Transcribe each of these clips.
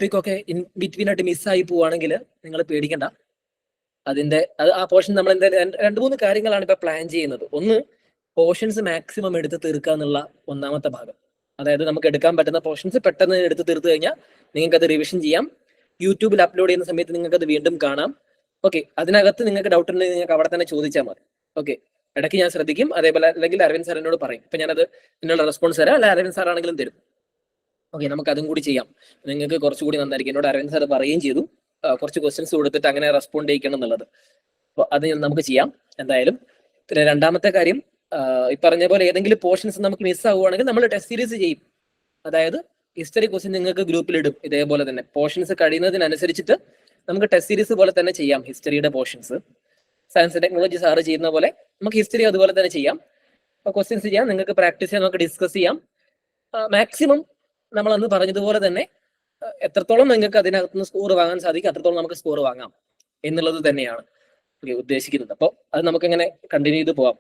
ടോപ്പിക്കൊക്കെ in between ആയിട്ട് മിസ്സായി പോവുകയാണെങ്കിൽ നിങ്ങൾ പേടിക്കണ്ട. ആ പോർഷൻ നമ്മൾ എന്തായാലും 2-3 കാര്യങ്ങളാണ് ഇപ്പൊ പ്ലാൻ ചെയ്യുന്നത്. ഒന്ന്, പോർഷൻസ് മാക്സിമം എടുത്ത് തീർക്കുക എന്നുള്ള ഒന്നാമത്തെ ഭാഗം. അതായത് നമുക്ക് എടുക്കാൻ പറ്റുന്ന പോർഷൻസ് പെട്ടെന്ന് എടുത്ത് തീർത്ത് കഴിഞ്ഞാൽ നിങ്ങൾക്ക് അത് റിവിഷൻ ചെയ്യാം. യൂട്യൂബിൽ അപ്ലോഡ് ചെയ്യുന്ന സമയത്ത് നിങ്ങൾക്ക് അത് വീണ്ടും കാണാം. ഓക്കെ, അതിനകത്ത് നിങ്ങൾക്ക് ഡൗട്ട് ഉണ്ടെങ്കിൽ നിങ്ങൾക്ക് അവിടെ തന്നെ ചോദിച്ചാൽ മതി. ഓക്കെ, ഇടയ്ക്ക് ഞാൻ ശ്രദ്ധിക്കും. അതേപോലെ അല്ലെങ്കിൽ അരവിന്ദ് സാർ എന്നോട് പറയും. ഇപ്പൊ ഞാനത് എന്നുള്ള റെസ്പോൺസ് തരാം, അല്ല അരവിന്ദ് സാർ ആണെങ്കിലും തരും. ഓക്കെ, നമുക്ക് അതും കൂടി ചെയ്യാം. നിങ്ങൾക്ക് കുറച്ചുകൂടി നന്നായിരിക്കും. എന്നോട് അരവിന്ദ് സാർ പറയുകയും ചെയ്തു കുറച്ച് ക്വസ്റ്റ്യൻസ് കൊടുത്തിട്ട് അങ്ങനെ റെസ്പോണ്ട് ചെയ്യിക്കണം എന്നുള്ളത്. അപ്പോൾ അത് നമുക്ക് ചെയ്യാം എന്തായാലും. പിന്നെ രണ്ടാമത്തെ കാര്യം, ഈ പറഞ്ഞ പോലെ ഏതെങ്കിലും പോർഷൻസ് നമുക്ക് മിസ് ആവുകയാണെങ്കിൽ നമ്മൾ ടെസ്റ്റ് സീരീസ് ചെയ്യും. അതായത് ഹിസ്റ്ററി ക്വസ്റ്റ്യൻ നിങ്ങൾക്ക് ഗ്രൂപ്പിൽ ഇടും. ഇതേപോലെ തന്നെ പോർഷൻസ് കഴിയുന്നതിനനുസരിച്ചിട്ട് നമുക്ക് ടെസ്റ്റ് സീരീസ് പോലെ തന്നെ ചെയ്യാം. ഹിസ്റ്ററിയുടെ പോർഷൻസ് സയൻസ് ടെക്നോളജി സാറ് ചെയ്യുന്ന പോലെ നമുക്ക് ഹിസ്റ്ററി അതുപോലെ തന്നെ ചെയ്യാം. ക്വസ്റ്റ്യൻസ് ചെയ്യാം, നിങ്ങൾക്ക് പ്രാക്ടീസ് ചെയ്യാൻ, നമുക്ക് ഡിസ്കസ് ചെയ്യാം. മാക്സിമം നമ്മൾ അന്ന് പറഞ്ഞതുപോലെ തന്നെ എത്രത്തോളം നിങ്ങൾക്ക് അതിനകത്തുനിന്ന് സ്കോർ വാങ്ങാൻ സാധിക്കും അത്രത്തോളം നമുക്ക് സ്കോർ വാങ്ങാം എന്നുള്ളത് തന്നെയാണ് ഉദ്ദേശിക്കുന്നത്. അപ്പോൾ അത് നമുക്കിങ്ങനെ കണ്ടിന്യൂ ചെയ്ത് പോവാം.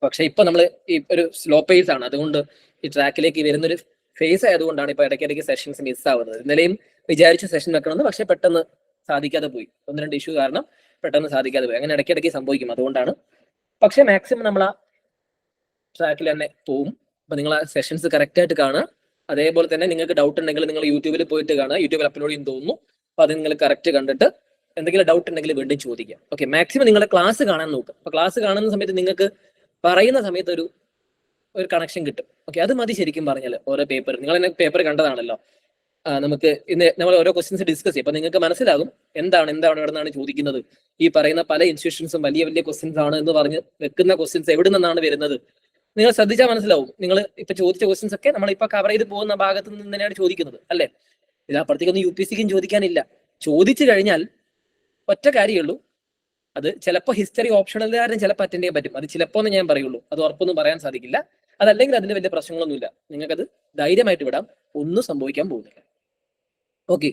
പക്ഷെ ഇപ്പൊ നമ്മൾ ഈ ഒരു സ്ലോ പേസ് ആണ്, അതുകൊണ്ട് ഈ ട്രാക്കിലേക്ക് വരുന്നൊരു ഫേസ് ആയതുകൊണ്ടാണ് ഇപ്പൊ ഇടയ്ക്കിടയ്ക്ക് സെഷൻസ് മിസ് ആവുന്നത്. ഇന്നലെയും വിചാരിച്ച സെഷൻ വെക്കണമെന്ന്, പക്ഷെ പെട്ടെന്ന് സാധിക്കാതെ പോയി. 1-2 ഇഷ്യൂ കാരണം പെട്ടെന്ന് സാധിക്കാതെ പോയി. അങ്ങനെ ഇടയ്ക്കിടയ്ക്ക് സംഭവിക്കും, അതുകൊണ്ടാണ്. പക്ഷെ മാക്സിമം നമ്മൾ ആ ട്രാക്കിൽ തന്നെ പോവും. അപ്പൊ നിങ്ങൾ ആ സെഷൻസ് കറക്റ്റ് ആയിട്ട് കാണുക. അതേപോലെ തന്നെ നിങ്ങൾക്ക് ഡൗട്ട് ഉണ്ടെങ്കിൽ നിങ്ങൾ യൂട്യൂബിൽ പോയിട്ട് കാണുക. യൂട്യൂബിൽ അപ്ലോഡ് ചെയ്യുന്നു തോന്നുന്നു. അപ്പൊ അത് നിങ്ങൾ കറക്റ്റ് കണ്ടിട്ട് എന്തെങ്കിലും ഡൗട്ട് ഉണ്ടെങ്കിൽ വീണ്ടും ചോദിക്കാം. ഓക്കെ, മാക്സിമം നിങ്ങളുടെ ക്ലാസ് കാണാൻ നോക്കുക. അപ്പൊ ക്ലാസ് കാണുന്ന സമയത്ത് നിങ്ങൾക്ക് പറയുന്ന സമയത്ത് ഒരു കണക്ഷൻ കിട്ടും. ഓക്കെ, അത് മതി ശരിക്കും പറഞ്ഞാൽ. ഓരോ പേപ്പർ നിങ്ങൾ തന്നെ പേപ്പർ കണ്ടതാണല്ലോ. നമുക്ക് ഇന്ന് നമ്മൾ ഓരോ ക്വസ്റ്റ്യൻസ് ഡിസ്കസ് ചെയ്യും. അപ്പൊ നിങ്ങൾക്ക് മനസ്സിലാകും എന്താണ് എവിടെ നിന്നാണ് ചോദിക്കുന്നത്. ഈ പറയുന്ന പല ഇൻസ്റ്റിറ്റ്യൂഷൻസും വലിയ വലിയ ക്വസ്റ്റ്യൻസ് ആണ് എന്ന് പറഞ്ഞ് വെക്കുന്ന ക്വസ്റ്റ്യൻസ് എവിടെ നിന്നാണ് വരുന്നത് നിങ്ങൾ ശ്രദ്ധിച്ചാൽ മനസ്സിലാവും. നിങ്ങൾ ഇപ്പൊ ചോദിച്ച ക്വസ്റ്റ്യൻസ് ഒക്കെ നമ്മൾ ഇപ്പൊ കവർ ചെയ്ത് പോകുന്ന ഭാഗത്ത് നിന്ന് തന്നെയാണ് ചോദിക്കുന്നത്, അല്ലെ? ഇതിനപ്പുറത്തേക്കൊന്നും UPSCക്കും ചോദിക്കാനില്ല. ചോദിച്ചു കഴിഞ്ഞാൽ ഒറ്റ കാര്യമുള്ളൂ, അത് ചിലപ്പോൾ ഹിസ്റ്ററി ഓപ്ഷണലുകാരൻ ചിലപ്പോൾ അറ്റൻഡ് ചെയ്യാൻ പറ്റും. അത് ചിലപ്പോൾ എന്ന് ഞാൻ പറയുള്ളൂ, അത് ഉറപ്പൊന്നും പറയാൻ സാധിക്കില്ല. അതല്ലെങ്കിൽ അതിന് വലിയ പ്രശ്നങ്ങളൊന്നുമില്ല. നിങ്ങൾക്കത് ധൈര്യമായിട്ട് വിടാം, ഒന്നും സംഭവിക്കാൻ പോകുന്നില്ല. ഓക്കെ,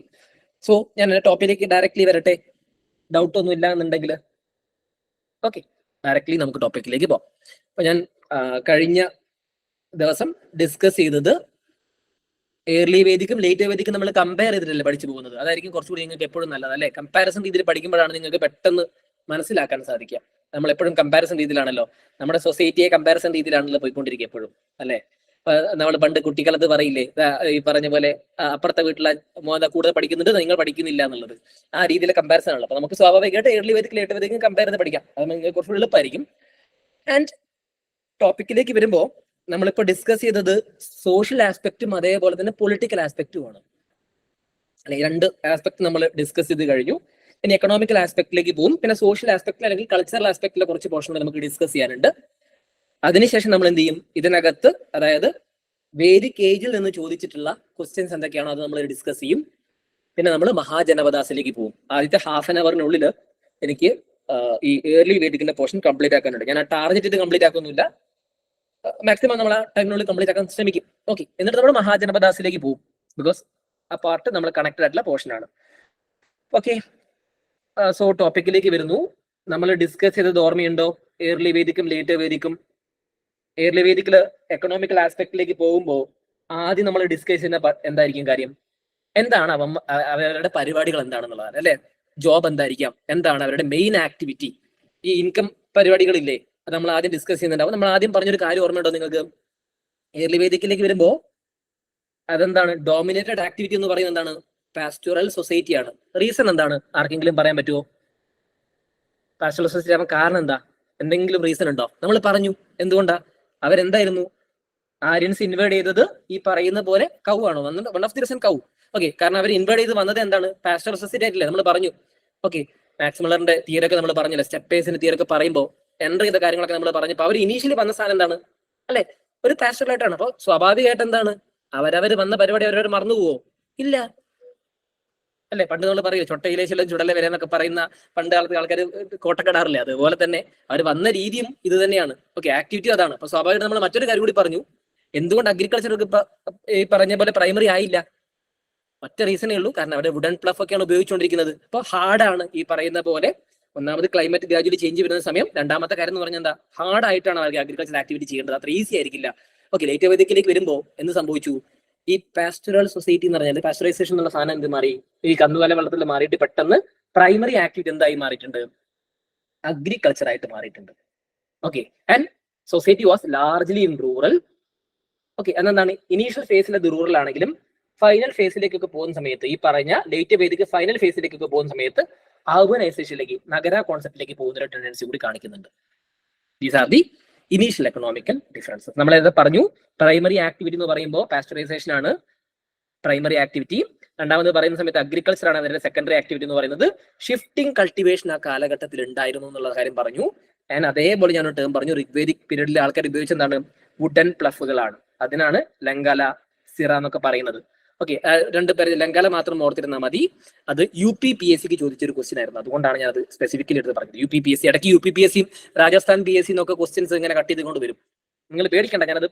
സോ ഞാൻ ടോപ്പിലേക്ക് ഡയറക്ട്ലി വരട്ടെ. ഡൗട്ട് ഒന്നും ഇല്ല എന്നുണ്ടെങ്കിൽ ഓക്കെ, ഡയറക്ട്ലി നമുക്ക് ടോപ്പിക്കിലേക്ക് പോകാം. അപ്പൊ ഞാൻ കഴിഞ്ഞ ദിവസം ഡിസ്കസ് ചെയ്തത് ഏർലി വേദിക്കും ലേറ്റ് വേദിക്കും നമ്മൾ കമ്പയർ ചെയ്തിട്ടല്ലേ പഠിച്ചു പോകുന്നത്. അതായിരിക്കും കുറച്ചുകൂടി നിങ്ങൾക്ക് എപ്പോഴും നല്ലത്, അല്ലെ? കമ്പാരിസൺ രീതിയിൽ പഠിക്കുമ്പോഴാണ് നിങ്ങൾക്ക് പെട്ടെന്ന് മനസ്സിലാക്കാൻ സാധിക്കുക. നമ്മൾ എപ്പോഴും കമ്പാരിസൺ രീതിയിലാണല്ലോ, നമ്മുടെ സൊസൈറ്റിയെ കമ്പാരിസൺ രീതിയിലാണല്ലോ പോയിക്കൊണ്ടിരിക്കുക എപ്പോഴും, അല്ലെ? നമ്മൾ പണ്ട് കുട്ടിക്കാലത്ത് പറയില്ലേ, ഈ പറഞ്ഞ പോലെ അപ്പുറത്തെ വീട്ടിലെ മോനെ കൂടുതൽ പഠിക്കുന്നുണ്ട്, നിങ്ങൾ പഠിക്കുന്നില്ല എന്നുള്ളത്. ആ രീതിയിലെ കമ്പാരിസൺ ആണല്ലോ. അപ്പൊ നമുക്ക് സ്വാഭാവികമായിട്ട് ഏർലി വേദിക്ക് ലേറ്റ് വേദിക്കും കമ്പയർ ചെയ്ത് പഠിക്കാം. അത് നിങ്ങൾക്ക് കുറച്ച് എളുപ്പമായിരിക്കും. ആൻഡ് ടോപ്പിക്കിലേക്ക് വരുമ്പോൾ നമ്മളിപ്പോ ഡിസ്കസ് ചെയ്തത് സോഷ്യൽ ആസ്പെക്റ്റും അതേപോലെ തന്നെ പൊളിറ്റിക്കൽ ആസ്പെക്റ്റുമാണ്, അല്ലെ? 2 ആസ്പെക്ട് നമ്മൾ ഡിസ്കസ് ചെയ്ത് കഴിഞ്ഞു. ഇനി എക്കണോമിക്കൽ ആസ്പെക്റ്റിലേക്ക് പോകും. പിന്നെ സോഷ്യൽ ആസ്പെക്റ്റിൽ അല്ലെങ്കിൽ കൾച്ചറൽ ആസ്പെക്റ്റിലെ കുറച്ച് പോർഷനുകൾ നമുക്ക് ഡിസ്കസ് ചെയ്യാനുണ്ട്. അതിനുശേഷം നമ്മൾ എന്ത് ചെയ്യും, ഇതിനകത്ത് അതായത് വേദിക് ഏജിൽ നിന്ന് ചോദിച്ചിട്ടുള്ള ക്വസ്റ്റ്യൻസ് എന്തൊക്കെയാണോ അത് നമ്മൾ ഡിസ്കസ് ചെയ്യും. പിന്നെ നമ്മൾ മഹാജനപദാസിലേക്ക് പോകും. ആദ്യത്തെ ഹാഫ് ആൻ അവറിനുള്ളിൽ എനിക്ക് ഈ ഏർലി വേദിക്കിന്റെ പോർഷൻ കംപ്ലീറ്റ് ആക്കാനുണ്ട്. ഞാൻ ആ ടാർഗറ്റ് ചെയ്ത് കംപ്ലീറ്റ് ആക്കുന്നില്ല, മാക്സിമം നമ്മൾ ആ ടൈമിനുള്ളിൽ കംപ്ലീറ്റ് ആക്കാൻ ശ്രമിക്കും. ഓക്കെ, എന്നിട്ട് നമ്മൾ മഹാജനപദാസിലേക്ക് പോകും. ബിക്കോസ് ആ പാർട്ട് നമ്മൾ കണക്റ്റഡ് ആയിട്ടുള്ള പോർഷൻ ആണ്. ഓക്കെ, സോ ടോപ്പിക്കിലേക്ക് വരുന്നു. നമ്മൾ ഡിസ്കസ് ചെയ്തത് ഓർമ്മയുണ്ടോ? ഏർലി വേദിക്കും ലേറ്റ് വേദിക്കും. ഏർലി വേദിക്കില് എക്കണോമിക്കൽ ആസ്പെക്റ്റിലേക്ക് പോകുമ്പോൾ ആദ്യം നമ്മൾ ഡിസ്കസ് ചെയ്യുന്ന എന്തായിരിക്കും കാര്യം, എന്താണ് അവരുടെ പരിപാടികൾ എന്താണെന്നുള്ളതാണ്, അല്ലെ? ജോബ് എന്തായിരിക്കാം, എന്താണ് അവരുടെ മെയിൻ ആക്ടിവിറ്റി, ഈ ഇൻകം പരിപാടികളില്ലേ, അത് നമ്മൾ ആദ്യം ഡിസ്കസ് ചെയ്യുന്നുണ്ടാവും. നമ്മൾ ആദ്യം പറഞ്ഞൊരു കാര്യം ഓർമ്മയുണ്ടോ നിങ്ങൾക്ക്? ഏർലി വേദിക്കിലേക്ക് വരുമ്പോൾ അതെന്താണ് ഡോമിനേറ്റഡ് ആക്ടിവിറ്റി എന്ന് പറയുന്നത്? എന്താണ്? പാസ്റ്റോറൽ സൊസൈറ്റി ആണ്. റീസൺ എന്താണ്? ആർക്കെങ്കിലും പറയാൻ പറ്റുമോ? പാസ്റ്റോറൽ സൊസൈറ്റി ആവാൻ കാരണം എന്താ? എന്തെങ്കിലും റീസൺ ഉണ്ടോ? നമ്മൾ പറഞ്ഞു എന്തുകൊണ്ടാ. അവരെന്തായിരുന്നു? ആര്യൻസ് ഇൻവേഡ് ചെയ്തത് ഈ പറയുന്ന പോലെ കൗ ആണോ? One of the reason cow. Okay, കാരണം അവർ ഇൻവേഡ് ചെയ്ത് വന്നത് എന്താണ്? പാസ്റ്റോറൽ സൊസൈറ്റി ആയിട്ടില്ലേ? നമ്മൾ പറഞ്ഞു. ഓക്കെ, മാക്സ് മുള്ളറിന്റെ തിയറൊക്കെ നമ്മൾ പറഞ്ഞില്ല, സ്റ്റെപ്പേഴ്സിന്റെ തിയറൊക്കെ പറയുമ്പോൾ എൻ്റർ ചെയ്ത കാര്യങ്ങളൊക്കെ നമ്മൾ പറഞ്ഞപ്പോൾ അവർ ഇനീഷ്യലി വന്ന സാധനം എന്താണ്, അല്ലെ? ഒരു പാസ്റ്റോറൽ ആയിട്ടാണ്. അപ്പോൾ സ്വാഭാവികമായിട്ട് എന്താണ്, അവരവർ വന്ന പരിപാടി അവരവർ മറന്നു പോവോ? ഇല്ല, അല്ലെ? പണ്ട് നമ്മൾ പറയൂ ചൊട്ടയിലെ ചില ചുടല വരെ എന്നൊക്കെ പറയുന്ന പണ്ട് കാലത്ത് ആൾക്കാർ കോട്ടക്കെടാറില്ലേ? അതുപോലെ തന്നെ അവർ വന്ന രീതിയും ഇത് തന്നെയാണ്. ഓക്കെ, ആക്ടിവിറ്റി അതാണ്. അപ്പൊ സ്വാഭാവികമായിട്ട് നമ്മൾ മറ്റൊരു കാര്യം കൂടി പറഞ്ഞു, എന്തുകൊണ്ട് അഗ്രികൾച്ചർ ഈ പറഞ്ഞ പോലെ പ്രൈമറി ആയില്ല? ഒറ്റ റീസണേ ഉള്ളൂ, കാരണം അവിടെ വുഡൻ പ്ലഫ് ഒക്കെയാണ് ഉപയോഗിച്ചുകൊണ്ടിരിക്കുന്നത്. അപ്പൊ ഹാർഡാണ് ഈ പറയുന്ന പോലെ. ഒന്നാമത് ക്ലൈമറ്റ് ഗ്രാജുവലി ചേഞ്ച് വരുന്ന സമയം, രണ്ടാമത്തെ കാര്യം എന്ന് പറഞ്ഞാൽ എന്താ, ഹാർഡ് ആയിട്ടാണ് അവർക്ക് അഗ്രികൾച്ചർ ആക്ടിവിറ്റി ചെയ്യേണ്ടത്, അത്ര ഈസി ആയിരിക്കില്ല. ഓക്കെ, ലേറ്റ് വേദിക്കിലേക്ക് വരുമ്പോൾ എന്ത് സംഭവിച്ചു? ഈ പാസ്ചറൽ സൊസൈറ്റി എന്ന് പറഞ്ഞാൽ പാസ്ചറൈസേഷൻ എന്നുള്ള സാധനം എന്ത് മാറി, ഈ കന്നുകാല വെള്ളത്തിൽ മാറിയിട്ട് പെട്ടെന്ന് പ്രൈമറി ആക്ടിവിറ്റി എന്തായി മാറിയിട്ടുണ്ട്, അഗ്രികൾച്ചർ ആയിട്ട് മാറിയിട്ടുണ്ട്. Okay, and society was largely in rural. Okay, അതെന്താണ് ഇനീഷ്യൽ ഫേസിൽ അത് റൂറൽ ആണെങ്കിലും ഫൈനൽ ഫേസിലേക്കൊക്കെ പോകുന്ന സമയത്ത്, ഈ പറഞ്ഞ ലേറ്റ് വേദിക്ക് ഫൈനൽ ഫേസിലേക്കൊക്കെ പോകുന്ന സമയത്ത് അർബനൈസേഷനിലേക്ക്, നഗര കോൺസെപ്റ്റിലേക്ക് പോകുന്ന ഒരു ടെൻഡൻസി കൂടി കാണിക്കുന്നുണ്ട്. These are the initial economical differences. നമ്മൾ ഏതാ പറഞ്ഞു, പ്രൈമറി ആക്ടിവിറ്റി എന്ന് പറയുമ്പോൾ പാസ്ചറൈസേഷൻ ആണ് പ്രൈമറി ആക്ടിവിറ്റി. രണ്ടാമത് പറയുന്ന സമയത്ത് അഗ്രികൾച്ചർ ആണ് അതിന്റെ സെക്കൻഡറി ആക്ടിവിറ്റി എന്ന് പറയുന്നത്. ഷിഫ്റ്റിംഗ് കൾട്ടിവേഷൻ ആ കാലഘട്ടത്തിൽ ഉണ്ടായിരുന്നു എന്നുള്ള കാര്യം പറഞ്ഞു. ആൻഡ് അതേപോലെ ഞാൻ ടേം പറഞ്ഞു, ഋഗ്വേദിക് പീരീഡിലെ ആൾക്കാർ ഉപയോഗിച്ച എന്താണ്, വുഡൻ പ്ലഫുകളാണ്. അതിനാണ് ലങ്കാല, സിറ എന്നൊക്കെ പറയുന്നത്. ഓക്കെ, രണ്ട് പേര് ലങ്കാല മാത്രം ഓർത്തിരുന്നാൽ മതി. അത് UPPSC ചോദിച്ചൊരു ക്വസ്റ്റ്യൻ ആയിരുന്നു, അതുകൊണ്ടാണ് ഞാൻ അത് സ്പെസിഫിക്കലി എടുത്ത് പറഞ്ഞത്. UPPSC ഇടയ്ക്ക് UPPSC രാജസ്ഥാൻ PSC എന്നൊക്കെ ക്വസ്റ്റ്യൻസ് ഇങ്ങനെ കട്ട് ചെയ്തുകൊണ്ട് വരും. നിങ്ങൾ പേടിക്കണ്ട, ഞാനത്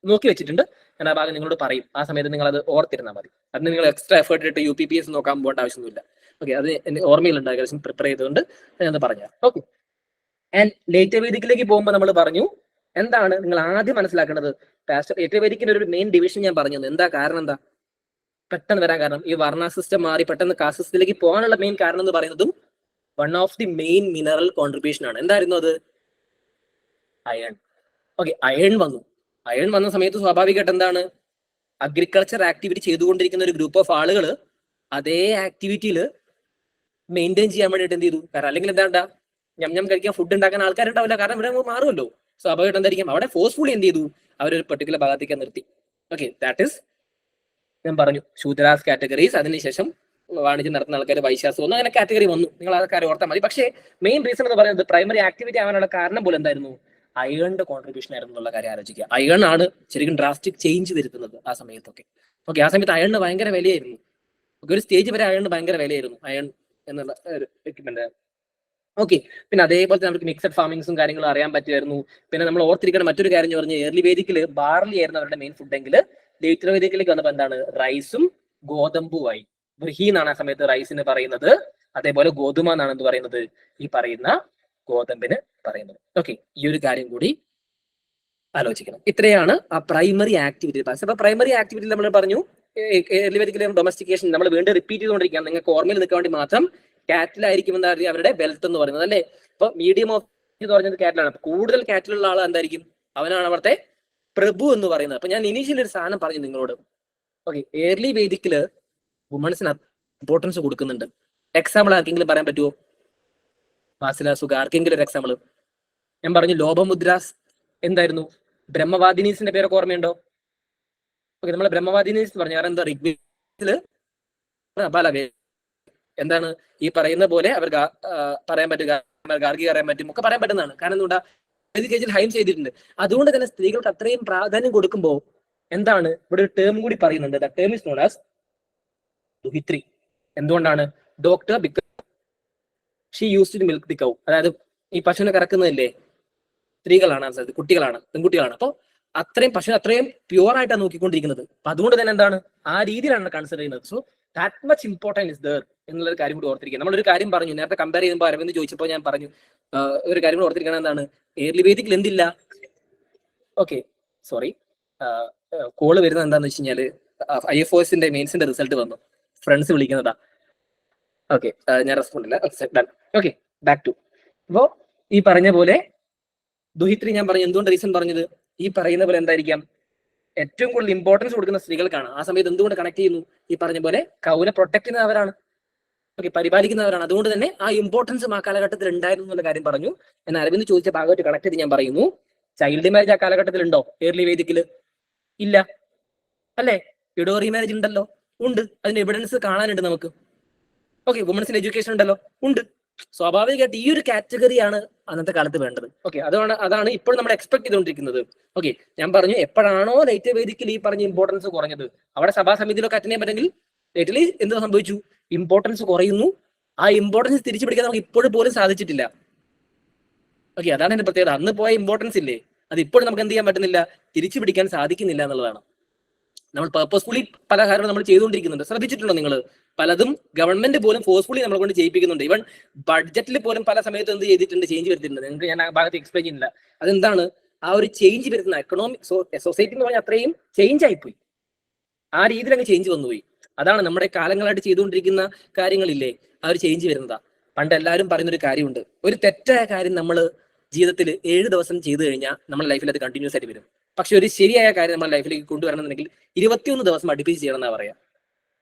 നോക്കി വെച്ചിട്ടുണ്ട്. ഞാൻ ആ ഭാഗം നിങ്ങളോട് പറയും, ആ സമയത്ത് നിങ്ങൾ അത് ഓർത്തിരുന്നാൽ മതി. അതിന് നിങ്ങൾ എക്സ്ട്രാ എഫേർട്ട് ഇട്ട് UPPSC നോക്കാൻ പോകേണ്ട ആവശ്യമൊന്നുമില്ല. ഓക്കെ, അത് എന്റെ ഓർമ്മയിലുണ്ട്, ഏകദേശം പ്രിപ്പയർ ചെയ്തുകൊണ്ട് ഞാനത് പറഞ്ഞു. ഓക്കെ, ആൻഡ് ലേറ്റ് വേദിക്കിലേക്ക് പോകുമ്പോൾ നമ്മൾ പറഞ്ഞു എന്താണ് നിങ്ങൾ ആദ്യം മനസ്സിലാക്കേണ്ടത്, ലേറ്റ് വേദിക്കിന്റെ ഒരു മെയിൻ ഡിവിഷൻ ഞാൻ പറഞ്ഞു. എന്താ കാരണം, എന്താ പെട്ടെന്ന് വരാൻ കാരണം, ഈ വർണ്ണ സിസ്റ്റം മാറി പെട്ടെന്ന് കാസ്റ്റ് സിസ്റ്റത്തിലേക്ക് പോകാനുള്ള മെയിൻ കാരണം എന്ന് പറയുന്നതും one of the main mineral contribution ആണ്. എന്തായിരുന്നു അത്? അയൺ. ഓക്കെ, അയൺ വന്നു. അയൺ വന്ന സമയത്ത് സ്വാഭാവികമായിട്ട് എന്താണ്, അഗ്രികൾച്ചർ ആക്ടിവിറ്റി ചെയ്തുകൊണ്ടിരിക്കുന്ന ഒരു ഗ്രൂപ്പ് ഓഫ് ആളുകൾ അതേ ആക്ടിവിറ്റിയിൽ മെയിൻറ്റെയിൻ ചെയ്യാൻ വേണ്ടിയിട്ട് എന്ത് ചെയ്തു? കാരണം അല്ലെങ്കിൽ എന്താ, ഞം കഴിക്കാൻ ഫുഡ് ഉണ്ടാക്കാൻ ആൾക്കാരുണ്ടാവില്ല, കാരണം ഇവിടെ മാറുമല്ലോ. സ്വാഭാവികമായിട്ട് എന്തായിരിക്കും, അവിടെ ഫോഴ്സ്ഫുള്ളി എന്ത് ചെയ്തു, അവരൊരു പെർട്ടിക്കുലർ ഭാഗത്തേക്ക് നിർത്തി. ഓക്കെ, ദാറ്റ് ഇസ് ഞാൻ പറഞ്ഞു ശൂദ്രാസ് കാറ്റഗറീസ്. അതിനുശേഷം വാണിജ്യം നടത്തുന്ന ആൾക്കാർ വൈശ്യാസ് വന്നു, അങ്ങനെ കാറ്റഗറി വന്നു. നിങ്ങൾ ആ കാര്യം ഓർത്താൽ മതി. പക്ഷേ മെയിൻ റീസൺ എന്ന് പറയുന്നത് പ്രൈമറി ആക്ടിവിറ്റി ആവാനുള്ള കാരണം പോലും എന്തായിരുന്നു, അയണിന്റെ കോൺട്രിബ്യൂഷൻ ആയിരുന്നു എന്നുള്ള കാര്യം ആലോചിക്കുക. അയൺ ആണ് ശരിക്കും ഡ്രാസ്റ്റിക് ചേഞ്ച് വരുത്തുന്നത് ആ സമയത്തൊക്കെ. ഓക്കെ, ആ സമയത്ത് അയണിന് ഭയങ്കര വിലയായിരുന്നു. ഒരു സ്റ്റേജ് വരെ അയണിന് ഭയങ്കര വിലയായിരുന്നു, അയൺ എന്നുള്ള ഒരു എക്യുപ്മെന്റ്. ഓക്കെ, പിന്നെ അതേപോലെ തന്നെ നമുക്ക് മിക്സഡ് ഫാമിങ്സും കാര്യങ്ങളും അറിയാൻ പറ്റുമായിരുന്നു. പിന്നെ നമ്മൾ ഓർത്തിരിക്കണം മറ്റൊരു കാര്യം എന്ന് പറഞ്ഞാൽ ഏർലി വേദിക്കിൽ ബാർലി ആയിരുന്നു അവരുടെ മെയിൻ ഫുഡ് എങ്കിൽ ലേറ്റർ വേദിക്കിലേക്ക് വന്നപ്പോൾ എന്താണ്, റൈസും ഗോതമ്പുമായി. ബ്രിഹി എന്നാണ് ആ സമയത്ത് റൈസിന് പറയുന്നത്, അതേപോലെ ഗോതമ്പ എന്നാണ് എന്ത് പറയുന്നത്, ഈ പറയുന്ന ഗോതമ്പിന് പറയുന്നത്. ഓക്കെ, ഈ ഒരു കാര്യം കൂടി ആലോചിക്കണം. ഇത്രയാണ് ആ പ്രൈമറി ആക്ടിവിറ്റി. അപ്പൊ പ്രൈമറി ആക്ടിവിറ്റി നമ്മൾ പറഞ്ഞു ഏർലി വേദിക്കിലെ ഡൊമസ്റ്റിക്കേഷൻ നമ്മൾ വീണ്ടും റിപ്പീറ്റ് ചെയ്തുകൊണ്ടിരിക്കുകയാണ്. നിങ്ങൾക്ക് ഓർമ്മയിൽ നിൽക്കാൻ വേണ്ടി മാത്രം കാറ്റിലായിരിക്കും എന്താ പറയുക അവരുടെ വെൽത്ത് എന്ന് പറയുന്നത് അല്ലേ. ഇപ്പൊ മീഡിയം ഓഫ് എന്ന് പറഞ്ഞത് കാറ്റിലാണ്. കൂടുതൽ കാറ്റിലുള്ള ആൾ എന്തായിരിക്കും, അവനാണ് അവിടുത്തെ പ്രഭു എന്ന് പറയുന്നത്. അപ്പൊ ഞാൻ ഇനീഷ്യലി ഒരു സാധനം പറഞ്ഞു നിങ്ങളോട്. ഓക്കെ, ഏർലി വേദിക്കില് വുമൺസിന് ഇമ്പോർട്ടൻസ് കൊടുക്കുന്നുണ്ട്. എക്സാമ്പിൾ ആർക്കെങ്കിലും പറയാൻ പറ്റുമോ? വാസില സുഖ, ആർക്കെങ്കിലും ഒരു എക്സാമ്പിൾ? ഞാൻ പറഞ്ഞു ലോപമുദ്രാസ് എന്തായിരുന്നു, ബ്രഹ്മവാദിനീസിന്റെ പേരൊക്കെ ഓർമ്മയുണ്ടോ? ഓക്കെ, നമ്മളെ ബ്രഹ്മവാദിനീസ് പറഞ്ഞു കാരണം എന്താ, ഋഗ്വേദത്തില് പല എന്താണ് ഈ പറയുന്ന പോലെ അവർ പറയാൻ പറ്റുക, ഗാർഗിക അറിയാൻ പറ്റും, ഒക്കെ പറയാൻ പറ്റുന്നതാണ്. കാരണം എന്തുകൊണ്ടാ, ഹൈം ചെയ്തിട്ടുണ്ട്. അതുകൊണ്ട് തന്നെ സ്ത്രീകൾക്ക് അത്രയും പ്രാധാന്യം കൊടുക്കുമ്പോൾ എന്താണ് ഇവിടെ ഒരു ടേം കൂടി പറയുന്നുണ്ട്. The term is known as duhitri. എന്തുകൊണ്ടാണ്? Daughter because she used to milk the cow. അതായത് ഈ പശുവിനെ കറക്കുന്നതല്ലേ സ്ത്രീകളാണ്, കുട്ടികളാണ്, പെൺകുട്ടികളാണ്. അപ്പോൾ അത്രയും പശു അത്രയും പ്യുവർ ആയിട്ടാണ് നോക്കിക്കൊണ്ടിരിക്കുന്നത്. അപ്പൊ അതുകൊണ്ട് തന്നെ എന്താണ് ആ രീതിയിലാണ് കൺസിഡർ ചെയ്യുന്നത്. So that much important is there എന്നുള്ളൊരു കാര്യം കൂടി ഓർത്തിരിക്കുക. നമ്മളൊരു കാര്യം പറഞ്ഞു നേരത്തെ കമ്പയർ ചെയ്യുമ്പോൾ, അരവിന്ദ് ചോദിച്ചപ്പോൾ ഞാൻ പറഞ്ഞു ഒരു കാര്യം കൂടി ഓർത്തിരിക്കണം. എന്താണ്, ഏർലി വേദിക്കിൽ എന്തില്ല? ഓക്കെ, സോറി, കോള് വരുന്നത് എന്താണെന്ന് വെച്ച് കഴിഞ്ഞാൽ IFOSന്റെ മെയിൻസിന്റെ റിസൾട്ട് വന്നു, ഫ്രണ്ട്സ് വിളിക്കുന്നതാ. ഓക്കെ, ഞാൻ റെസ്പോണ്ട് ഇല്ല. Okay, back to. അപ്പോ ഈ പറഞ്ഞ പോലെ ദുഹിത്രി ഞാൻ പറഞ്ഞു. എന്തുകൊണ്ട് റീസൺ പറഞ്ഞത്, ഈ പറയുന്ന പോലെ എന്തായിരിക്കാം, ഏറ്റവും കൂടുതൽ ഇമ്പോർട്ടൻസ് കൊടുക്കുന്ന സ്ത്രീകൾക്കാണ്. ആ സമയത്ത് എന്തുകൊണ്ട് കണക്ട് ചെയ്യുന്നു, ഈ പറഞ്ഞ പോലെ കൗനെ പ്രൊട്ടക്ട് ചെയ്യുന്നവരാണ്, ഓക്കെ, പരിപാലിക്കുന്നവരാണ്. അതുകൊണ്ട് തന്നെ ആ ഇമ്പോർട്ടൻസും ആ കാലഘട്ടത്തിൽ ഉണ്ടായിരുന്നു എന്നുള്ള കാര്യം പറഞ്ഞു. എന്നാൽ അരവിന്ദ് ചോദിച്ച ഭാഗമായിട്ട് കണക്ട് ചെയ്ത് ഞാൻ പറയുന്നു, ചൈൽഡ് മാരേജ് ആ കാലഘട്ടത്തിൽ ഉണ്ടോ ഏർലി വേദിക്കില്? ഇല്ല അല്ലേ. വിഡോ റീമാരേജ് ഉണ്ടല്ലോ, ഉണ്ട്. അതിന്റെ എവിഡൻസ് കാണാനുണ്ട് നമുക്ക്. ഓക്കെ, വുമൻസിന് എഡ്യൂക്കേഷൻ ഉണ്ടല്ലോ, ഉണ്ട്. സ്വാഭാവികമായിട്ട് ഈ ഒരു കാറ്റഗറിയാണ് അന്നത്തെ കാലത്ത് വേണ്ടത്. ഓക്കെ, അതാണ് ഇപ്പോൾ നമ്മൾ എക്സ്പെക്ട് ചെയ്തുകൊണ്ടിരിക്കുന്നത്. ഓക്കെ, ഞാൻ പറഞ്ഞു എപ്പോഴാണോ ലേറ്റ് വേദിക്കിൽ ഈ പറഞ്ഞ ഇമ്പോർട്ടൻസ് കുറഞ്ഞത്, അവിടെ സഭാസമിതിയിലൊക്കെ അറ്റൻഡ് ചെയ്യാൻ പറ്റുമെങ്കിൽ ലേറ്റലി എന്ത് സംഭവിച്ചു, ഇമ്പോർട്ടൻസ് കുറയുന്നു. ആ ഇമ്പോർട്ടൻസ് തിരിച്ചു പിടിക്കാൻ നമുക്ക് ഇപ്പോഴും പോലും സാധിച്ചിട്ടില്ല. ഓക്കെ, അതാണ് എന്റെ പ്രത്യേകത. അന്ന് പോയ ഇമ്പോർട്ടൻസ് ഇല്ലേ, അത് ഇപ്പോഴും നമുക്ക് എന്ത് ചെയ്യാൻ പറ്റുന്നില്ല, തിരിച്ചു പിടിക്കാൻ സാധിക്കുന്നില്ല എന്നുള്ളതാണ്. നമ്മൾ പേർപ്പസ്ഫുള്ളി പല കാര്യങ്ങളും നമ്മൾ ചെയ്തുകൊണ്ടിരിക്കുന്നുണ്ട്. ശ്രദ്ധിച്ചിട്ടുണ്ടോ നിങ്ങൾ? പലതും ഗവൺമെന്റ് പോലും ഫോഴ്സ്ഫുള്ളി നമ്മളെ കൊണ്ട് ചെയ്യിപ്പിക്കുന്നുണ്ട്. ഈവൻ ബഡ്ജറ്റിൽ പോലും പല സമയത്ത് എന്ത് ചെയ്തിട്ടുണ്ട്, ചേഞ്ച് വരുത്തിയിട്ടുണ്ട്. നിങ്ങൾക്ക് ഞാൻ ആ ഭാഗത്ത് എക്സ്പ്ലെയിൻ ചെയ്യുന്നില്ല. അതെന്താണ് ആ ഒരു ചേഞ്ച് വരുത്തുന്ന എക്കണോമിക് സൊസൈറ്റി എന്ന് പറഞ്ഞാൽ അത്രയും ചേഞ്ച് ആയിപ്പോയി. ആ രീതിയിൽ അങ്ങ് ചേഞ്ച് വന്നുപോയി. അതാണ് നമ്മുടെ കാലങ്ങളായിട്ട് ചെയ്തുകൊണ്ടിരിക്കുന്ന കാര്യങ്ങളില്ലേ, ആ ഒരു ചേഞ്ച് വരുന്നതാ. പണ്ട് എല്ലാവരും പറയുന്നൊരു കാര്യമുണ്ട്, ഒരു തെറ്റായ കാര്യം നമ്മൾ ജീവിതത്തിൽ 7 ദിവസം ചെയ്തു കഴിഞ്ഞാൽ നമ്മുടെ ലൈഫിൽ അത് കണ്ടിന്യൂസ് ആയിട്ട് വരും. പക്ഷെ ഒരു ശരിയായ കാര്യം നമ്മുടെ ലൈഫിലേക്ക് കൊണ്ടുവരണമെന്നുണ്ടെങ്കിൽ 21 ദിവസം അടുപ്പിച്ച് ചെയ്യണം എന്നാ പറയാ.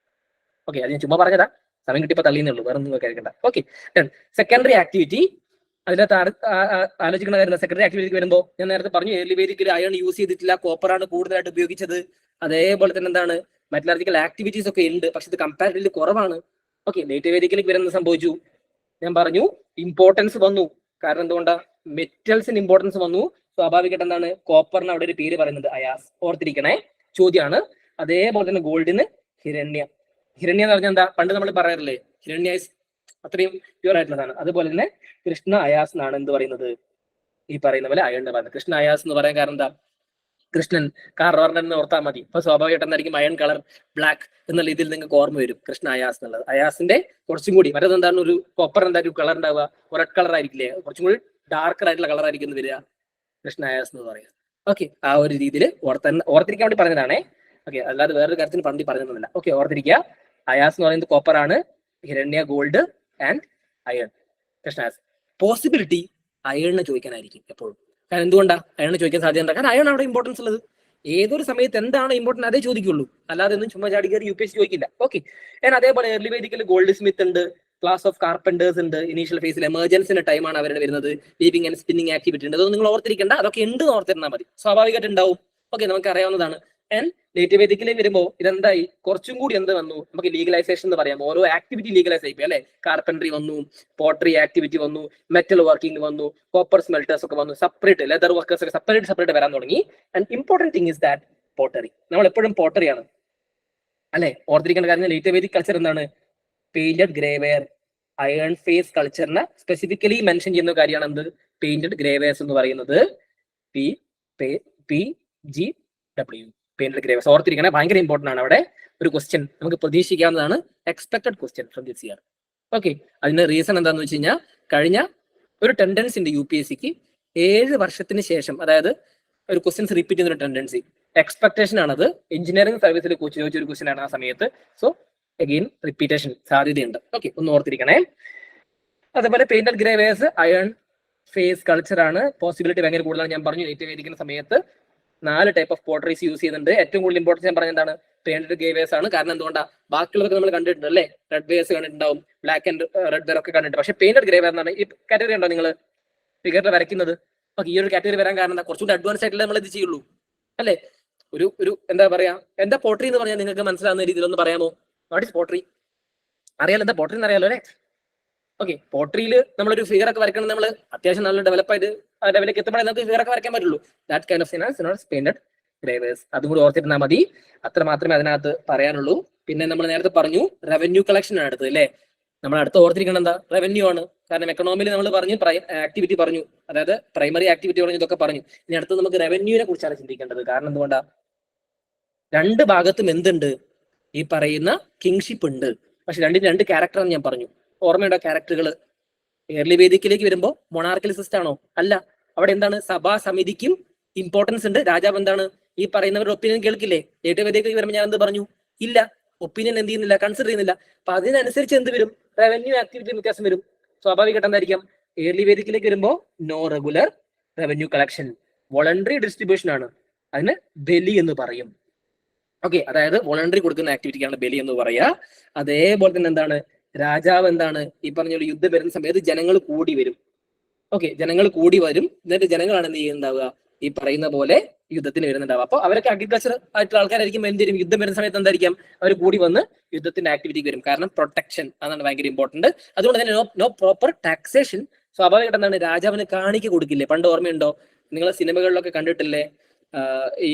ഓക്കെ, അത് ഞാൻ ചുമ്മാ പറഞ്ഞതാ, സമയം കിട്ടിയപ്പോൾ തള്ളിയെന്നേ ഉള്ളൂ, വേറെ ഒന്നും കേൾക്കണ്ട. Okay, secondary activity. അതിനകത്ത് ആലോചിക്കുന്ന കാര്യം, സെക്കൻഡറി ആക്ടിവിറ്റിക്ക് വരുമ്പോൾ ഞാൻ നേരത്തെ പറഞ്ഞു ഏർലി വേദിക്കിൽ അയൺ യൂസ് ചെയ്തിട്ടില്ല, കോപ്പറാണ് കൂടുതലായിട്ട് ഉപയോഗിച്ചത്. അതേപോലെ തന്നെ എന്താണ്, മെറ്റലർജിക്കൽ ആക്ടിവിറ്റീസ് ഒക്കെ ഉണ്ട്, പക്ഷെ ഇത് കമ്പാരിറ്റീവ്ലി കുറവാണ്. ഓക്കെ, ലേറ്റ് വേദിക്കിലേക്ക് വരുന്നത് സംഭവിച്ചു, ഞാൻ പറഞ്ഞു ഇമ്പോർട്ടൻസ് വന്നു. കാരണം എന്തുകൊണ്ടാ, മെറ്റൽസിന് ഇമ്പോർട്ടൻസ് വന്നു. സ്വാഭാവികമായിട്ട് എന്താണ്, കോപ്പറിന് അവിടെ ഒരു പേര് പറയുന്നത് അയാസ്, ഓർത്തിരിക്കണേ, ചോദ്യമാണ്. അതേപോലെ തന്നെ ഗോൾഡിന് ഹിരണ്യ. ഹിരണ്യ എന്ന് പറഞ്ഞാൽ എന്താ, പണ്ട് നമ്മൾ പറയാറില്ലേ ഹിരണ്യ അത്രയും പ്യൂർ ആയിട്ടുള്ളതാണ്. അതുപോലെ തന്നെ കൃഷ്ണ അയാസ് എന്നാണ് എന്ത് പറയുന്നത്, ഈ പറയുന്ന പോലെ അയൺ പറയുന്നത്. കൃഷ്ണ അയാസ് എന്ന് പറയാൻ കാരണം എന്താ, കൃഷ്ണൻ കാർവർണ്ണൻ എന്ന് ഓർത്താൽ മതി. അപ്പൊ സ്വാഭാവികമായിട്ട് എന്തായിരിക്കും, അയൺ കളർ ബ്ലാക്ക് എന്ന രീതിയിൽ നിങ്ങൾക്ക് ഓർമ്മ വരും കൃഷ്ണ അയാസ് എന്നുള്ളത്. അയാസിന്റെ കുറച്ചും കൂടി മറ്റേത് എന്താണ്, ഒരു കോപ്പർ എന്തായാലും കളർ ഉണ്ടാവുക, റെഡ് കളർ ആയിരിക്കില്ലേ, കുറച്ചും കൂടി ഡാർക്കർ ആയിട്ടുള്ള കളർ ആയിരിക്കും വരിക, കൃഷ്ണ അയാസ് എന്ന് പറയുക. ഓക്കെ, ആ ഒരു രീതിയിൽ ഓർത്തിരിക്കാൻ വേണ്ടി പറഞ്ഞതാണേ. ഓക്കെ, അല്ലാതെ വേറൊരു കാര്യത്തിന് പണ്ടി പറഞ്ഞതൊന്നുമില്ല. ഓക്കെ, ഓർത്തിരിക്കുക, അയാസ് എന്ന് പറയുന്നത് കോപ്പർ ആണ്, hiranya gold and iron, krishna ayas. Possibility അയണിനെ ചോദിക്കാനായിരിക്കും എപ്പോഴും. കാരണം എന്തുകൊണ്ടാ അയണിനെ ചോദിക്കാൻ സാധ്യത, കാരണം അയൺ അവിടെ ഇമ്പോർട്ടൻസ് ഉള്ളത്. ഏതൊരു സമയത്ത് എന്താണ് ഇമ്പോർട്ടൻറ്റ് അതേ ചോദിക്കുള്ളൂ, അല്ലാതെ ഒന്നും ചുമ്മാ ചാടി കയറി UPSC ചോദിക്കില്ല. ഓക്കെ, അതേപോലെ ഏർലി വേദിക്കൽ ഗോൾഡ് സ്മിത്ത് ഉണ്ട്, ക്ലാസ് ഓഫ് കാർപ്പൻറ്റേഴ്സ് ഉണ്ട്, ഇനീഷ്യൽ ഫേസിൽ എമർജൻസിന്റെ ടൈമാണ് അവരുടെ വരുന്നത്, ലീവിംഗ് ആൻഡ് സ്പിന്നിങ് ആക്ടിവിറ്റി ഉണ്ട്. അതൊന്നും നിങ്ങൾ ഓർത്തിരിക്കേണ്ട, അതൊക്കെ ഉണ്ട് ഓർത്തിരുന്നാൽ മതി, സ്വാഭാവികമായിട്ട് ഉണ്ടാവും. ഓക്കെ, നമുക്ക് അറിയാവുന്നതാണ്. ആൻഡ് ലേറ്റ് വേദിക്കിലേക്ക് വരുമ്പോൾ ഇതെന്തായി, കുറച്ചും കൂടി എന്ത് വന്നു, നമുക്ക് ലീഗലൈസേഷൻ എന്ന് പറയാം. ഓരോ ആക്ടിവിറ്റി ലീഗലൈസ് ആയിപ്പോയി അല്ലെ, കാർപ്പൻട്രി വന്നു, പോട്ടറി ആക്ടിവിറ്റി വന്നു, മെറ്റൽ വർക്കിംഗ് വന്നു, കോപ്പർ സ്മെൽറ്റേഴ്സ് ഒക്കെ വന്നു, സെപ്പറേറ്റ് ലെതർ വർക്കേഴ്സ് ഒക്കെ സെപ്പറേറ്റ് വരാൻ തുടങ്ങി. And important thing is that pottery, നമ്മൾ എപ്പോഴും പോട്ടറിയാണ് അല്ലെ ഓർത്തിരിക്കേണ്ട കാര്യം. ലേറ്റ് വേദിക് കൾച്ചർ എന്താണ്, പെയിന്റഡ് ഗ്രേവെയർ, അയൺ ഫേസ് കൾച്ചറിനെ സ്പെസിഫിക്കലി മെൻഷൻ ചെയ്യുന്ന കാര്യമാണ് എന്ത്, പെയിന്റഡ് ഗ്രേവെയർസ് എന്ന് പറയുന്നത്. PGW, painted ഗ്രേവെയർസ്. ഓർത്തിരിക്കണേ, ഭയങ്കര ഇമ്പോർട്ടന്റ് ആണ്. അവിടെ ഒരു ക്വസ്റ്റ്യൻ നമുക്ക് പ്രതീക്ഷിക്കാവുന്നതാണ്, expected question from this year. Okay, അതിന് റീസൺ എന്താണെന്ന് വെച്ച് കഴിഞ്ഞാൽ, കഴിഞ്ഞ ഒരു ടെൻഡൻസി ഉണ്ട് UPSCക്ക് 7 വർഷത്തിന് ശേഷം, അതായത് ഒരു ക്വസ്റ്റ്യൻസ് റിപ്പീറ്റ് ചെയ്യുന്ന ഒരു ടെൻഡൻസി, എക്സ്പെക്ടേഷൻ ആണത്. എഞ്ചിനീയറിംഗ് സർവീസിൽ ചോദിച്ച ഒരു ക്വസ്റ്റ്യൻ ആണ് ആ സമയത്ത്. സോ അഗെയിൻ റിപ്പീറ്റേഷൻ സാധ്യതയുണ്ട്. ഓക്കെ, ഒന്ന് ഓർത്തിരിക്കണേ. അതുപോലെ പെയിന്റഡ് ഗ്രേവേഴ്സ്, അയൺ ഫേസ് കൾച്ചർ ആണ്. പോസിബിലിറ്റി ഭയങ്കര കൂടുതലാണ്. ഞാൻ പറഞ്ഞു ലേറ്റ് വേദിക്കുന്ന സമയത്ത് 4 ടൈപ്പ് ഓഫ് പോട്ടറീസ് യൂസ് ചെയ്യുന്നുണ്ട്. ഏറ്റവും കൂടുതൽ ഇമ്പോർട്ടൻസ് ഞാൻ പറഞ്ഞ എന്താണ്, പെയിന്റഡ് ഗ്രേവേഴ്സ് ആണ്. കാരണം എന്തുകൊണ്ടാണ്, ബാക്കിയുള്ളതൊക്കെ നമ്മൾ കണ്ടിട്ടുണ്ട് അല്ലേ, റെഡ് വേഴ്സ് കണ്ടിട്ടുണ്ടാവും, ബ്ലാക്ക് ആൻഡ് റെഡ് വേർ ഒക്കെ കണ്ടിട്ടുണ്ട്. പക്ഷേ പെയിന്റഡ് ഗ്രേവേർ എന്നാണ് ഈ കാറ്റഗറി ഉണ്ടോ നിങ്ങൾ ഫിഗറിൽ വരയ്ക്കുന്നത്. ഓക്കെ, ഈ ഒരു കാറ്റഗറി വരാൻ കാരണം എന്താ, കുറച്ചുകൂടി അഡ്വാൻസ് ആയിട്ടല്ലേ നമ്മൾ ഇത് ചെയ്യുള്ളൂ അല്ലേ. ഒരു എന്താ പറയാ, എന്താ പോട്ടറി എന്ന് പറഞ്ഞാൽ നിങ്ങൾക്ക് മനസ്സിലാവുന്ന രീതിയിൽ ഒന്ന് പറയാമോ, വാട്ട് ഇസ് പോട്ടറി? അറിയാലോ, എന്താ പോട്ടറി എന്ന് അറിയാലോ അല്ലേ. ഓക്കെ, പോട്ടറിയിൽ നമ്മളൊരു ഫിഗർ ഒക്കെ വരയ്ക്കണം, നമ്മൾ അത്യാവശ്യം നല്ല ഡെവലപ്പ് ആയിട്ട് ആ ലെവലിലേക്ക് എത്തുമ്പോഴേ നമുക്ക് ഫിഗർ ഒക്കെ വരയ്ക്കാൻ പറ്റുള്ളൂ. ദാറ്റ് കൈൻഡ് ഓഫ് സിനാസ് പെയിന്റഡ് ഗ്രേവേഴ്സ്. അതും കൂടി ഓർത്തിരുന്നാൽ മതി, അത്ര മാത്രമേ അതിനകത്ത് പറയാനുള്ളൂ. പിന്നെ നമ്മൾ നേരത്തെ പറഞ്ഞു റവന്യൂ കളക്ഷൻ ആണ് അടുത്തത് അല്ലേ. നമ്മൾ അടുത്ത് ഓർത്തിരിക്കണം എന്താ, റവന്യൂ ആണ്. കാരണം എക്കണോമിയിൽ നമ്മൾ പറഞ്ഞു ആക്ടിവിറ്റി പറഞ്ഞു, അതായത് പ്രൈമറി ആക്ടിവിറ്റി പറഞ്ഞു, ഇതൊക്കെ പറഞ്ഞു. ഇനി അടുത്ത് നമുക്ക് റവന്യൂവിനെ കുറിച്ചാണ് ചിന്തിക്കേണ്ടത്. കാരണം എന്തുകൊണ്ടാ, രണ്ട് ഭാഗത്തും എന്തുണ്ട്, ഈ പറയുന്ന കിങ്ഷിപ്പ് ഉണ്ട്. പക്ഷെ രണ്ടിന് 2 ക്യാരക്ടറാണ് ഞാൻ പറഞ്ഞു, ഓർമ്മയുടെ ക്യാരക്ടറുകൾ. ഏർലി വേദിക്കിലേക്ക് വരുമ്പോൾ മൊണാർക്കൽ സിസ്റ്റം ആണോ, അല്ല. അവിടെ എന്താണ്, സഭാ സമിതിക്കും ഇമ്പോർട്ടൻസ് ഉണ്ട്. രാജാവ് എന്താണ്, ഈ പറയുന്നവരുടെ ഒപ്പീനിയൻ കേൾക്കില്ലേ. ലേറ്റ് വേദിക്കിലേക്ക് വരുമ്പോൾ ഞാൻ എന്ത് പറഞ്ഞു, ഇല്ല, ഒപ്പീനിയൻ എന്ത് ചെയ്യുന്നില്ല, കൺസിഡർ ചെയ്യുന്നില്ല. അപ്പൊ അതിനനുസരിച്ച് എന്ത് വരും, റവന്യൂ ആക്ടിവിറ്റി വ്യത്യാസം വരും. സ്വാഭാവികമായിട്ട് എന്തായിരിക്കാം, ഏർലി വേദിക്കിലേക്ക് വരുമ്പോൾ no regular revenue collection, voluntary distribution ആണ്, അതിന് ബലി എന്ന് പറയും. ഓക്കെ, അതായത് വോളണ്ടറി കൊടുക്കുന്ന ആക്ടിവിറ്റിക്കാണ് ബലി എന്ന് പറയുക. അതേപോലെ തന്നെ എന്താണ്, രാജാവ് എന്താണ്, ഈ പറഞ്ഞ യുദ്ധം വരുന്ന സമയത്ത് ജനങ്ങൾ കൂടി വരും. ഓക്കെ, ജനങ്ങൾ കൂടി വരും, എന്നിട്ട് ജനങ്ങളാണ് എന്ത് ചെയ്യുന്നുണ്ടാവുക, ഈ പറയുന്ന പോലെ യുദ്ധത്തിന് വരുന്നുണ്ടാവുക. അപ്പോൾ അവരൊക്കെ അഗ്രികൾച്ചർ ആയിട്ടുള്ള ആൾക്കാരായിരിക്കും. എന്തും യുദ്ധം വരുന്ന സമയത്ത് എന്തായിരിക്കാം, അവർ കൂടി വന്ന് യുദ്ധത്തിന്റെ ആക്ടിവിറ്റിക്ക് വരും. കാരണം പ്രൊട്ടക്ഷൻ അതാണ് ഭയങ്കര ഇമ്പോർട്ടന്റ്. അതുകൊണ്ട് തന്നെ നോ പ്രോപ്പർ ടാക്സേഷൻ. സ്വാഭാവികമായിട്ട് എന്താണ്, രാജാവിന് കാണിക്ക കൊടുക്കില്ലേ. പണ്ട് ഓർമ്മയുണ്ടോ, നിങ്ങൾ സിനിമകളിലൊക്കെ കണ്ടിട്ടില്ലേ, ഈ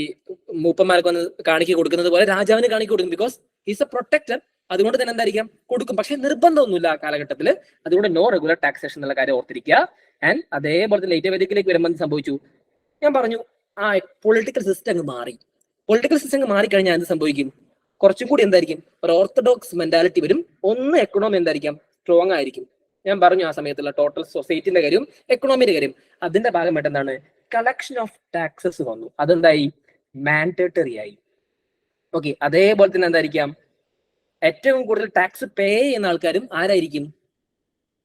മൂപ്പന്മാർക്ക് വന്ന് കാണിക്ക കൊടുക്കുന്നത് പോലെ രാജാവിന് കാണിക്ക കൊടുക്കും. Because is a protector. അതുകൊണ്ട് തന്നെ എന്തായിരിക്കാം, കൊടുക്കും. പക്ഷെ നിർബന്ധമൊന്നുമില്ല ആ കാലഘട്ടത്തിൽ. അതുകൊണ്ട് നോ റെഗുലർ ടാക്സേഷൻ എന്നുള്ള കാര്യം ഓർത്തിരിക്കുക. ആൻഡ് അതേപോലെ തന്നെ ലേറ്റ് വേദിക്കിലേക്ക് വരുമ്പോൾ സംഭവിച്ചു, ഞാൻ പറഞ്ഞു, ആ പൊളിറ്റിക്കൽ സിസ്റ്റം അങ്ങ് മാറി. പൊളിറ്റിക്കൽ സിസ്റ്റം അങ്ങ് മാറിക്കഴിഞ്ഞാൽ എന്ത് സംഭവിക്കും, കുറച്ചും കൂടി എന്തായിരിക്കും, ഒരു ഓർത്തഡോക്സ് മെന്റാലിറ്റി വരും. ഒന്ന് എക്കണോമി എന്തായിരിക്കാം, സ്ട്രോങ് ആയിരിക്കും. ഞാൻ പറഞ്ഞു ആ സമയത്തുള്ള ടോട്ടൽ സൊസൈറ്റിന്റെ കാര്യം, എക്കണോമിയുടെ കാര്യം. അതിന്റെ ഭാഗമായിട്ട് എന്താണ്, കളക്ഷൻ ഓഫ് ടാക്സസ് വന്നു. അതെന്തായി, മാൻഡേറ്ററി ആയി. ഓക്കെ, അതേപോലെ തന്നെ എന്തായിരിക്കാം, ഏറ്റവും കൂടുതൽ ടാക്സ് പേ ചെയ്യുന്ന ആൾക്കാരും ആരായിരിക്കും?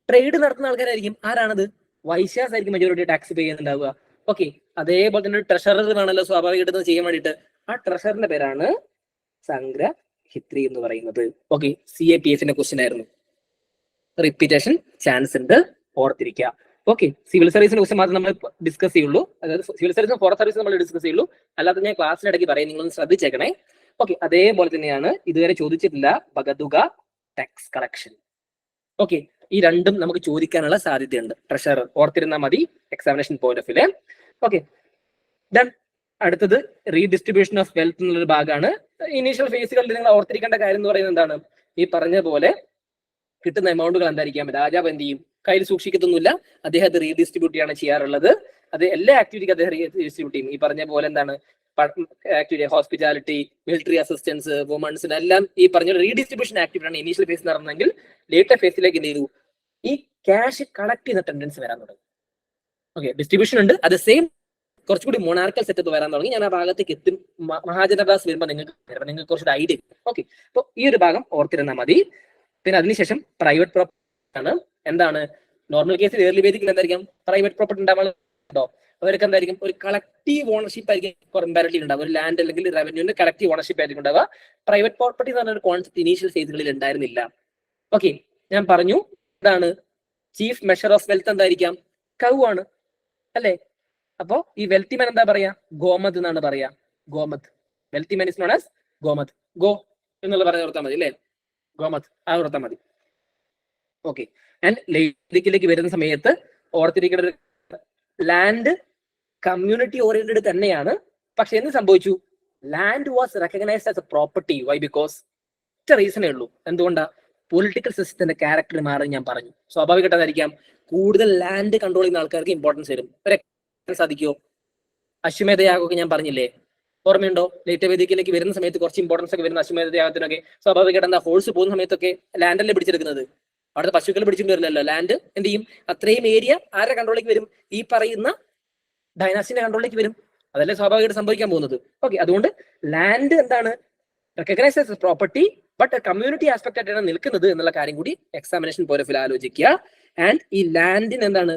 ട്രേഡ് നടത്തുന്ന ആൾക്കാരായിരിക്കും. ആരാണത്? വൈശ്യാസ് ആയിരിക്കും മെജോറിറ്റി ടാക്സ് പേ ചെയ്യുന്നുണ്ടാവുക. ഓക്കെ, അതേപോലെ തന്നെ ഒരു ട്രഷറർ വേണമല്ലോ സ്വാഭാവികമായിട്ട് ചെയ്യാൻ വേണ്ടിയിട്ട്. ആ ട്രഷറിന്റെ പേരാണ് സംഗ്രഹിത്രി എന്ന് പറയുന്നത്. ഓക്കെ, CAPF ക്വസ്റ്റ്യൻ ആയിരുന്നു. റിപ്പീറ്റേഷൻ ചാൻസ് ഉണ്ട്, ഓർത്തിരിക്കുക. ഓക്കെ, സിവിൽ സർവീസിന്റെ ക്വസ്റ്റ്യൻ മാത്രം നമ്മൾ ഡിസ്കസ് ചെയ്യുള്ളൂ. അതായത് സിവിൽ സർവീസും ഫോറസ്റ്റ് സർവീസും നമ്മൾ ഡിസ്കസ് ചെയ്യുള്ളൂ. അല്ലാതെ ഞാൻ ക്ലാസ്സിനിടയ്ക്ക് പറയും, നിങ്ങളൊന്ന് ശ്രദ്ധിച്ചേക്കണേ. ഓക്കെ, അതേപോലെ തന്നെയാണ് ഇതുവരെ ചോദിച്ചിട്ടില്ല ബഗതുക ടാക്സ് കളക്ഷൻ. ഓക്കെ, ഈ രണ്ടും നമുക്ക് ചോദിക്കാനുള്ള സാധ്യതയുണ്ട്. ട്രഷറർ ഓർത്തിരുന്നാൽ മതി examination point of view. Okay, then അടുത്തത് റീഡിസ്ട്രിബ്യൂഷൻ ഓഫ് വെൽത്ത് എന്നുള്ളൊരു ഭാഗമാണ്. ഇനീഷ്യൽ ഫേസുകളിൽ നിങ്ങൾ ഓർത്തിരിക്കേണ്ട കാര്യം എന്ന് പറയുന്നത് എന്താണ്? ഈ പറഞ്ഞ പോലെ കിട്ടുന്ന എമൗണ്ടുകൾ എന്തായിരിക്കാം? രാജാവ് എന്ത് ചെയ്യും? കയ്യിൽ സൂക്ഷിക്കത്തൊന്നുമില്ല, അദ്ദേഹം അത് റീഡിസ്ട്രിബ്യൂട്ട് ചെയ്യാണ് ചെയ്യാറുള്ളത്. അത് എല്ലാ ആക്ടിവിറ്റിക്കും അദ്ദേഹം റീഡിസ്ട്രിബ്യൂട്ട് ചെയ്യും. ഈ പറഞ്ഞ പോലെ എന്താണ് ആക്ടിവിറ്റി, ഹോസ്പിറ്റാലിറ്റി, മിലിറ്ററി അസിസ്റ്റൻസ്, വുമൺസിന് എല്ലാം ഈ പറഞ്ഞ റീഡിസ്ട്രിബ്യൂഷൻ ആക്ടിവിറ്റി ആണ് ഇനീഷ്യൽ ഫേസ് നടന്നെങ്കിൽ ലേറ്റർ ഫേസിലേക്ക് എന്ത് ചെയ്തു? ഈ ക്യാഷ് കളക്ട് ചെയ്യുന്ന ടെൻഡൻസി വരാൻ തുടങ്ങി. ഓക്കെ, ഡിസ്ട്രിബ്യൂഷൻ ഉണ്ട്, അത് സെയിം കുറച്ചുകൂടി മൊണാർക്കൽ സെറ്റപ്പ് വരാൻ തുടങ്ങി. ഞാൻ ആ ഭാഗത്തേക്ക് എത്തും. മഹാജനദാസ് വരുമ്പോൾ നിങ്ങൾക്ക് കുറച്ചൊരു ഐഡിയ. ഓക്കെ, അപ്പോൾ ഈ ഒരു ഭാഗം ഓർത്തിരുന്നാൽ മതി. പിന്നെ അതിനുശേഷം പ്രൈവറ്റ് പ്രോപ്പർട്ടി ആണ്. എന്താണ് നോർമൽ കേസിൽ ഏർലി വേദിക്കിൽ എന്തായിരിക്കും? പ്രൈവറ്റ് പ്രോപ്പർട്ടി ഉണ്ടാവുന്നുണ്ടോ? അവർക്ക് എന്തായിരിക്കും? ഒരു കളക്റ്റീവ് ഓണർഷിപ്പ് ആയിരിക്കും കമ്പാരിറ്റീവ് ഉണ്ടാവുക. ഒരു ലാൻഡ് അല്ലെങ്കിൽ റവന്യൂവിന്റെ കളക്റ്റീവ് ഓണർഷിപ്പ് ആയിരിക്കും ഉണ്ടാവുക. പ്രൈവറ്റ് പ്രോപ്പർട്ടി എന്ന് പറഞ്ഞ ഒരു കോൺസെപ്റ്റ് ഇനീഷ്യൽ ഫേസുകളിൽ ഉണ്ടായിരുന്നില്ല. ഓക്കെ, ഞാൻ പറഞ്ഞു എന്താണ് ചീഫ് മെഷർ ഓഫ് വെൽത്ത് എന്തായിരിക്കാം? കൗ ആണ് അല്ലെ? അപ്പോ ഈ വെൽത്തി മാൻ എന്താ പറയാ? ഗോമത് എന്നാണ് പറയാ. Gomat, wealthy man is known as gomat. ഗോ എന്നുള്ള പറഞ്ഞ ഓർത്താൽ മതി അല്ലെ? ഗോമത് ആ ഓർത്താൽ മതി. ഓക്കെ, ആൻഡ് ലേക്ക് വരുന്ന സമയത്ത് ഓർത്തിരിക്കേണ്ട ലാൻഡ് കമ്മ്യൂണിറ്റി ഓറിയന്റഡ് തന്നെയാണ്. പക്ഷെ എന്ത് സംഭവിച്ചു? Land was recognised as a property. Why? Because ഒറ്റ റീസണേ ഉള്ളൂ. എന്തുകൊണ്ടാ? പൊളിറ്റിക്കൽ സിസ്റ്റത്തിന്റെ ക്യാരക്ടർ മാറി ഞാൻ പറഞ്ഞു. സ്വാഭാവികമായിട്ടായിരിക്കാം കൂടുതൽ ലാൻഡ് കൺട്രോൾ ചെയ്യുന്ന ആൾക്കാർക്ക് ഇമ്പോർട്ടൻസ് വരും. സാധിക്കുമോ? അശ്വമേധ യാഗമൊക്കെ ഞാൻ പറഞ്ഞില്ലേ, ഓർമ്മയുണ്ടോ? ലേറ്റർ വേദിക്കിലേക്ക് വരുന്ന സമയത്ത് കുറച്ച് ഇമ്പോർട്ടൻസ് ഒക്കെ വരുന്ന അശ്വമേധ യാഗത്തിനൊക്കെ സ്വാഭാവികമായിട്ട് എന്താ ഹോഴ്സ് പോകുന്ന സമയത്തൊക്കെ ലാൻഡല്ലേ പിടിച്ചെടുക്കുന്നത്. അവിടുത്തെ പശുക്കൾ പിടിച്ചിട്ട് വരില്ലല്ലോ. ലാൻഡ് എന്ത് ചെയ്യും? അത്രയും ഏരിയ ആരുടെ കൺട്രോളിലേക്ക് വരും? ഈ പറയുന്ന ഡൈനാസ്റ്റിന്റെ കൺട്രോളിലേക്ക് വരും. അതല്ലേ സ്വാഭാവികമായിട്ട് സംഭവിക്കാൻ പോകുന്നത്. ഓക്കെ, അതുകൊണ്ട് ലാൻഡ് എന്താണ് recognise as property, but community aspect ആയിട്ടാണ് നിൽക്കുന്നത് എന്നുള്ള കാര്യം കൂടി എക്സാമിനേഷൻ പോയിന്റ് ആലോചിക്കുക. ആൻഡ് ഈ ലാൻഡിന് എന്താണ്?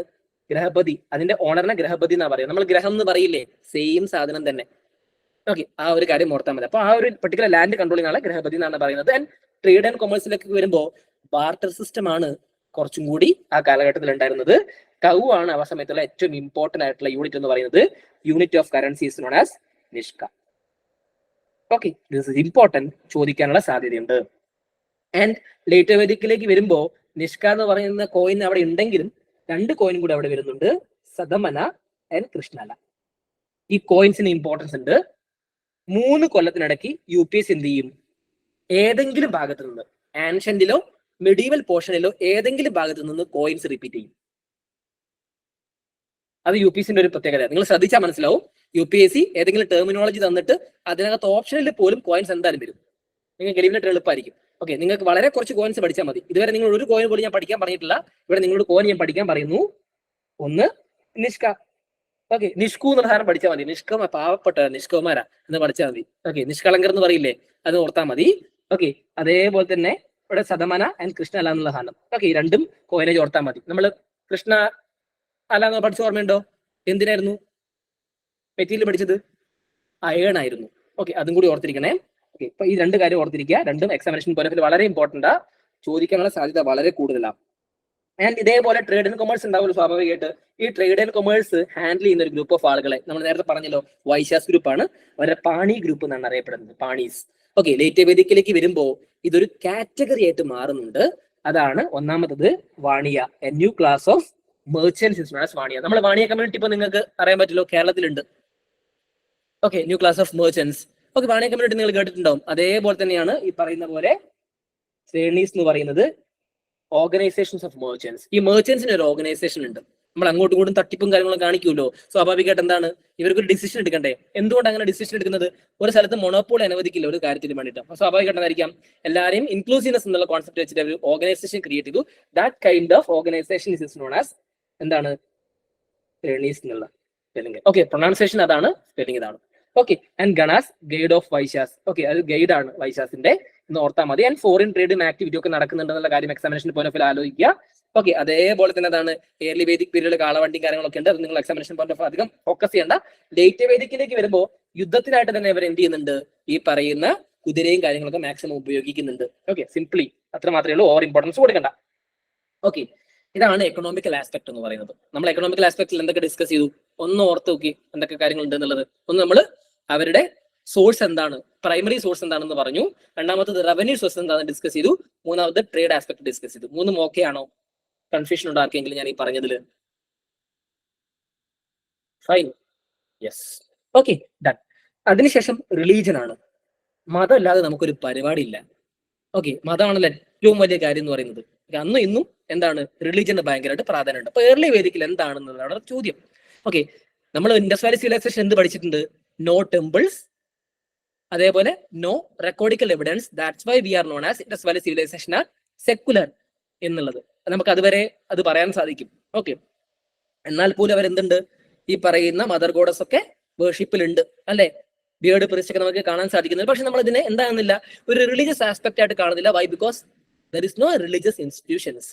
ഗ്രഹപതി, അതിന്റെ ഓണറിനെ ഗ്രഹപതി എന്നാ പറയുക. നമ്മൾ ഗ്രഹം എന്ന് പറയില്ലേ, സെയിം സാധനം തന്നെ. ഓക്കെ, ആ ഒരു കാര്യം ഓർത്താൽ മതി. അപ്പൊ ആ ഒരു പെർട്ടിക്കുലർ ലാൻഡ് കൺട്രോളിംഗ് ആളെ ഗ്രഹപതി എന്നാണ് പറയുന്നത്. ആൻഡ് ട്രേഡ് ആൻഡ് കൊമേഴ്സിലേക്ക് വരുമ്പോൾ ബാർട്ടർ സിസ്റ്റം ആണ് കുറച്ചും കൂടി ആ കാലഘട്ടത്തിൽ ഉണ്ടായിരുന്നത്. കൗ ആണ് ആ സമയത്തുള്ള ഏറ്റവും ഇമ്പോർട്ടന്റ് ആയിട്ടുള്ള യൂണിറ്റ് എന്ന് പറയുന്നത്. Unit of currency is known as Nishka. Okay, this is important, ചോദിക്കാനുള്ള സാധ്യതയുണ്ട്. ആൻഡ് ലേറ്റർ വേദിക്കിലേക്ക് വരുമ്പോൾ നിഷ്ക എന്ന് പറയുന്ന കോയിൻ അവിടെ ഉണ്ടെങ്കിലും രണ്ട് കോയിനും കൂടി അവിടെ വരുന്നുണ്ട്, സദമന ആൻഡ് കൃഷ്ണല. ഈ കോയിൻസിന് ഇമ്പോർട്ടൻസ് ഉണ്ട്. 3 കൊല്ലത്തിനിടയ്ക്ക് UPS എന്ത് ചെയ്യും? ഏതെങ്കിലും ഭാഗത്ത് നിന്ന്, ആൻഷ്യന്റിലോ മെഡീവൽ പോർഷനിലോ ഏതെങ്കിലും ഭാഗത്ത് നിന്ന് കോയിൻസ് റിപ്പീറ്റ് ചെയ്യും. അത് UPSന്റെ ഒരു പ്രത്യേകത. നിങ്ങൾ ശ്രദ്ധിച്ചാൽ മനസ്സിലാവും. UPSC ഏതെങ്കിലും ടെർമിനോളജി തന്നിട്ട് അതിനകത്ത് ഓപ്ഷനിൽ പോലും കോയിൻസ് എന്തായാലും വരും. നിങ്ങൾക്ക് എലിമിനേറ്റർ എളുപ്പമായിരിക്കും. ഓക്കെ, നിങ്ങൾക്ക് വളരെ കുറച്ച് കോയിൻസ് പഠിച്ചാൽ മതി. ഇതുവരെ നിങ്ങൾ ഒരു കോയിൻ പോലും ഞാൻ പഠിക്കാൻ പറഞ്ഞിട്ടില്ല. ഇവിടെ നിങ്ങളോട് കോയിൻ ഞാൻ പഠിക്കാൻ പറയുന്നു. ഒന്ന് നിഷ്ക. ഓക്കെ, നിഷ്കു എന്ന സാധനം പഠിച്ചാൽ മതി. നിഷ്കമ, പാവപ്പെട്ട നിഷ്കമാരാ എന്ന് പഠിച്ചാൽ മതി. ഓക്കെ, നിഷ്കളങ്കർ എന്ന് പറയില്ലേ, അത് ഓർത്താൽ മതി. ഓക്കെ, അതേപോലെ തന്നെ ഇവിടെ സദമന ആൻഡ് കൃഷ്ണ അല എന്നുള്ള സാധനം. ഓക്കെ, ഈ രണ്ടും കോയിനേജ് ഓർത്താൽ മതി. നമ്മൾ കൃഷ്ണ അല എന്ന് പഠിച്ച ഓർമ്മയുണ്ടോ? എന്തിനായിരുന്നു മെറ്റീരിയൽ പഠിച്ചത്? അയേൺ ആയിരുന്നു. ഓക്കെ, അതും കൂടി ഓർത്തിരിക്കണേ. ഓക്കെ, ഇപ്പൊ ഈ രണ്ട് കാര്യം ഓർത്തിരിക്കുക. രണ്ടും എക്സാമിനേഷൻ പോയിന്റ് വളരെ ഇമ്പോർട്ടന്റ്, ചോദിക്കാനുള്ള സാധ്യത വളരെ കൂടുതലാണ്. ആൻഡ് ഇതേപോലെ ട്രേഡ് ആൻഡ് കൊമേഴ്സ് ഉണ്ടാവുമല്ലോ സ്വാഭാവികമായിട്ട്. ഈ ട്രേഡ് ആൻഡ് കൊമേഴ്സ് ഹാൻഡിൽ ചെയ്യുന്ന ഒരു ഗ്രൂപ്പ് ഓഫ് ആളുകളെ നമ്മൾ നേരത്തെ പറഞ്ഞല്ലോ, വൈശ്യാസ് ഗ്രൂപ്പ് ആണ്. അവരുടെ പാണി ഗ്രൂപ്പ് എന്നാണ് അറിയപ്പെടുന്നത്, പാണീസ്. ഓക്കെ, ലേറ്റർ വേദിക്കിലേക്ക് വരുമ്പോൾ ഇതൊരു കാറ്റഗറി ആയിട്ട് മാറുന്നുണ്ട്. അതാണ് ഒന്നാമത്തത് Vaniya, a new class of merchants Vaniya. നമ്മൾ വാണിയ കമ്മ്യൂണിറ്റി ഇപ്പൊ നിങ്ങൾക്ക് അറിയാൻ പറ്റുമല്ലോ, കേരളത്തിലുണ്ട്. Okay, new class of merchants. Okay, Vaniya community നിങ്ങൾ കേട്ടിട്ടുണ്ടാവും. അതേപോലെ തന്നെയാണ് ഈ പറയുന്ന പോലെ ശ്രേണീസ് എന്ന് പറയുന്നത് ഓർഗനൈസേഷൻസ് ഓഫ് മെർച്ചന്റ്സ്. ഈ മെർച്ചന്റ്സിന് ഒരു ഓർഗനൈസേഷൻ ഉണ്ട്. നമ്മൾ അങ്ങോട്ടും ഇങ്ങോട്ടും തട്ടിപ്പും കാര്യങ്ങളും കാണിക്കുമല്ലോ. സ്വാഭാവികമായിട്ട് എന്താണ് ഇവർക്കൊരു ഡിസിഷൻ എടുക്കണ്ടേ? എന്തുകൊണ്ട് അങ്ങനെ ഡിസിഷൻ എടുക്കുന്നത്? ഒരു സ്ഥലത്ത് മൊണോപോളി അനുവദിക്കില്ല ഒരു കാര്യത്തിന് വേണ്ടിയിട്ട്. അപ്പൊ സ്വാഭാവികമായിട്ടായിരിക്കാം എല്ലാവരെയും ഇൻക്ലൂസീവ്നെസ് എന്നുള്ള കോൺസെപ്റ്റ് വെച്ചിട്ട് ഒരു ഓർഗനൈസേഷൻ ക്രിയേറ്റ് ചെയ്തു. That kind of organization is known as എന്താണ്? ശ്രേണീസ് എന്നുള്ള സ്പെല്ലിംഗ്. ഓക്കെ, പ്രൊണൗൺസിയേഷൻ അതാണ്, സ്പെല്ലിംഗ് ഇതാണ്. Okay. And ganas guide of Vaishyas. Okay, അത് ഗൈഡ് ആണ് വൈശാസിന്റെ എന്ന് ഓർത്താൽ മതി. ആൻഡ് ഫോറിൻ ട്രേഡും ആക്ടിവിറ്റി ഒക്കെ നടക്കുന്നുണ്ടെന്നുള്ള കാര്യം എക്സാമിനേഷൻ പോയിന്റ് ഓഫ് വ്യൂ ആലോചിക്കുക. ഓക്കെ, അതേപോലെ തന്നെ അതാണ് എയർലി വേദിക് പീരീഡ് കാളവണ്ടിയും കാര്യങ്ങളൊക്കെ ഉണ്ട്. അത് നിങ്ങൾ എക്സാമിനേഷൻ പോയിന്റ് ഓഫ് അധികം ഫോക്കസ് ചെയ്യേണ്ട. ലേറ്റ് വേദിക്കിലേക്ക് വരുമ്പോൾ യുദ്ധത്തിനായിട്ട് തന്നെ ഇവർ എന്ത് ചെയ്യുന്നുണ്ട്, ഈ പറയുന്ന കുതിരയും കാര്യങ്ങളൊക്കെ മാക്സിമം ഉപയോഗിക്കുന്നുണ്ട്. ഓക്കെ, സിംപ്ലി അത്ര മാത്രമേ ഉള്ളൂ, ഓവർ ഇമ്പോർട്ടൻസ് കൊടുക്കണ്ട. ഓക്കെ, ഇതാണ് എക്കണോമിക്കൽ ആസ്പെക്ട് എന്ന് പറയുന്നത്. നമ്മൾ എക്കണോമിക്കൽ ആസ്പെക്ടിൽ എന്തൊക്കെ ഡിസ്കസ് ചെയ്തു, ഒന്ന് ഓർത്ത് നോക്കി എന്തൊക്കെ കാര്യങ്ങളുണ്ട് എന്നുള്ളത്. ഒന്ന് നമ്മൾ അവരുടെ സോഴ്സ് എന്താണ്, പ്രൈമറി സോഴ്സ് എന്താണെന്ന് പറഞ്ഞു. രണ്ടാമത്തത് റവന്യൂ സോഴ്സ് എന്താണെന്ന് ഡിസ്കസ് ചെയ്തു. മൂന്നാമത് ട്രേഡ് ആസ്പെക്ട് ഡിസ്കസ് ചെയ്തു. മൂന്നും ഓക്കെ ആണോ? കൺഫ്യൂഷൻ ഉണ്ടോ ആർക്കെങ്കിലും ഞാൻ ഈ പറഞ്ഞതിൽ? Fine, yes, okay, done. അതിനുശേഷം റിലീജൻ ആണ്. മതം ഇല്ലാതെ നമുക്കൊരു പരിപാടി ഇല്ല. ഓക്കെ, മതമാണല്ലോ ഏറ്റവും വലിയ കാര്യം എന്ന് പറയുന്നത്. അന്നും ഇന്നും എന്താണ്, റിലീജിയന് ഭയങ്കരമായിട്ട് പ്രാധാന്യമുണ്ട്. അപ്പൊ ഏർലി വേദിക്കിൽ എന്താണെന്നുള്ളതാണ് ചോദ്യം. ഓക്കെ, നമ്മൾ ഇൻഡസ് വാലി സിവിലൈസേഷൻ എന്ത് പഠിച്ചിട്ടുണ്ട്? നോ ടെമ്പിൾസ്, അതേപോലെ no recordical evidence. That's why we are known as Indus valley civilization are secular എന്നുള്ളത് നമുക്ക് അതുവരെ അത് പറയാൻ സാധിക്കും. ഓക്കെ, എന്നാൽ പോലും അവരെന്തുണ്ട്, ഈ പറയുന്ന മദർ ഗോഡസ് ഒക്കെ വേർഷിപ്പിലുണ്ട് അല്ലെ, ബിയേർഡ് പ്രീസ്റ്റ് ഒക്കെ നമുക്ക് കാണാൻ സാധിക്കുന്നത്. പക്ഷെ നമ്മൾ ഇതിനെ എന്താകുന്നില്ല, ഒരു റിലീജിയസ് ആസ്പെക്ട് ആയിട്ട് കാണുന്നില്ല. Why? Because there is no religious institutions.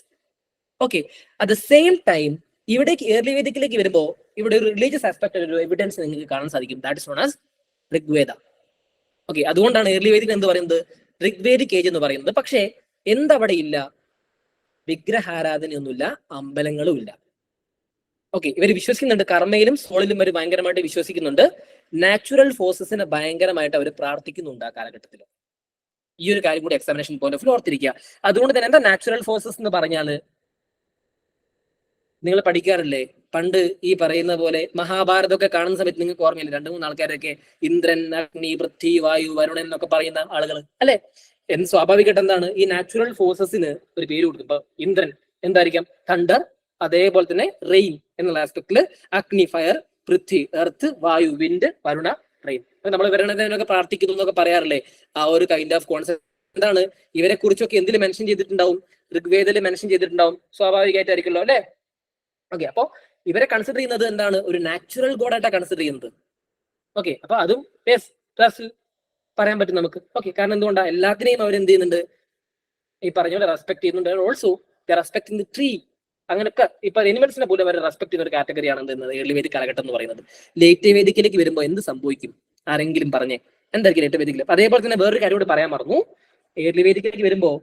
Okay, at the same time ഇവിടേക്ക് ഏർലി വേദിക്കിലേക്ക് വരുമ്പോൾ ഇവിടെ ഒരു റിലീജിയസ് ആസ്പെക്ട് ഒരു എവിഡൻസ് നിങ്ങൾക്ക് കാണാൻ സാധിക്കും. That is known as Rigveda. Okay, അതുകൊണ്ടാണ് ഏർലി വേദിക് എന്ത് പറയുന്നത്, ഋഗ്വേദിക് ഏജ് എന്ന് പറയുന്നത്. പക്ഷേ എന്തവിടെ ഇല്ല, വിഗ്രഹാരാധനയൊന്നുമില്ല, അമ്പലങ്ങളും ഇല്ല. ഓക്കെ, ഇവർ വിശ്വസിക്കുന്നുണ്ട് കർമ്മയിലും സോളിലും അവർ ഭയങ്കരമായിട്ട് വിശ്വസിക്കുന്നുണ്ട്. നാച്ചുറൽ ഫോഴ്സസിനെ ഭയങ്കരമായിട്ട് അവർ പ്രാർത്ഥിക്കുന്നുണ്ട് ആ കാലഘട്ടത്തിൽ. ഈ ഒരു കാര്യം കൂടി എക്സാമിനേഷൻ പോയിന്റ് ഓഫ് വ്യൂ ഓർത്തിരിക്കുക. അതുകൊണ്ട് തന്നെ എന്താ നാച്ചുറൽ ഫോഴ്സസ് എന്ന് പറഞ്ഞാൽ, നിങ്ങൾ പഠിക്കാറില്ലേ പണ്ട് ഈ പറയുന്ന പോലെ മഹാഭാരതമൊക്കെ കാണുന്ന സമയത്ത് നിങ്ങൾക്ക് ഓർമ്മയില്ല, 2-3 ആൾക്കാരൊക്കെ ഇന്ദ്രൻ, അഗ്നി, പൃഥ്വി, വായു, വരുണൻ എന്നൊക്കെ പറയുന്ന ആളുകൾ അല്ലെ. സ്വാഭാവികമായിട്ട് എന്താണ്, ഈ നാച്ചുറൽ ഫോഴ്സസിന് ഒരു പേര് കൊടുക്കും. ഇപ്പൊ ഇന്ദ്രൻ എന്തായിരിക്കാം, തണ്ടർ. അതേപോലെ തന്നെ റെയിൻ എന്നുള്ള ആസ്പെക്ടില് അഗ്നി, ഫയർ, പൃഥ്വി, എർത്ത്, വായു, വിൻഡ്, വരുണ, റെയിൻ. നമ്മൾ വരുണനൊക്കെ പ്രാർത്ഥിക്കുന്നു എന്നൊക്കെ പറയാറില്ലേ. ആ ഒരു കൈൻഡ് ഓഫ് കോൺസെപ്റ്റ് എന്താണ്, ഇവരെ കുറിച്ചൊക്കെ എന്തിൽ മെൻഷൻ ചെയ്തിട്ടുണ്ടാവും, ഋഗ്വേദയിൽ മെൻഷൻ ചെയ്തിട്ടുണ്ടാവും. സ്വാഭാവികമായിട്ടായിരിക്കുമല്ലോ അല്ലെ. ഓക്കെ, അപ്പൊ ഇവരെ കൺസിഡർ ചെയ്യുന്നത് എന്താണ്, ഒരു നാച്ചുറൽ ഗോഡായിട്ടാണ് കൺസിഡർ ചെയ്യുന്നത്. ഓക്കെ, അപ്പൊ അതും പറയാൻ പറ്റും നമുക്ക്. ഓക്കെ, കാരണം എന്തുകൊണ്ടാണ്, എല്ലാത്തിനെയും അവർ എന്ത് ചെയ്യുന്നുണ്ട്, ഈ പറഞ്ഞ പോലെ റെസ്പെക്ട് ചെയ്യുന്നുണ്ട്. Also respecting the tree. അങ്ങനെയൊക്കെ ഇപ്പൊ എനിമൽസിനെ പോലും അവർ റെസ്പെക്ട് ചെയ്യുന്ന ഒരു കാറ്റഗറിയാണ് എന്തെന്നത് ഏർലി വേദിക് കാലഘട്ടം എന്ന് പറയുന്നത്. ലേറ്റ് വേദിക്കിലേക്ക് വരുമ്പോൾ എന്ത് സംഭവിക്കും, ആരെങ്കിലും പറഞ്ഞേ എന്തായിരിക്കും ലേറ്റ് വേദിക്കിൽ? അതേപോലെ തന്നെ വേറൊരു കാര്യം കൂടി പറയാൻ മറന്നു. ഏർലി വേദിക്കിലേക്ക് വരുമ്പോൾ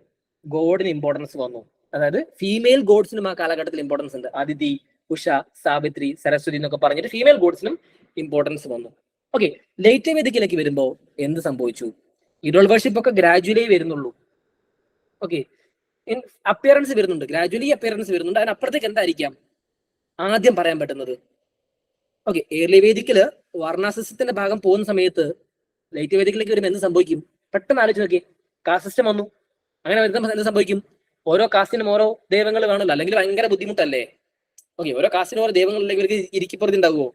ഗോഡിന് ഇമ്പോർട്ടൻസ് വന്നു. അതായത് ഫീമെയിൽ ഗോഡ്സിനും ആ കാലഘട്ടത്തിൽ ഇമ്പോർട്ടൻസ് ഉണ്ട്. അതിഥി, ഉഷ, സാവിത്രി, സരസ്വതി എന്നൊക്കെ പറഞ്ഞിട്ട് ഫീമെയിൽ ഗോഡ്സിനും ഇമ്പോർട്ടൻസ് വന്നു. ഓക്കെ, ലേറ്റ് വേദിക്കിലേക്ക് വരുമ്പോൾ എന്ത് സംഭവിച്ചു? ഇഡോൾ വർഷിപ്പ് ഒക്കെ ഗ്രാജുവലി വരുന്നുള്ളൂ. ഓക്കെ, അപ്പിയറൻസ് വരുന്നുണ്ട്, ഗ്രാജുവലി അപ്പിയറൻസ് വരുന്നുണ്ട്. അതിനപ്പുറത്തേക്ക് എന്തായിരിക്കാം ആദ്യം പറയാൻ പറ്റുന്നത്? ഓക്കെ, ഏർലി വേദിക്കില് വർണ്ണാസിസത്തിന്റെ ഭാഗം പോകുന്ന സമയത്ത് ലേറ്റ് വേദിക്കിലേക്ക് വരുമ്പോൾ എന്ത് സംഭവിക്കും? പെട്ടെന്ന് ആലോചിച്ച് നോക്കി, കാസ്റ്റ് സിസ്റ്റം വന്നു. അങ്ങനെ വരുമ്പോൾ എന്ത് സംഭവിക്കും? ഓരോ കാസ്റ്റിനും ഓരോ ദൈവങ്ങൾ വേണമല്ലോ, അല്ലെങ്കിൽ ഭയങ്കര ബുദ്ധിമുട്ടല്ലേ. ഓക്കെ, ഓരോ കാസ്റ്റിനും ഓരോ ദൈവങ്ങളിലേക്ക് ഇവർക്ക് ഇരിക്കപ്പുറത്ത് ഉണ്ടാവുമോ?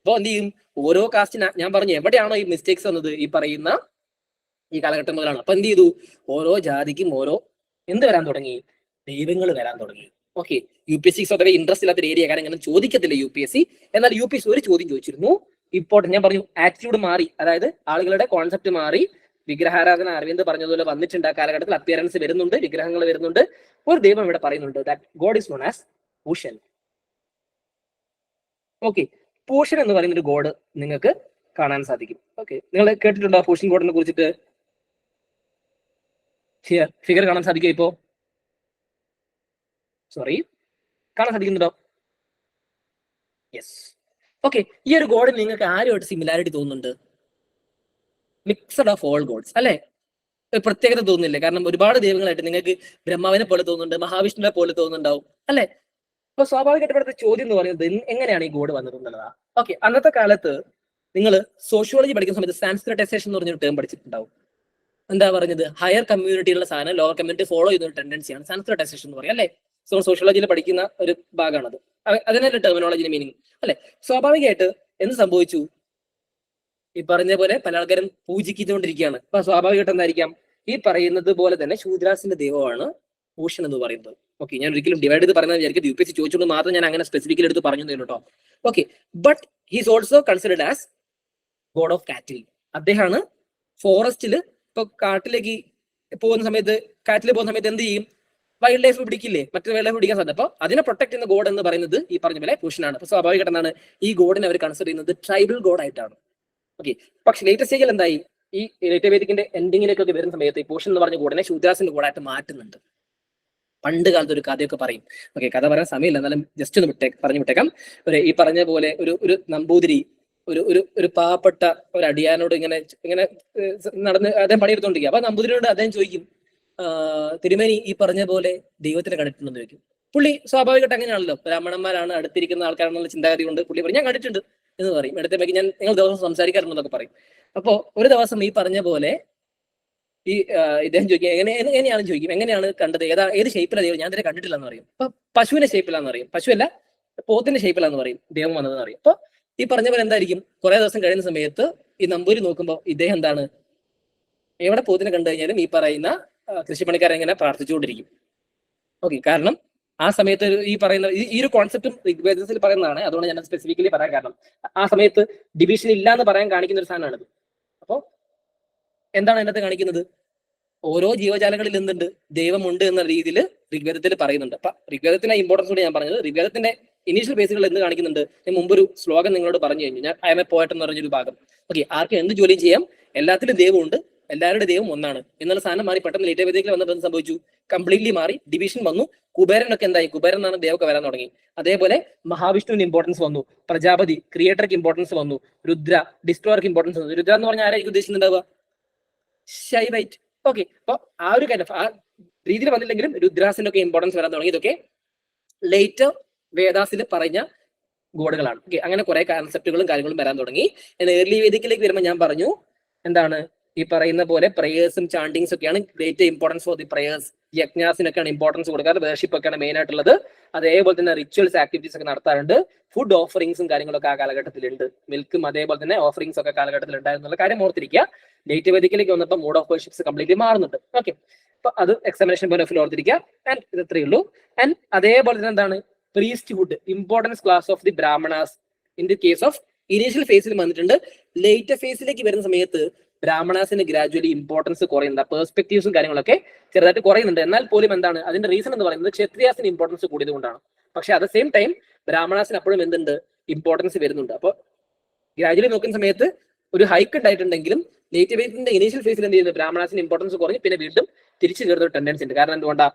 അപ്പൊ എന്ത് ചെയ്യും, ഓരോ കാസ്റ്റിന് ഞാൻ പറഞ്ഞു എവിടെയാണോ ഈ മിസ്റ്റേക്സ് വന്നത്, ഈ പറയുന്ന ഈ കാലഘട്ടം മുതലാണ്. അപ്പൊ എന്ത് ചെയ്തു, ഓരോ ജാതിക്കും ഓരോ എന്ത് വരാൻ തുടങ്ങി, ദൈവങ്ങൾ വരാൻ തുടങ്ങി. ഓക്കെ, UPSC സ്വതവേ ഇൻട്രസ്റ്റ് ഇല്ലാത്ത ഏരിയ, കാരണം ഇങ്ങനെ ചോദിക്കത്തില്ല UPSC. എന്നാൽ UPSC ഒരു ചോദ്യം ചോദിച്ചിരുന്നു. ഇമ്പോർട്ടന്റ്, ഞാൻ പറഞ്ഞു ആറ്റിറ്റ്യൂഡ് മാറി, അതായത് ആളുകളുടെ കോൺസെപ്റ്റ് മാറി. വിഗ്രഹാരാധന അരവിന്ദ് പറഞ്ഞതുപോലെ വന്നിട്ടുണ്ട് ആ കാലഘട്ടത്തിൽ. അപ്പിയറൻസ് വരുന്നുണ്ട്, വിഗ്രഹങ്ങൾ വരുന്നുണ്ട്. ഒരു ദൈവം ഇവിടെ പറയുന്നുണ്ട്, that god is known as Pushan. Okay, Pushan എന്ന് പറയുന്ന ഒരു ഗോഡ് നിങ്ങൾക്ക് കാണാൻ സാധിക്കും. ഓക്കെ, നിങ്ങൾ കേട്ടിട്ടുണ്ടോ പൂഷൻ ഗോഡിനെ കുറിച്ചിട്ട്? ഫിഗർ കാണാൻ സാധിക്കും ഇപ്പോ? സോറി, കാണാൻ സാധിക്കുന്നുണ്ടോ? യെസ്. ഓക്കെ, ഈ ഒരു ഗോഡ് നിങ്ങൾക്ക് ആരുമായിട്ട് സിമിലാരിറ്റി തോന്നുന്നുണ്ട്? മിക്സഡ് ഓഫ് ഓൾ ഗോഡ്സ് അല്ലെ. പ്രത്യേകത തോന്നുന്നില്ലേ? കാരണം ഒരുപാട് ദൈവങ്ങളായിട്ട് നിങ്ങൾക്ക് ബ്രഹ്മാവിനെ പോലെ തോന്നുന്നുണ്ട്, മഹാവിഷ്ണുവിനെ പോലെ തോന്നുന്നുണ്ടാവും അല്ലെ. അപ്പൊ സ്വാഭാവികമായിട്ട് ഇവിടുത്തെ ചോദ്യം എന്ന് പറയുന്നത് എങ്ങനെയാണ് ഈ ഗോഡ് വന്നത് എന്നുള്ളതാ. ഓക്കെ, അന്നത്തെ കാലത്ത് നിങ്ങൾ സോഷ്യോളജി പഠിക്കുന്ന സമയത്ത് സാൻസ്ക്രിറ്റൈസേഷൻ എന്ന് പറഞ്ഞൊരു ടേം പഠിച്ചിട്ടുണ്ടാവും. എന്താ പറഞ്ഞത്, ഹയർ കമ്മ്യൂണിറ്റിയുള്ള സാധനം ലോവർ കമ്മ്യൂണിറ്റി ഫോളോ ചെയ്യുന്ന ഒരു ടെൻഡൻസിയാണ് സാൻസ്ക്രിറ്റൈസേഷൻ എന്ന് പറയുക അല്ലെ. സോഷ്യോളജിയിൽ പഠിക്കുന്ന ഒരു ഭാഗമാണത്. അതിനൊരു ടെർമിനോളജിന്റെ മീനിങ് അല്ലെ. സ്വാഭാവികമായിട്ട് എന്ത് സംഭവിച്ചു, ഈ പറഞ്ഞ പോലെ പല ആൾക്കാരും പൂജിക്കുന്നുകൊണ്ടിരിക്കുകയാണ്. അപ്പൊ സ്വാഭാവികമായിട്ട് എന്തായിരിക്കാം, ഈ പറയുന്നത് പോലെ തന്നെ ശൂദ്രാസിന്റെ ദൈവമാണ് പൂഷൻ എന്ന് പറയുന്നത്. ഓക്കെ, ഞാൻ ഒരിക്കലും ഡിവൈഡ് ചെയ്ത് പറയുന്നത് വിചാരിക്കും, UPSC ചോദിച്ചുകൊണ്ട് മാത്രം ഞാൻ അങ്ങനെ സ്പെസിഫിക്കലി എടുത്ത് പറഞ്ഞു കേട്ടോ. Okay, but he's also considered as God of കാറ്റിൽ. അദ്ദേഹമാണ് ഫോറസ്റ്റിൽ ഇപ്പൊ കാട്ടിലേക്ക് പോകുന്ന സമയത്ത്, കാറ്റിൽ പോകുന്ന സമയത്ത് എന്ത് ചെയ്യും? വൈൽഡ് ലൈഫ് പിടിക്കില്ലേ, മറ്റു വൈൽഡ് ലൈഫ് പിടിക്കാൻ സാധ്യത. അപ്പൊ അതിനെ പ്രൊട്ടക്ട് ചെയ്യുന്ന ഗോഡ് എന്ന് പറയുന്നത് ഈ പറഞ്ഞ പോലെ പുരുഷനാണ്. അപ്പൊ സ്വാഭാവികമായിട്ട് എന്താണ് ഈ ഗോഡിനെ അവർ കൺസിഡർ ചെയ്യുന്നത് ട്രൈബൽ ഗോഡ് ആയിട്ടാണ്. ഓക്കെ, പക്ഷെ ലേറ്റസ്റ്റ് സ്റ്റേജിൽ എന്തായി, ഈ ലേറ്റർ വേദിക്കിന്റെ എൻഡിങ്ങിലേക്കൊക്കെ വരുന്ന സമയത്ത് ഈ പുരുഷൻ എന്ന് പറഞ്ഞ ഗോഡിനെ ശൂദ്രാസിന്റെ ഗോഡായിട്ട് മാറ്റുന്നുണ്ട്. പണ്ട് കാലത്ത് ഒരു കഥയൊക്കെ പറയും. ഓക്കെ, കഥ പറയാൻ സമയമില്ല, എന്നാലും ജസ്റ്റ് ഒന്ന് പറഞ്ഞു വിട്ടേക്കാം. ഈ പറഞ്ഞ പോലെ ഒരു നമ്പൂതിരി ഒരു പാവപ്പെട്ട ഒരു അടിയാനോട് ഇങ്ങനെ നടന്ന് അദ്ദേഹം പണിയെടുത്തോണ്ടിരിക്കുക. അപ്പൊ നമ്പൂതിരിയോട് അദ്ദേഹം ചോദിക്കും, തിരുമേനി ഈ പറഞ്ഞ പോലെ ദൈവത്തിനെ കണ്ടിട്ടുണ്ടെന്ന് ചോദിക്കും. പുള്ളി സ്വാഭാവികമായിട്ട് അങ്ങനെയാണല്ലോ, ബ്രാഹ്മണന്മാരാണ്, അടുത്തിരിക്കുന്ന ആൾക്കാരാണെന്നുള്ള ചിന്താഗതി കൊണ്ട് പുള്ളി പറയും ഞാൻ കണ്ടിട്ടുണ്ട് എന്ന് പറയും. അടുത്തേക്ക് നിങ്ങൾ ദിവസം സംസാരിക്കാറുണ്ടെന്നൊക്കെ പറയും. അപ്പോ ഒരു ദിവസം ഈ പറഞ്ഞ പോലെ ഇദ്ദേഹം ചോദിക്കും എങ്ങനെയാണ് ചോദിക്കും, എങ്ങനെയാണ് കണ്ടത്, ഏത് ഷേപ്പിലാണ് ദൈവം, ഞാൻ ഇതിനെ കണ്ടിട്ടില്ല എന്ന് പറയും. അപ്പൊ പശുവിന്റെ ഷേപ്പിലാന്ന് പറയും, പശുവല്ല പോത്തിന്റെ ഷേപ്പിലാന്ന് പറയും ദൈവം വന്നതെന്ന് പറയും. അപ്പൊ ഈ പറഞ്ഞ പോലെ എന്തായിരിക്കും, കുറെ ദിവസം കഴിയുന്ന സമയത്ത് ഈ നമ്പൂരി നോക്കുമ്പോൾ ഇദ്ദേഹം എന്താണ്, എവിടെ പോത്തിനെ കണ്ടു കഴിഞ്ഞാലും ഈ പറയുന്ന കൃഷിപ്പണിക്കാരെ ഇങ്ങനെ പ്രാർത്ഥിച്ചുകൊണ്ടിരിക്കും. ഓക്കെ, കാരണം ആ സമയത്ത് ഈ പറയുന്ന ഈ ഒരു കോൺസെപ്റ്റും ഋഗ്വേദത്തിൽ പറയുന്നതാണ്. അതുകൊണ്ട് ഞാൻ സ്പെസിഫിക്കലി പറയാൻ കാരണം ആ സമയത്ത് ഡിവിഷൻ ഇല്ല എന്ന് പറയാൻ കാണിക്കുന്ന ഒരു സാധനമാണിത്. അപ്പോ എന്താണ് അതിനകത്ത് കാണിക്കുന്നത്, ഓരോ ജീവജാലങ്ങളിൽ എന്തുണ്ട്, ദൈവമുണ്ട് എന്ന രീതിയിൽ ഋഗ്വേദത്തിൽ പറയുന്നുണ്ട്. അപ്പൊ ഋഗ്വേദത്തിന്റെ ഇമ്പോർട്ടൻസ് കൂടി ഞാൻ പറഞ്ഞത്, ഋഗ്വേദത്തിന്റെ ഇനീഷ്യൽ ബേസുകൾ എന്ത് കാണിക്കുന്നുണ്ട്, ഞാൻ മുമ്പൊരു ശ്ലോകം നിങ്ങളോട് പറഞ്ഞു കഴിഞ്ഞു, ഞാൻ ഐ എം എ പോയറ്റ് എന്ന് പറഞ്ഞൊരു ഭാഗം. ഓക്കെ, ആർക്കും എന്ത് ജോലിയും ചെയ്യാം, എല്ലാത്തിലും ദൈവമുണ്ട്, എല്ലാവരുടെ ദൈവം ഒന്നാണ് എന്നുള്ള സാധനം മാറി പെട്ടെന്ന് ലേറ്റർ വേദിയിൽ വന്നപ്പോൾ എന്ത് സംഭവിച്ചു, കംപ്ലീറ്റ്ലി മാറി, ഡിവിഷൻ വന്നു. കുബേരനൊക്കെ എന്തായി, കുബേരൻ എന്നാണ് ദേവൊക്കെ വരാൻ തുടങ്ങി. അതേപോലെ മഹാവിഷ്ണുവിന് ഇമ്പോർട്ടൻസ് വന്നു, പ്രജാപതി ക്രിയേറ്റർക്ക് ഇമ്പോർട്ടൻസ് വന്നു, രുദ്ര ഡിസ്ട്രോയർക്ക് ഇമ്പോർട്ടൻസ് വന്നു. രുദ്ര എന്ന് പറഞ്ഞാൽ ആരായിരിക്കും ഉദ്ദേശിക്കുന്നുണ്ടാവുക, ശൈവൈറ്റ്. ഓക്കെ, അപ്പൊ ആ ഒരു കൈൻഡ് ഓഫ് ആ രീതിയിൽ വന്നില്ലെങ്കിലും രുദ്രാസിനൊക്കെ ഇമ്പോർട്ടൻസ് വരാൻ തുടങ്ങി. ഇതൊക്കെ ലേറ്റർ വേദാസിൽ പറഞ്ഞ ഗോഡുകളാണ്. ഓക്കെ, അങ്ങനെ കുറെ കൺസെപ്റ്റുകളും കാര്യങ്ങളും വരാൻ തുടങ്ങി. ഏർലി വേദിക്കിലേക്ക് വരുമ്പോൾ ഞാൻ പറഞ്ഞു എന്താണ്, ഈ പറയുന്ന പോലെ പ്രേയേഴ്സും ചാണ്ടിങ്സ് ഒക്കെയാണ് great importance for the prayers. യജ്ഞാസിനൊക്കെയാണ് ഇമ്പോർട്ടൻസ് കൊടുക്കാറ്, വേർഷിപ്പ് ഒക്കെയാണ് മെയിൻ ആയിട്ടുള്ളത്. അതേപോലെ തന്നെ റിച്വൽസ് ആക്ടിവിറ്റീസ് ഒക്കെ നടത്താറുണ്ട്. ഫുഡ് ഓഫറിങ്സും കാര്യങ്ങളൊക്കെ ആ കാലഘട്ടത്തിലുണ്ട്. മിൽക്കും അതേപോലെ തന്നെ ഓഫറിങ്സ് ഒക്കെ കാലഘട്ടത്തിൽ ഉണ്ടായിരുന്നുള്ള കാര്യം ഓർത്തിരിക്കുക. ലേറ്റ് വേദിക്കിലേക്ക് വന്നപ്പോൾ മോഡ് ഓഫ് വർഷിപ്സ് കംപ്ലീറ്റ്ലി മാറുന്നുണ്ട്. ഓക്കെ, അപ്പൊ അത് എക്സാമിനേഷൻ പോയിന്റ് ഓഫ് വ്യൂ ഓർത്തിരിക്കുക. ആൻഡ് ഇത് ഇത്രയേ ഉള്ളൂ. ആൻഡ് അതേപോലെ തന്നെ എന്താണ്, priesthood importance class of the Brahmanas in the case of initial ഫേസിൽ വന്നിട്ടുണ്ട്. ലേറ്റർ ഫേസിലേക്ക് വരുന്ന സമയത്ത് ബ്രാഹ്മണാസിന് ഗ്രാജുവലി ഇമ്പോർട്ടൻസ് കുറയുന്നുണ്ട്, പെർസ്പെക്ടീവ്സും കാര്യങ്ങളൊക്കെ ചെറുതായിട്ട് കുറയുന്നുണ്ട്. എന്നാൽ പോലും എന്താണ് അതിന്റെ റീസൺ എന്ന് പറയുന്നത്, ക്ഷത്രിയാസിന് ഇമ്പോർട്ടൻസ് കൂടിയത് കൊണ്ടാണ്. പക്ഷെ അറ്റ് ദ സെയിം ടൈം ബ്രാഹ്മണാസിന് അപ്പോഴും എന്തുണ്ട്, ഇമ്പോർട്ടൻസ് വരുന്നുണ്ട്. അപ്പോൾ ഗ്രാജുവലി നോക്കുന്ന സമയത്ത് ഒരു ഹൈക്ക് ഉണ്ടായിട്ടുണ്ടെങ്കിലും ലേറ്റർ വേദിന്റെ ഇനീഷ്യൽ ഫേസിൽ എന്ത് ചെയ്യുന്നത്, ബ്രാഹ്മണാസിന് ഇമ്പോർട്ടൻസ് കുറഞ്ഞ് പിന്നെ വീണ്ടും തിരിച്ചു കയറുന്ന ഒരു ടെൻഡൻസി ഉണ്ട്. കാരണം എന്തുകൊണ്ടാ,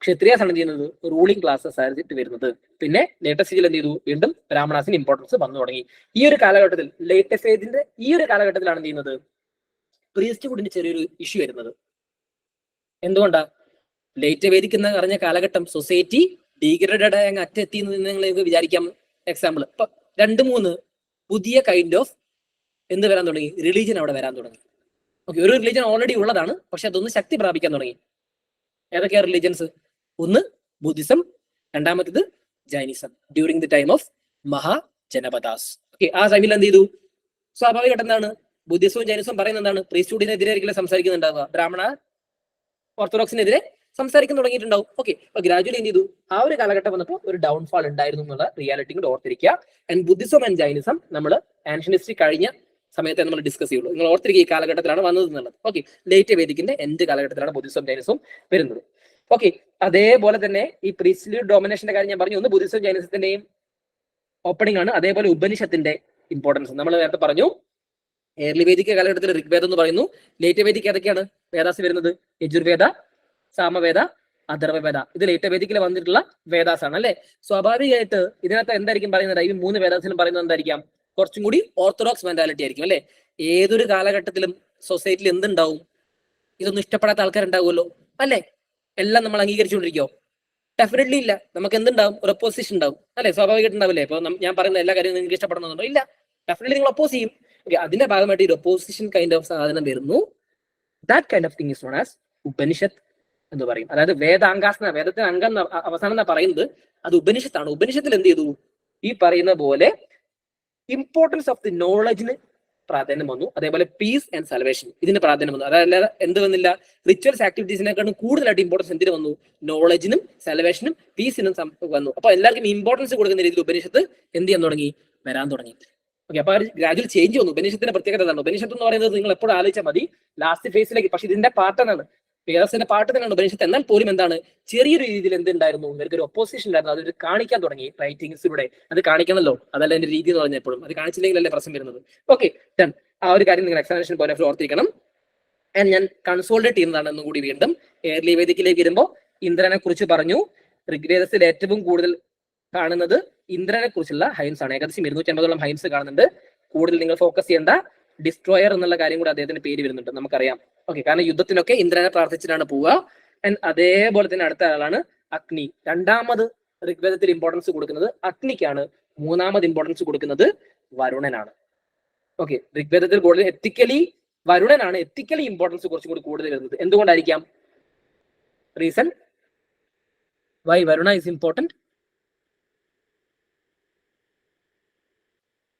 ക്ഷത്രിയാസ് ആണ് ചെയ്യുന്നത് റൂളിംഗ് ക്ലാസ്സസ് ആയിട്ട് വരുന്നത്. പിന്നെ ലേറ്റസ്റ്റ് സ്റ്റേജിൽ എന്ത് ചെയ്തു, വീണ്ടും ബ്രാഹ്മണാസിന് ഇമ്പോർട്ടൻസ് വന്നു തുടങ്ങി. ഈ ഒരു കാലഘട്ടത്തിൽ ലേറ്റസ്റ്റ് ഏജിന്റെ ഈ ഒരു കാലഘട്ടത്തിലാണ് എന്ത് ചെയ്യുന്നത്, പ്രീസ്റ്റ്ഹുഡിന്റെ ചെറിയൊരു ഇഷ്യൂ വരുന്നത്. എന്തുകൊണ്ടാ, ലേറ്റർ വേദിക്കുന്ന പറഞ്ഞ കാലഘട്ടം സൊസൈറ്റി ഡീഗ്രേഡഡ് ആയി അങ്ങ് അറ്റെത്തി എന്ന് നിങ്ങൾക്ക് വിചാരിക്കാം. എക്സാമ്പിൾ, ഇപ്പൊ 2-3 പുതിയ കൈൻഡ് ഓഫ് എന്ത് വരാൻ തുടങ്ങി, റിലീജിയൻ അവിടെ വരാൻ തുടങ്ങി. ഓക്കെ, ഒരു റിലീജിയൻ ഓൾറെഡി ഉള്ളതാണ്, പക്ഷെ അതൊന്ന് ശക്തി പ്രാപിക്കാൻ തുടങ്ങി. ഏതൊക്കെയാ റിലീജിയൻസ്, ഒന്ന് ബുദ്ധിസം, രണ്ടാമത്തേത് Jainism during the time of Mahajanapadas. Okay, ആ ടൈമിൽ എന്ത് ചെയ്തു, സ്വാഭാവികമായിട്ട് എന്താണ്, ബുദ്ധിസവും ജൈനിസവും പറയുന്നത് എന്താണ്, പ്രീസ്റ്റ്ഹുഡിനെതിരെ ആയിരിക്കും സംസാരിക്കുന്നുണ്ടാവുക, ബ്രാഹ്മണ ഓർത്തഡോക്സിനെതിരെ സംസാരിക്കാൻ തുടങ്ങിയിട്ടുണ്ടാവും. ഓക്കെ, അപ്പൊ ഗ്രാജുവലി എന്ത് ചെയ്തു, ആ ഒരു കാലഘട്ടം വന്നപ്പോൾ ഒരു ഡൗൺഫാൾ ഉണ്ടായിരുന്നു എന്നുള്ള റിയാലിറ്റി കൂടെ ഓർത്തിരിക്കുക. ആൻഡ് ബുദ്ധിസം ആൻഡ് ജൈനിസം നമ്മൾ ആൻഷ്യന്റ് ഹിസ്റ്ററി കഴിഞ്ഞ സമയത്ത് നമ്മൾ ഡിസ്കസ് ചെയ്യുള്ളൂ. നിങ്ങൾ ഓർത്തിരിക്കുക ഈ കാലഘട്ടത്തിലാണ് വന്നത് എന്നുള്ളത്. ഓക്കെ, ലേറ്റ് വേദിക്കിന്റെ എൻഡ് കാലഘട്ടത്തിലാണ് ബുദ്ധിസം ജൈനിസവും വരുന്നത്. ഓക്കെ, അതേപോലെ തന്നെ ഈ പ്രീസ്റ്റ്ലി ഡോമിനേഷന്റെ കാര്യം ഞാൻ പറഞ്ഞു, ഒന്ന് ബുദ്ധിസം ജൈനിസത്തിന്റെയും ഓപ്പണിംഗ് ആണ്. അതേപോലെ ഉപനിഷത്തിന്റെ ഇമ്പോർട്ടൻസ് നമ്മൾ നേരത്തെ പറഞ്ഞു. ഏർലി വേദിക കാലഘട്ടത്തിൽ ഋഗ്വേദം എന്ന് പറയുന്നു. ലേറ്റ് വേദിക്ക് ഏതൊക്കെയാണ് വേദാസ് വരുന്നത്, യജുർവേദ, സാമവേദ, അഥർവവേദ. ഇത് ലേറ്റർ വേദിക്കിൽ വന്നിട്ടുള്ള വേദാസ് ആണ് അല്ലെ. സ്വാഭാവികമായിട്ട് ഇതിനകത്ത് എന്തായിരിക്കും പറയുന്നത്, ഈ 3 വേദാസിലും പറയുന്നത് എന്തായിരിക്കാം, കുറച്ചും കൂടി ഓർത്തഡോക്സ് മെന്റാലിറ്റി ആയിരിക്കും അല്ലെ. ഏതൊരു കാലഘട്ടത്തിലും സൊസൈറ്റിയിൽ എന്തുണ്ടാവും, ഇതൊന്നും ഇഷ്ടപ്പെടാത്ത ആൾക്കാരുണ്ടാവുമല്ലോ അല്ലെ. എല്ലാം നമ്മൾ അംഗീകരിച്ചുകൊണ്ടിരിക്കോ, ഡെഫിനറ്റ്ലി ഇല്ല. നമുക്ക് എന്തുണ്ടാവും, ഒരു ഒപ്പോസിഷൻ ഉണ്ടാവും അല്ലെ, സ്വാഭാവികമായിട്ട് ഉണ്ടാവില്ലേ. ഇപ്പൊ ഞാൻ പറയുന്ന എല്ലാ കാര്യവും നിങ്ങൾക്ക് ഇഷ്ടപ്പെടുന്നുണ്ടോ, ഇല്ല, ഡെഫിനറ്റ്ലി നിങ്ങൾ ഒപ്പോസ് ചെയ്യും. അതിന്റെ ഭാഗമായിട്ട് ഈ ഒപ്പോസിഷൻ കൈൻഡ് ഓഫ് സാധനം വരുന്നു. That kind of thing is known as Upanishad എന്ന് പറയും. അതായത് വേദാംഗാസന, വേദത്തിന് അംഗം അവസാനം എന്നാ പറയുന്നത്, അത് ഉപനിഷത്താണ്. ഉപനിഷത്തിൽ എന്ത് ചെയ്തു, ഈ പറയുന്ന പോലെ ഇമ്പോർട്ടൻസ് ഓഫ് ദി നോളജിന് പ്രാധാന്യം വന്നു. അതേപോലെ പീസ് ആൻഡ് സൽവേഷൻ ഇതിന് പ്രാധാന്യം വന്നു. അതല്ലാതെ എന്ത് വന്നില്ല, റിച്വൽസ് ആക്ടിവിറ്റീസിനെക്കാളും കൂടുതലായിട്ട് ഇമ്പോർട്ടൻസ് എന്തിനു വന്നു, നോളജിനും സൽവേഷനും പീസിനും വന്നു. അപ്പൊ എല്ലാവർക്കും ഇമ്പോർട്ടൻസ് കൊടുക്കുന്ന രീതിയിൽ ഉപനിഷത്ത് എന്ത് ചെയ്യാൻ തുടങ്ങി, വരാൻ തുടങ്ങി. ഓക്കെ, അപ്പൊ ഗ്രാജുവൽ ചേഞ്ച് വന്നു. ഉപനിഷത്തിന്റെ പ്രത്യേകത എന്താണ്? ഉപനിഷത്ത് എന്ന് പറയുന്നത് നിങ്ങൾ എപ്പോഴും ആലോചിച്ചാൽ മതി ലാസ്റ്റ് ഫേസിലേക്ക്, പക്ഷെ ഇതിന്റെ പാർട്ടനാണ്, വേദത്തിന്റെ പാട്ട് തന്നെയാണ് ഉപനിഷത്ത്. എന്നാൽ പോലും എന്താണ്, ചെറിയൊരു രീതിയിൽ എന്തുണ്ടായിരുന്നു, ഇവർക്കൊരു ഒപ്പോസിഷൻ ഉണ്ടായിരുന്നു. അതൊരു കാണിക്കാൻ തുടങ്ങി റൈറ്റിംഗ്സിലൂടെ. അത് കാണിക്കണമല്ലോ, അതല്ല എന്റെ രീതി എന്ന് പറഞ്ഞപ്പോഴും. അത് കാണിച്ചില്ലെങ്കിലല്ലേ പ്രശ്നം വരുന്നത്. Okay done. ആ ഒരു കാര്യം നിങ്ങൾ എക്സാമിനേഷൻ പോലെ ഓർത്തിരിക്കണം. ആൻഡ് ഞാൻ കൺസോൾട്ടേറ്റ് ചെയ്യുന്നതാണെന്നും കൂടി വീണ്ടും ഏർലി വേദിക്കിലേക്ക് വരുമ്പോൾ ഇന്ദ്രനെ കുറിച്ച് പറഞ്ഞു. ഋഗ്വേദത്തിൽ ഏറ്റവും കൂടുതൽ കാണുന്നത് ഇന്ദ്രനെ കുറിച്ചുള്ള ഹൈംസ് ആണ്. ഏകദേശം 250ഓളം ഹൈംസ് കാണുന്നുണ്ട്. കൂടുതൽ നിങ്ങൾ ഫോക്കസ് ചെയ്യേണ്ട ഡിസ്ട്രോയർ എന്നുള്ള കാര്യം കൂടി അദ്ദേഹത്തിന്റെ പേര് വരുന്നുണ്ട്, നമുക്കറിയാം. ഓക്കെ, കാരണം യുദ്ധത്തിനൊക്കെ ഇന്ദ്രനെ പ്രാർത്ഥിച്ചിട്ടാണ് പോവുക. ആൻഡ് അതേപോലെ തന്നെ അടുത്ത ആളാണ് അഗ്നി. രണ്ടാമത് ഋഗ്വേദത്തിൽ ഇമ്പോർട്ടൻസ് കൊടുക്കുന്നത് അഗ്നിക്കാണ്. മൂന്നാമത് ഇമ്പോർട്ടൻസ് കൊടുക്കുന്നത് വരുണനാണ്. ഓക്കെ, ഋഗ്വേദത്തിൽ കൂടുതൽ എത്തിക്കലി വരുണനാണ്, എത്തിക്കലി ഇമ്പോർട്ടൻസ് കുറച്ചും കൂടി കൂടുതൽ വരുന്നത്. എന്തുകൊണ്ടായിരിക്കാം? Reason why Varuna is important?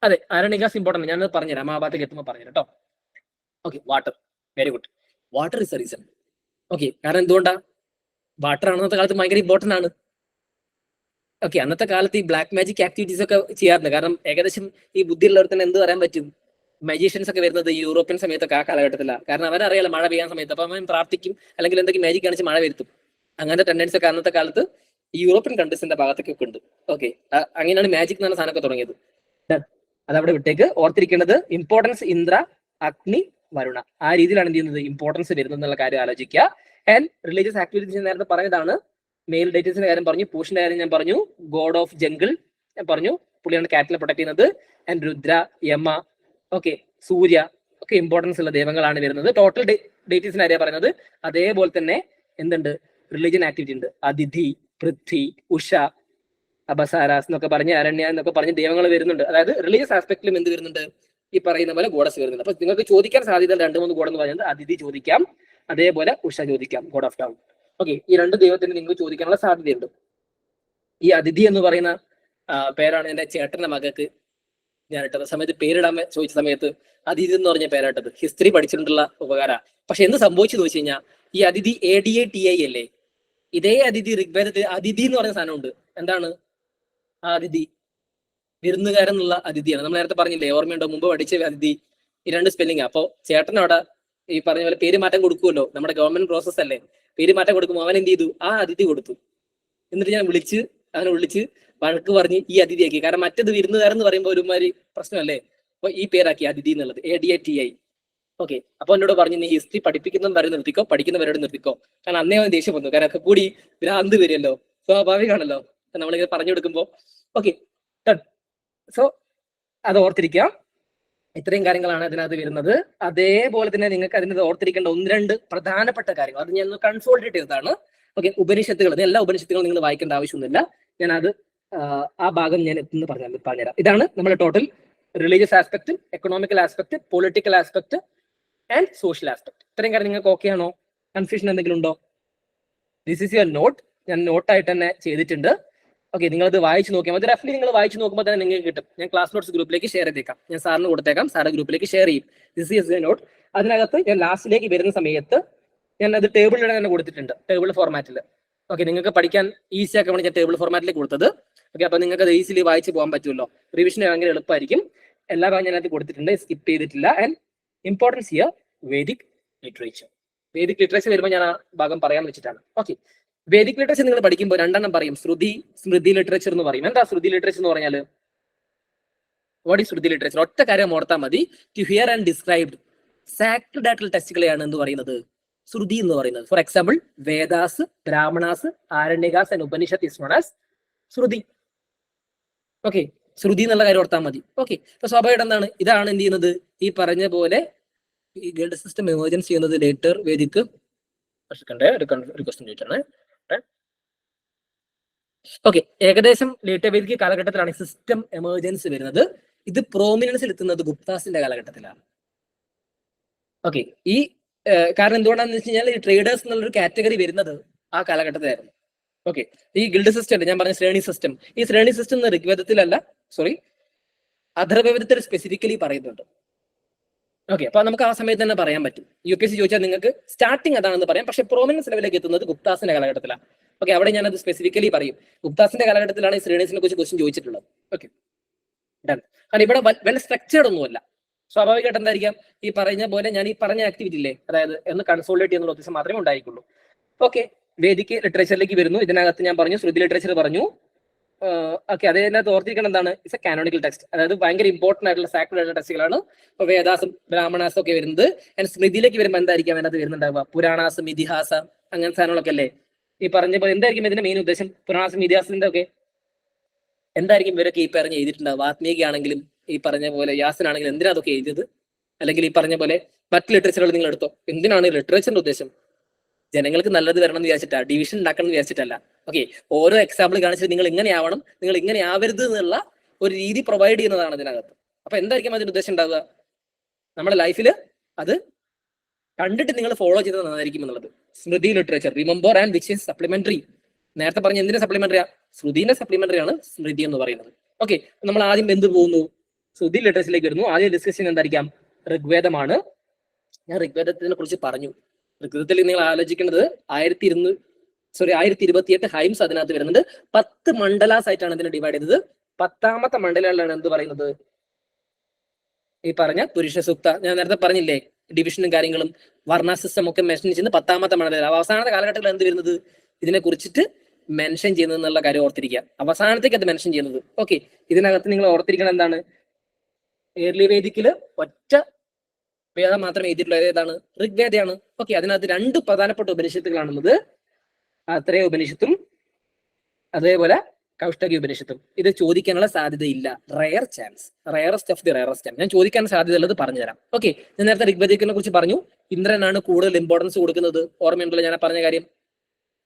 അതെ, അരണികാസ് ഇമ്പോർട്ടന്റ്. ഞാനത് പറഞ്ഞുതരാം, ആ ഭാഗത്തേക്ക് എത്തുമ്പോൾ പറഞ്ഞുതരാം കേട്ടോ. Okay, water, very good. Water is A reason. Okay, കാരണം എന്തുകൊണ്ടാ? വാട്ടർ അന്നത്തെ കാലത്ത് ഭയങ്കര ഇമ്പോർട്ടന്റ് ആണ്. ഓക്കെ, അന്നത്തെ കാലത്ത് ഈ ബ്ലാക്ക് മാജിക് ആക്ടിവിറ്റീസ് ഒക്കെ ചെയ്യാറുണ്ട്. കാരണം ഏകദേശം ഈ ബുദ്ധിയുള്ളവർ തന്നെ എന്ത് പറയാൻ പറ്റും, മജീഷ്യൻസ് ഒക്കെ വരുന്നത് യൂറോപ്യൻ സമയത്തൊക്കെ ആ കാലഘട്ടത്തിലാണ്. കാരണം അവരറിയാലോ മഴ പെയ്യാൻ സമയത്ത്, അപ്പൊ അവൻ പ്രാർത്ഥിക്കും അല്ലെങ്കിൽ എന്തെങ്കിലും മാജിക് കാണിച്ച് മഴ വരുത്തും. അങ്ങനത്തെ ടെൻഡൻസി ഒക്കെ അന്നത്തെ കാലത്ത് യൂറോപ്യൻ കൺട്രീസിന്റെ ഭാഗത്തൊക്കെ ഉണ്ട്. ഓക്കെ, അങ്ങനെയാണ് മാജിക് എന്ന സാധനമൊക്കെ തുടങ്ങിയത്. അതവിടെ വിട്ടേക്ക്. ഓർത്തിരിക്കേണ്ടത് ഇമ്പോർട്ടൻസ് ഇന്ദ്ര, അഗ്നി, വരുണ, ആ രീതിയിലാണ് എന്ത് ചെയ്യുന്നത്, ഇമ്പോർട്ടൻസ് വരുന്നത് എന്നുള്ള കാര്യം ആലോചിക്കുക. ആൻഡ് റിലീജിയസ് ആക്ടിവിറ്റീസ് നേരത്തെ പറഞ്ഞതാണ്. മെയിൽ ഡേറ്റീസിന്റെ കാര്യം പറഞ്ഞു, പൂഷിന്റെ കാര്യം ഞാൻ പറഞ്ഞു, ഗോഡ് ഓഫ് ജംഗിൾ ഞാൻ പറഞ്ഞു, പുള്ളിയാണ് കാറ്റിനെ പ്രൊട്ടക്ട് ചെയ്യുന്നത്. ആൻഡ് രുദ്ര, യമ, ഓക്കെ, സൂര്യ ഒക്കെ ഇമ്പോർട്ടൻസ് ഉള്ള ദൈവങ്ങളാണ് വരുന്നത്. ടോട്ടൽ ഡേറ്റീസിന്റെ കാര്യം പറയുന്നത്. അതേപോലെ തന്നെ എന്തുണ്ട്, റിലീജിയൻ ആക്ടിവിറ്റി ഉണ്ട്. അതിഥി, പൃഥ്വി, ഉഷ, അബസാരാസ് എന്നൊക്കെ പറഞ്ഞ്, അരണ്യ എന്നൊക്കെ പറഞ്ഞ് ദൈവങ്ങൾ വരുന്നുണ്ട്. അതായത് റിലീജിയസ് ആസ്പെക്റ്റിലും എന്ത് വരുന്നുണ്ട്, ഈ പറയുന്ന പോലെ ഗോഡസ് വരുന്നുണ്ട്. അപ്പൊ നിങ്ങൾക്ക് ചോദിക്കാൻ സാധ്യത 2-3 ഗോഡ് എന്ന് പറയുന്നത് അതിഥി ചോദിക്കാം, അതേപോലെ ഉഷ ചോദിക്കാം, ഗോഡ് ഓഫ് ടൗൺ. ഓക്കെ, ഈ 2 ദൈവത്തിന് നിങ്ങൾക്ക് ചോദിക്കാനുള്ള സാധ്യതയുണ്ട്. ഈ അതിഥി എന്ന് പറയുന്ന പേരാണ് എന്റെ ചേട്ടന്റെ മകൾക്ക് ഞാൻ ഇട്ടത്. സമയത്ത് പേരിടാൻ ചോദിച്ച സമയത്ത് അതിഥി എന്ന് പറഞ്ഞ പേരായിട്ടത്. ഹിസ്റ്ററി പഠിച്ചിട്ടുള്ള ഉപകാര. പക്ഷെ എന്ത് സംഭവിച്ചെന്ന് വെച്ച് കഴിഞ്ഞാൽ, ഈ അതിഥി ADATI അല്ലേ, ഇതേ അതിഥി ഋഗ്വേദത്തിൽ അതിഥി എന്ന് പറയുന്ന സാധനമുണ്ട്. എന്താണ് ആ അതിഥി? വിരുന്നുകാരൻ എന്നുള്ള അതിഥിയാണ്. നമ്മൾ നേരത്തെ പറഞ്ഞില്ലേ, ഓർമ്മയുണ്ടോ? മുമ്പ് പഠിച്ച അതിഥി. ഈ 2 സ്പെല്ലിംഗ്. അപ്പോ ചേട്ടൻ അവിടെ ഈ പറഞ്ഞ പോലെ പേര് മാറ്റം കൊടുക്കുമല്ലോ, നമ്മുടെ ഗവൺമെന്റ് പ്രോസസ് അല്ലേ. പേര് മാറ്റം കൊടുക്കുമ്പോൾ അവൻ എന്ത് ചെയ്തു, ആ അതിഥി കൊടുത്തു. എന്നിട്ട് ഞാൻ അവനെ വിളിച്ച് വഴക്ക് പറഞ്ഞ് ഈ അതിഥിയാക്കി. കാരണം മറ്റത് വിരുന്നുകാരൻ എന്ന് പറയുമ്പോൾ ഒരുമാതിരി പ്രശ്നമല്ലേ. അപ്പൊ ഈ പേരാക്കി അതിഥി എന്നുള്ളത്, ADATI. ഓക്കെ, അപ്പൊ എന്നോട് പറഞ്ഞു, നീ ഹിസ്റ്ററി പഠിപ്പിക്കുന്നവരെ നിർത്തിക്കോ, പഠിക്കുന്നവരോട് നിർത്തിക്കോ. കാരണം അന്നേ അവൻ ദേഷ്യം വന്നു. കാരണം ഒക്കെ കൂടി ഭ്രാന്ത് വരുമല്ലോ, സ്വാഭാവികമാണല്ലോ നമ്മളിങ്ങനെ പറഞ്ഞു കൊടുക്കുമ്പോ. ഓക്കെ, സോ അത് ഓർത്തിരിക്കാം. ഇത്രയും കാര്യങ്ങളാണ് അതിനകത്ത് വരുന്നത്. അതേപോലെ തന്നെ നിങ്ങൾക്ക് അതിനകത്ത് ഓർത്തിരിക്കേണ്ട 1-2 പ്രധാനപ്പെട്ട കാര്യങ്ങൾ, അത് ഞാൻ കൺസോൾട്ടേറ്റ് ചെയ്തതാണ്. ഓക്കെ, ഉപനിഷത്തുകൾ, എല്ലാ ഉപനിഷത്തുകളും നിങ്ങൾ വായിക്കേണ്ട ആവശ്യമൊന്നുമില്ല. ഞാൻ അത് ആ ഭാഗം ഞാൻ എത്തുന്ന പറഞ്ഞുതരാം. ഇതാണ് നമ്മുടെ total religious aspect, economical aspect, political aspect and social aspect. ഇത്രയും കാര്യം നിങ്ങൾക്ക് ഓക്കെ ആണോ? കൺഫ്യൂഷൻ എന്തെങ്കിലും ഉണ്ടോ? This is your note. ഞാൻ നോട്ടായിട്ട് തന്നെ ചെയ്തിട്ടുണ്ട്. ഓക്കെ, നിങ്ങളത് വായിച്ചു നോക്കിയാൽ മതി. റഫ്ലി നിങ്ങൾ വായിച്ചു നോക്കുമ്പോൾ തന്നെ നിങ്ങൾക്ക് കിട്ടും. ഞാൻ ക്ലാസ് നോട്ട്സ് ഗ്രൂപ്പിലേക്ക് ഷെയർ ചെയ്തേക്കാം. ഞാൻ സാറിന് കൊടുത്തേക്കാം, സാറിന്റെ ഗ്രൂപ്പിലേക്ക് ഷെയർ ചെയ്യും. This is your note. അതിനകത്ത് ഞാൻ ലാസ്റ്റിലേക്ക് വരുന്ന സമയത്ത് ഞാൻ അത് ടേബിളിലൂടെ തന്നെ കൊടുത്തിട്ടുണ്ട്, ടേബിൾ ഫോർമാറ്റിൽ. ഓക്കെ, നിങ്ങൾക്ക് പഠിക്കാൻ ഈസി ആക്കാൻ വേണ്ടി ഞാൻ ടേബിൾ ഫോർമാറ്റിലേക്ക് കൊടുത്തത്. ഓക്കെ, അപ്പൊ നിങ്ങൾക്ക് അത് ഈസിലി വായിച്ച് പോകാൻ പറ്റുമല്ലോ. റിവിഷൻ ഭയങ്കര എളുപ്പമായിരിക്കും. എല്ലാ ഭാഗം ഞാൻ അതിനകത്ത് കൊടുത്തിട്ടുണ്ട്, സ്കിപ്പ് ചെയ്തിട്ടില്ല. And importance here Vedic literature. Vedic literature വരുമ്പോൾ ഞാൻ ആ ഭാഗം പറയാൻ വെച്ചിട്ടാണ്. ഓക്കെ, വേദിക് ലിറ്ററേച്ചർ നിങ്ങൾ പഠിക്കുമ്പോൾ 2 പറയും, ശ്രുതി, സ്മൃതി ലിറ്ററേച്ചർ എന്ന് പറയും. എന്താ ശ്രുതി ലിറ്ററേച്ചർ എന്ന് പറഞ്ഞാൽ? What is Shruti literature? ഒറ്റ കാര്യം ഓർത്താൽ മതി. To hear and described sacred ആയിട്ടുള്ള ടെക്സ്റ്റുകളെയാണ് എന്ന് പറയുന്നത് ശ്രുതി എന്ന് പറയുന്നത്. For example, Vedas, Brahmanas, Aranyakas and Upanishad is known as Shruti. Okay, Shruti എന്നുള്ള കാര്യം ഓർത്താൽ മതി. ഓക്കെ, അപ്പൊ സ്വാഭാവികം എന്താണ്, ഇതാണ് എന്ത് ചെയ്യുന്നത്, ഈ പറഞ്ഞ പോലെ ഈ ഗൾഡ് സിസ്റ്റം എമർജൻസ് ചെയ്യുന്നത് ലേറ്റർ വേദിക്ക്. ഒരു ക്വസ്റ്റ്യൻ ചോദിച്ചാണ്. ഓക്കെ, ഏകദേശം ലേറ്റർ വേദിക്ക് കാലഘട്ടത്തിലാണ് സിസ്റ്റം എമർജൻസി വരുന്നത്. ഇത് പ്രോമിനൻസിൽ എത്തുന്നത് ഗുപ്താസിന്റെ കാലഘട്ടത്തിലാണ്. ഓക്കെ, ഈ കാരണം എന്തുകൊണ്ടാണെന്ന് വെച്ച് കഴിഞ്ഞാൽ, ഈ ട്രേഡേഴ്സ് എന്നുള്ളൊരു കാറ്റഗറി വരുന്നത് ആ കാലഘട്ടത്തിലായിരുന്നു. ഓക്കെ, ഈ ഗിൽഡ് സിസ്റ്റം ഉണ്ട്, ഞാൻ പറഞ്ഞ ശ്രേണി സിസ്റ്റം. ഈ ശ്രേണി സിസ്റ്റം ഋഗ്വേദത്തിലല്ല, സോറി, അഥർവവേദത്തിൽ സ്പെസിഫിക്കലി പറയുന്നുണ്ട്. ഓക്കെ, അപ്പൊ നമുക്ക് ആ സമയത്ത് തന്നെ പറയാൻ പറ്റും. UPSC ചോദിച്ചാൽ നിങ്ങൾക്ക് സ്റ്റാർട്ടിങ് അതാണെന്ന് പറയാം. പക്ഷെ പ്രോമിനൻസ് ലെവലിലേക്ക് എത്തുന്നത് ഗുപ്താസിന്റെ കാലഘട്ടത്തിലാണ്. ഓക്കെ, അവിടെ ഞാനത് സ്പെസിഫിക്കലി പറയും. ഗുപ്താസിന്റെ കാലഘട്ടത്തിലാണ് ഈ ശ്രേണീസിനെ കുറിച്ച് ക്വസ്റ്റ്യൻ ചോദിച്ചിട്ടുള്ളത്. Okay, done. കാരണം ഇവിടെ വെൽ സ്ട്രക്ചേർഡ് ഒന്നുമല്ല. സ്വാഭാവികമായിട്ട് എന്തായിരിക്കാം, ഈ പറഞ്ഞ പോലെ ഞാൻ ഈ പറഞ്ഞ ആക്ടിവിറ്റി ഇല്ലേ, അതായത് ഒന്ന് കൺസോൾട്ടേറ്റ് ചെയ്യുന്ന ഉദ്ദേശം മാത്രമേ ഉണ്ടായിരിക്കുള്ളൂ. ഓക്കെ, വേദിക്ക് ലിറ്ററേച്ചറിലേക്ക് വരുന്നു. ഇതിനകത്ത് ഞാൻ പറഞ്ഞു ശ്രുതി ലിറ്ററേച്ചർ പറഞ്ഞു. ഓക്കെ, അതിനകത്ത് ഓർത്തിരിക്കണം എന്താണ്, ഇറ്റ്സ് എ കാനോണിക്കൽ ടെക്സ്റ്റ്, അതായത് ഭയങ്കര ഇമ്പോർട്ടന്റ് ആയിട്ടുള്ള സാക്രഡ് ആയിട്ടുള്ള ടെക്സ്റ്റുകളാണ്. ഇപ്പൊ വേദാസും ബ്രാഹ്മണാസും ഒക്കെ വരുന്നത്. സ്മൃതിയിലേക്ക് വരുമ്പോൾ എന്തായിരിക്കും അതിനകത്ത് വരുന്നുണ്ടാവുക, പുരാണാസം ഇതിഹാസം അങ്ങനെ സാധനങ്ങളൊക്കെ അല്ലേ. ഈ പറഞ്ഞ പോലെ എന്തായിരിക്കും ഇതിന്റെ മെയിൻ ഉദ്ദേശം, പുരാണാസം ഇതിഹാസത്തിന്റെ ഒക്കെ എന്തായിരിക്കും ഇവരൊക്കെ ഈ പറഞ്ഞ് എഴുതിയിട്ടുണ്ടാവും. വാത്മീകിയാണെങ്കിലും ഈ പറഞ്ഞ പോലെ യാസനാണെങ്കിലും എന്തിനാ അതൊക്കെ എഴുതിയത്, അല്ലെങ്കിൽ ഈ പറഞ്ഞ പോലെ മറ്റ് ലിറ്ററേച്ചറുകൾ നിങ്ങൾ എടുത്തോ, എന്തിനാണ് ലിറ്ററേച്ചറിന്റെ ഉദ്ദേശം? ജനങ്ങൾക്ക് നല്ലത് വരണം എന്ന് വിചാരിച്ചിട്ടാ, ഡിവിഷൻ ഉണ്ടാക്കണം എന്ന് വിചാരിച്ചിട്ടല്ല. ഓക്കെ, ഓരോ എക്സാമ്പിൾ കാണിച്ചിട്ട് നിങ്ങൾ ഇങ്ങനെ ആവണം, നിങ്ങൾ ഇങ്ങനെ ആവരുത് എന്നുള്ള ഒരു രീതി പ്രൊവൈഡ് ചെയ്യുന്നതാണ് ഇതിനകത്ത്. അപ്പൊ എന്തായിരിക്കും അതിന്റെ ഉദ്ദേശം ഉണ്ടാവുക, നമ്മുടെ ലൈഫിൽ അത് കണ്ടിട്ട് നിങ്ങൾ ഫോളോ ചെയ്തത് നന്നായിരിക്കും എന്നുള്ളത്. Smriti literature remember and which is supplementary. നേരത്തെ പറഞ്ഞ എന്തിന്റെ സപ്ലിമെന്ററിയാ, ശ്രുതിന്റെ സപ്ലിമെന്ററി ആണ് സ്മൃതി എന്ന് പറയുന്നത്. ഓക്കെ, നമ്മൾ ആദ്യം എന്ത് പോകുന്നു, ശ്രുതി ലിറ്ററേച്ചറിലേക്ക് വരുന്നു. ആദ്യം ഡിസ്കഷൻ എന്തായിരിക്കാം, ഋഗ്വേദമാണ്. ഞാൻ ഋഗ്വേദത്തിനെ കുറിച്ച് പറഞ്ഞു. ഋഗ്വേദത്തിൽ നിങ്ങൾ ആലോചിക്കേണ്ടത് 1028 ഹൈംസ് അതിനകത്ത് വരുന്നുണ്ട്. 10 മണ്ഡലാസ് ആയിട്ടാണ് ഇതിനെ ഡിവൈഡ് ചെയ്തത്. 10ാമത്തെ മണ്ഡലങ്ങളിലാണ് എന്ത് പറയുന്നത്, ഈ പറഞ്ഞ പുരുഷ സൂക്ത. ഞാൻ നേരത്തെ പറഞ്ഞില്ലേ, ഡിവിഷനും കാര്യങ്ങളും വർണ്ണ സിസ്റ്റം ഒക്കെ മെൻഷൻ ചെയ്യുന്നത് 10ാമത്തെ മണ്ഡലം. അവസാനത്തെ കാലഘട്ടത്തിൽ എന്ത് വരുന്നത്, ഇതിനെ കുറിച്ചിട്ട് മെൻഷൻ ചെയ്യുന്നത് എന്നുള്ള കാര്യം ഓർത്തിരിക്കുക. അവസാനത്തേക്ക് അത് മെൻഷൻ ചെയ്യുന്നത്. ഓക്കെ, ഇതിനകത്ത് നിങ്ങൾ ഓർത്തിരിക്കണം എന്താണ്, ഏർലി വേദിക്കില് ഒറ്റ വേദം മാത്രമേ എഴുതിയിട്ടുള്ളത്, ഏതാണ്, ഋഗ്വേദയാണ്. ഓക്കെ, അതിനകത്ത് 2 പ്രധാനപ്പെട്ട ഉപനിഷത്തുകളാണുള്ളത്, അത്രേ ഉപനിഷത്തും അതേപോലെ കൗഷ്ടകി ഉപനിഷത്തും. ഇത് ചോദിക്കാനുള്ള സാധ്യതയില്ല, rare chance, rarest of the rarest chance. ഞാൻ ചോദിക്കാൻ സാധ്യതയുള്ളത് പറഞ്ഞുതരാം. ഓക്കെ, ഞാൻ നേരത്തെ ഋഗ്വേദിക്കിനെ കുറിച്ച് പറഞ്ഞു, ഇന്ദ്രനാണ് കൂടുതൽ ഇമ്പോർട്ടൻസ് കൊടുക്കുന്നത്, ഓർമ്മയുണ്ടല്ലോ ഞാൻ പറഞ്ഞ കാര്യം.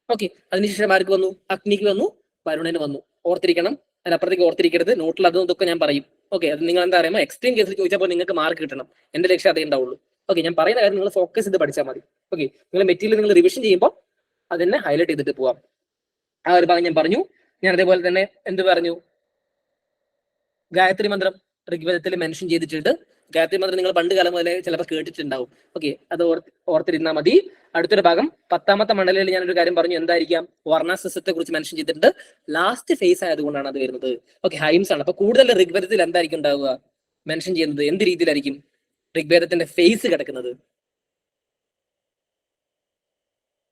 ഓക്കെ, അതിനുശേഷം ആർക്ക് വന്നു, അഗ്നിക്ക് വന്നു, വരുണന് വന്നു. ഓർത്തിരിക്കണം, അതിനപ്പുറത്തേക്ക് ഓർത്തിരിക്കരുത്. നോട്ടിൽ അതും ഇതൊക്കെ ഞാൻ പറയും. ഓക്കെ, അത് നിങ്ങൾ എന്താ പറയുമ്പോൾ എക്സ്ട്രീം കേസിൽ ചോദിച്ചപ്പോൾ നിങ്ങൾക്ക് മാർക്ക് കിട്ടണം, എന്റെ ലക്ഷ്യം അതേ ഉണ്ടാവുള്ളൂ. ഓക്കെ, ഞാൻ പറയുന്ന കാര്യം നിങ്ങൾ ഫോക്കസ് ചെയ്ത് പഠിച്ചാൽ മതി. ഓക്കെ, നിങ്ങൾ മെറ്റീരിയൽ നിങ്ങൾ റിവിഷൻ ചെയ്യുമ്പോൾ അതിനെ ഹൈലൈറ്റ് ചെയ്തിട്ട് പോവാം. ആ ഒരു ഭാഗം ഞാൻ പറഞ്ഞു. ഞാൻ അതേപോലെ തന്നെ എന്ത് പറഞ്ഞു, ഗായത്രി മന്ത്രം ഋഗ്വേദത്തിൽ മെൻഷൻ ചെയ്തിട്ടുണ്ട്. ഗായത്രി മന്ത്രം നിങ്ങൾ പണ്ട് കാലം മുതലേ ചിലപ്പോൾ കേട്ടിട്ടുണ്ടാവും. ഓക്കെ, അത് ഓർത്തിരുന്നാൽ മതി. അടുത്തൊരു ഭാഗം 10ാമത്തെ മണ്ഡലത്തിൽ ഞാനൊരു കാര്യം പറഞ്ഞു, എന്തായിരിക്കാം, വർണ്ണ സിസ്റ്റത്തെ കുറിച്ച് മെൻഷൻ ചെയ്തിട്ടുണ്ട്. ലാസ്റ്റ് ഫേസ് ആയതുകൊണ്ടാണ് അത് വരുന്നത്. ഓക്കെ, ഹൈംസ് ആണ്. അപ്പൊ കൂടുതൽ ഋഗ്വേദത്തിൽ എന്തായിരിക്കും ഉണ്ടാവുക, മെൻഷൻ ചെയ്യുന്നത് എന്ത് രീതിയിലായിരിക്കും ഋഗ്വേദത്തിന്റെ ഫേസ് കിടക്കുന്നത്.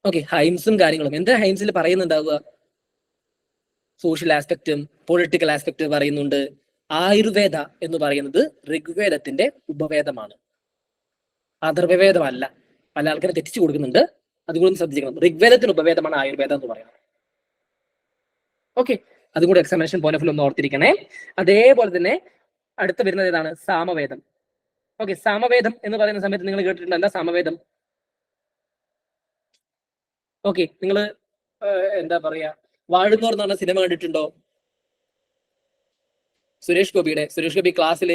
ഓക്കെ, ഹൈംസും കാര്യങ്ങളും എന്താ ഹൈംസിൽ പറയുന്നുണ്ടാവുക, സോഷ്യൽ ആസ്പെക്റ്റും പൊളിറ്റിക്കൽ ആസ്പെക്ട് പറയുന്നുണ്ട്. ആയുർവേദ എന്ന് പറയുന്നത് ഋഗ്വേദത്തിന്റെ ഉപവേദമാണ്, അഥർവവേദമല്ല. പല ആൾക്കാരെ തെറ്റിച്ചു കൊടുക്കുന്നുണ്ട്, അതുകൊണ്ട് ശ്രദ്ധിക്കണം. ഋഗ്വേദത്തിന് ഉപവേദമാണ് ആയുർവേദം എന്ന് പറയുന്നത്. ഓക്കെ, അതും കൂടെ എക്സാമിനേഷൻ പോയിന്റ് ഓഫ് വ്യൂ ഒന്ന് ഓർത്തിരിക്കണേ. അതേപോലെ തന്നെ അടുത്ത വരുന്നത് ഏതാണ്, സാമവേദം. ഓക്കെ, സാമവേദം എന്ന് പറയുന്ന സമയത്ത് നിങ്ങൾ കേട്ടിട്ടുണ്ട്, എന്താ സാമവേദം? ഓക്കെ, നിങ്ങൾ എന്താ പറയാ, വാഴുന്നോർ എന്ന് പറഞ്ഞ സിനിമ കണ്ടിട്ടുണ്ടോ? സുരേഷ് ഗോപി ക്ലാസ്സിൽ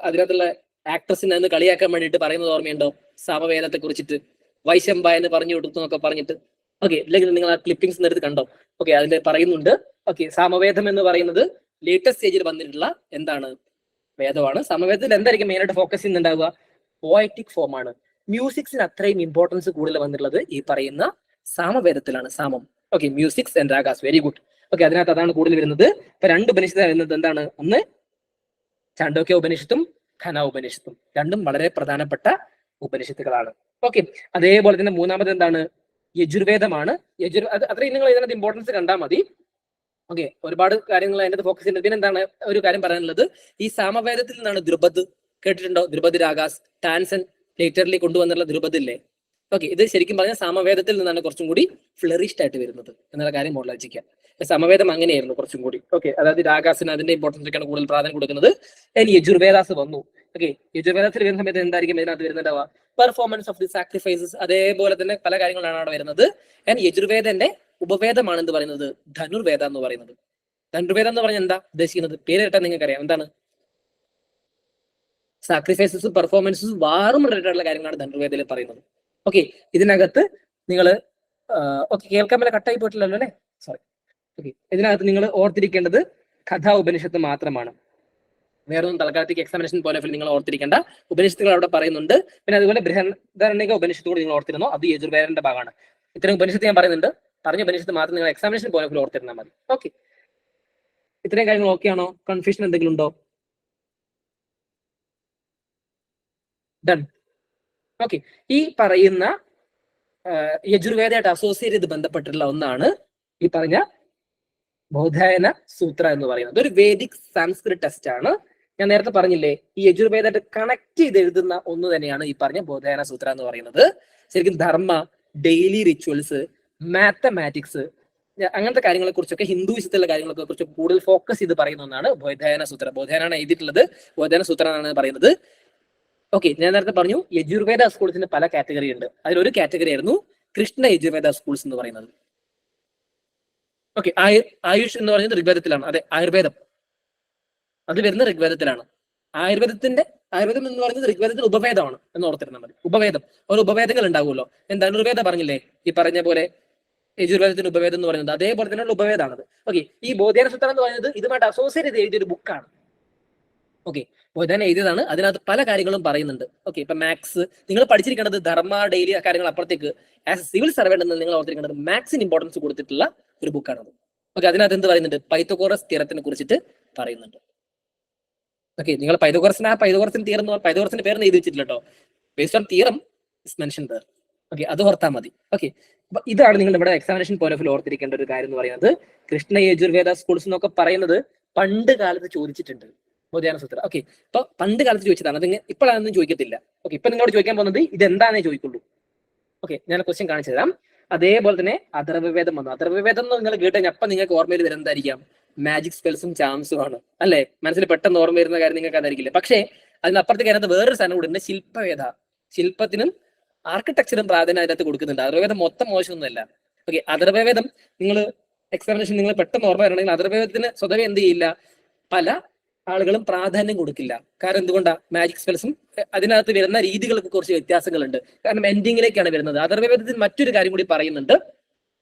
അതിനകത്തുള്ള ആക്ട്രസിനെ ഒന്ന് കളിയാക്കാൻ വേണ്ടിയിട്ട് പറയുന്നത് ഓർമ്മയുണ്ടോ, സാമവേദത്തെ കുറിച്ചിട്ട് വൈശംബ എന്ന് പറഞ്ഞു കൊടുത്തു എന്നൊക്കെ പറഞ്ഞിട്ട്. ഓക്കെ, അല്ലെങ്കിൽ നിങ്ങൾ ആ ക്ലിപ്പിംഗ്സ് എടുത്ത് കണ്ടോ? ഓക്കെ, അതിൽ പറയുന്നുണ്ട്. ഓക്കെ, സാമവേദം എന്ന് പറയുന്നത് ലേറ്റസ്റ്റ് സ്റ്റേജിൽ വന്നിട്ടുള്ള എന്താണ്, വേദമാണ്. സാമവേദത്തിൽ എന്തായിരിക്കും മെയിൻ ആയിട്ട് ഫോക്കസ് ചെയ്യുന്നുണ്ടാവുക, പോയറ്റിക് ഫോം ആണ്. മ്യൂസിക്സിന് അത്രയും ഇമ്പോർട്ടൻസ് കൂടുതൽ വന്നിട്ടുള്ളത് ഈ പറയുന്ന സാമവേദത്തിലാണ്. സാമം, okay, musics and ragas, very good. Okay, അതിനകത്ത് അതാണ് കൂടുതൽ വരുന്നത്. ഇപ്പൊ 2 ഉപനിഷത്ത് വരുന്നത് എന്താണ്, ഒന്ന് ചാണ്ടോക്യ ഉപനിഷത്തും ഖന ഉപനിഷത്തും, രണ്ടും വളരെ പ്രധാനപ്പെട്ട ഉപനിഷത്തുകളാണ്. ഓക്കെ, അതേപോലെ തന്നെ മൂന്നാമത് എന്താണ്, യജുർവേദമാണ്. അത്രയും നിങ്ങൾ ഇതിനകത്ത് ഇമ്പോർട്ടൻസ് കണ്ടാൽ മതി. ഓക്കെ, ഒരുപാട് കാര്യങ്ങൾ അതിനകത്ത് ഫോക്കസ് ചെയ്യുന്നത്. പിന്നെ എന്താണ് ഒരു കാര്യം പറയാനുള്ളത്, ഈ സാമവേദത്തിൽ നിന്നാണ് ദ്രുപദ്, കേട്ടിട്ടുണ്ടോ? ദ്രുപദ് രാഗാസ്, ടാൻസൻ ലേറ്റർലി കൊണ്ടുവന്നുള്ള ദ്രുപദ് ഇല്ലേ. ഓക്കെ, ഇത് ശരിക്കും പറഞ്ഞാൽ സാമവേദത്തിൽ നിന്നാണ് കുറച്ചും കൂടി ഫ്ലറിഷ്ഡ് ആയിട്ട് വരുന്നത് എന്നുള്ള കാര്യം മോഡലാച്ചിക്കാം. സമവേദം അങ്ങനെയായിരുന്നു കുറച്ചും കൂടി. ഓക്കെ, അതായത് രാഗാസിന് അതിന്റെ ഇമ്പോർട്ടൻസ് ഒക്കെയാണ് കൂടുതൽ പ്രാധാന്യം കൊടുക്കുന്നത്. യജുർവേദാസ് വന്നു. ഓക്കെ, യജുർവേദത്തിൽ വരുന്ന സമയത്ത് എന്തായിരിക്കും ഇതിനകത്ത് വരുന്നുണ്ടാവുക, പെർഫോമൻസ് ഓഫ് ദി സാക്രിഫൈസസ്, അതേപോലെ തന്നെ പല കാര്യങ്ങളാണ് അവിടെ വരുന്നത്. യജുർവേദന്റെ ഉപവേദമാണ് എന്ത് പറയുന്നത്, ധനുർവേദ എന്ന് പറയുന്നത്. ധനുർവേദം എന്ന് പറഞ്ഞാൽ എന്താ ഉദ്ദേശിക്കുന്നത്, പേര് കേട്ടാൽ നിങ്ങൾക്ക് അറിയാം എന്താണ്, സാക്രിഫൈസസും പെർഫോമൻസും വാറും റിലേറ്റഡ് ആയിട്ടുള്ള കാര്യങ്ങളാണ് ധനുർവേദയിൽ പറയുന്നത്. ഓക്കെ, ഇതിനകത്ത് നിങ്ങൾ ഓക്കെ കേൾക്കാൻ പല കട്ടായി പോയിട്ടില്ലല്ലോ അല്ലെ, സോറി. ഓക്കെ, ഇതിനകത്ത് നിങ്ങൾ ഓർത്തിരിക്കേണ്ടത് കഥാ ഉപനിഷത്ത് മാത്രമാണ്. വേറൊന്നും തൽക്കാലത്തേക്ക് എക്സാമിനേഷൻ പോലെ നിങ്ങൾ ഓർത്തിരിക്കേണ്ട ഉപനിഷത്തുകൾ അവിടെ പറയുന്നുണ്ട്. പിന്നെ അതുപോലെ ബൃഹദാരണ്യക ഉപനിഷത്ത് കൂടി നിങ്ങൾ ഓർത്തിരുന്നോ, അത് യജുർവേദന്റെ ഭാഗമാണ്. ഇത്രയും ഉപനിഷത്ത് ഞാൻ പറയുന്നുണ്ട്, പറഞ്ഞ ഉപനിഷത്ത് മാത്രം നിങ്ങൾ എക്സാമിനേഷൻ പോലെ ഓർത്തിരുന്നാൽ മതി. ഓക്കെ, ഇത്രയും കാര്യങ്ങൾ ഓക്കെ ആണോ? കൺഫ്യൂഷൻ എന്തെങ്കിലും ഉണ്ടോ? ഡൺ. ഓക്കെ, ഈ പറയുന്ന യജുർവേദമായിട്ട് അസോസിയേറ്റ് ചെയ്ത് ബന്ധപ്പെട്ടിട്ടുള്ള ഒന്നാണ് ഈ പറഞ്ഞ ബോധായന സൂത്ര എന്ന് പറയുന്നത്. ഒരു വേദിക് സാൻസ്ക്രിറ്റ് ടെസ്റ്റ് ആണ്. ഞാൻ നേരത്തെ പറഞ്ഞില്ലേ, ഈ യജുർവേദമായിട്ട് കണക്ട് ചെയ്ത് എഴുതുന്ന ഒന്ന് തന്നെയാണ് ഈ പറഞ്ഞ ബോധായന സൂത്ര എന്ന് പറയുന്നത്. ശരിക്കും ധർമ്മ, ഡെയിലി റിച്വൽസ്, മാത്തമാറ്റിക്സ്, അങ്ങനത്തെ കാര്യങ്ങളെ കുറിച്ചൊക്കെ, ഹിന്ദുയിസത്തിലുള്ള കാര്യങ്ങളെ കുറിച്ച് കൂടുതൽ ഫോക്കസ് ചെയ്ത് പറയുന്ന ഒന്നാണ് ബോധായന സൂത്ര. ബോധായനാണ് എഴുതിയിട്ടുള്ളത്, ബോധായന സൂത്ര എന്നാണ് പറയുന്നത്. ഓക്കെ, ഞാൻ നേരത്തെ പറഞ്ഞു യജുർവേദ സ്കൂൾസിന് പല കാറ്റഗറി ഉണ്ട്. അതിലൊരു കാറ്റഗറി ആയിരുന്നു കൃഷ്ണ യജുർവേദ സ്കൂൾസ് എന്ന് പറയുന്നത്. ഓക്കെ, ആയുഷ് എന്ന് പറയുന്നത് ഋഗ്വേദത്തിലാണ്. അതെ, ആയുർവേദം അത് വരുന്നത് ഋഗ്വേദത്തിലാണ്. ആയുർവേദം എന്ന് പറയുന്നത് ഋഗ്വേദത്തിൽ ഉപവേദമാണ് എന്ന് ഓർത്തിരുന്നാൽ മതി. ഉപവേദം, ഒരു ഉപവേദങ്ങൾ ഉണ്ടാവുമല്ലോ. എന്താ ഋഗ്വേദ പറഞ്ഞില്ലേ, ഈ പറഞ്ഞ പോലെ യജുർവേദത്തിന്റെ ഉപവേദം എന്ന് പറയുന്നത് അതേപോലെ തന്നെയുള്ള ഉപവേദമാണത്. ഓക്കെ, ഈ ബോധായന സൂത്രം എന്ന് പറയുന്നത് ഇതുമായിട്ട് അസോസിയേറ്റ് ചെയ്ത് എഴുതിയൊരു ബുക്കാണ്. ഓക്കെ, ബോധായന എഴുതിയതാണ്. അതിനകത്ത് പല കാര്യങ്ങളും പറയുന്നുണ്ട്. ഓക്കെ, ഇപ്പൊ മാത്സ് നിങ്ങൾ പഠിച്ചിരിക്കേണ്ടത്, ധർമ്മ, ഡെയിലി ആ കാര്യങ്ങൾ അപ്പുറത്തേക്ക് ആസ് എ സിവിൽ സർവന്റ് എന്ന് നിങ്ങൾ ഓർത്തിരിക്കേണ്ടത് മാത്സിന് ഇമ്പോർട്ടൻസ് കൊടുത്തിട്ടുള്ള ഒരു ബുക്കാണത്. ഓക്കെ, അതിനകത്ത് എന്ത് പറയുന്നുണ്ട്, പൈത്തഗോറസ് തിയറത്തിനെ കുറിച്ചിട്ട് പറയുന്നുണ്ട്. ഓക്കെ, നിങ്ങൾ പൈതഗോറസിന്റെ തിയറം, പൈതഗോറസിന്റെ പേര് എഴുതി വെച്ചിട്ടില്ല കേട്ടോ. Based on theorem is mention there. Okay, അത് ഓർത്താൽ മതി. ഓക്കെ, അപ്പൊ ഇതാണ് നിങ്ങൾ ഇവിടെ എക്സാമിനേഷൻ പോയിന്റ് ഓഫ് വ്യൂ ഓർത്തിരിക്കേണ്ട ഒരു കാര്യം എന്ന് പറയുന്നത്. കൃഷ്ണ യജുർവേദ സ്കൂൾസ് എന്നൊക്കെ പറയുന്നത് പണ്ട് കാലത്ത് ചോദിച്ചിട്ടുണ്ട് ബോധായന സൂത്ര. ഓക്കെ, ഇപ്പൊ പണ്ട് കാലത്ത് ചോദിച്ചതാണ്, അത് ഇപ്പോഴാണെന്നും ചോദിക്കത്തില്ല. ഓക്കെ, ഇപ്പൊ നിങ്ങളോട് ചോദിക്കാൻ പോകുന്നത് ഇതെന്താണെന്നേ ചോദിക്കുള്ളൂ. ഓക്കെ, ഞാൻ ക്വസ്റ്റ്യൻ കാണിച്ചു തരാം. അതേപോലെ തന്നെ അഥർവവേദം വന്നു. അഥർവവേദം എന്ന് നിങ്ങൾ കേട്ട് കഴിഞ്ഞാൽ അപ്പൊ നിങ്ങൾക്ക് ഓർമ്മയിൽ വരുന്നതായിരിക്കാം മാജിക് സ്പെൽസും ചാംസും ആണ് അല്ലെ. മനസ്സിൽ പെട്ടെന്ന് ഓർമ്മ വരുന്ന കാര്യം നിങ്ങൾക്ക് അതായിരിക്കില്ല. പക്ഷേ അതിനപ്പുറത്തേക്ക് അതിനകത്ത് വേറൊരു സാധനം കൂടെ ഉണ്ട്, ശില്പവേദ. ശില്പത്തിനും ആർക്കിടെക്ചറും പ്രാധാന്യം അതിനകത്ത് കൊടുക്കുന്നുണ്ട്. അഥർവവേദം മൊത്തം മോശമൊന്നുമല്ല. ഓക്കെ, അഥർവവേദം നിങ്ങൾ എക്സാമിനേഷൻ നിങ്ങൾ പെട്ടെന്ന് ഓർമ്മ വരണമെങ്കിൽ അഥർവവേദത്തിന് സ്വതവേ എന്ത് ചെയ്യില്ല, പല ആളുകളും പ്രാധാന്യം കൊടുക്കില്ല. കാരണം എന്തുകൊണ്ടാ, മാജിക് സ്പെൽസും അതിനകത്ത് വരുന്ന രീതികൾക്ക് കുറച്ച് വ്യത്യാസങ്ങളുണ്ട്. കാരണം എൻഡിങ്ങിലേക്കാണ് വരുന്നത്. അഥർവവേദത്തിൽ മറ്റൊരു കാര്യം കൂടി പറയുന്നുണ്ട്.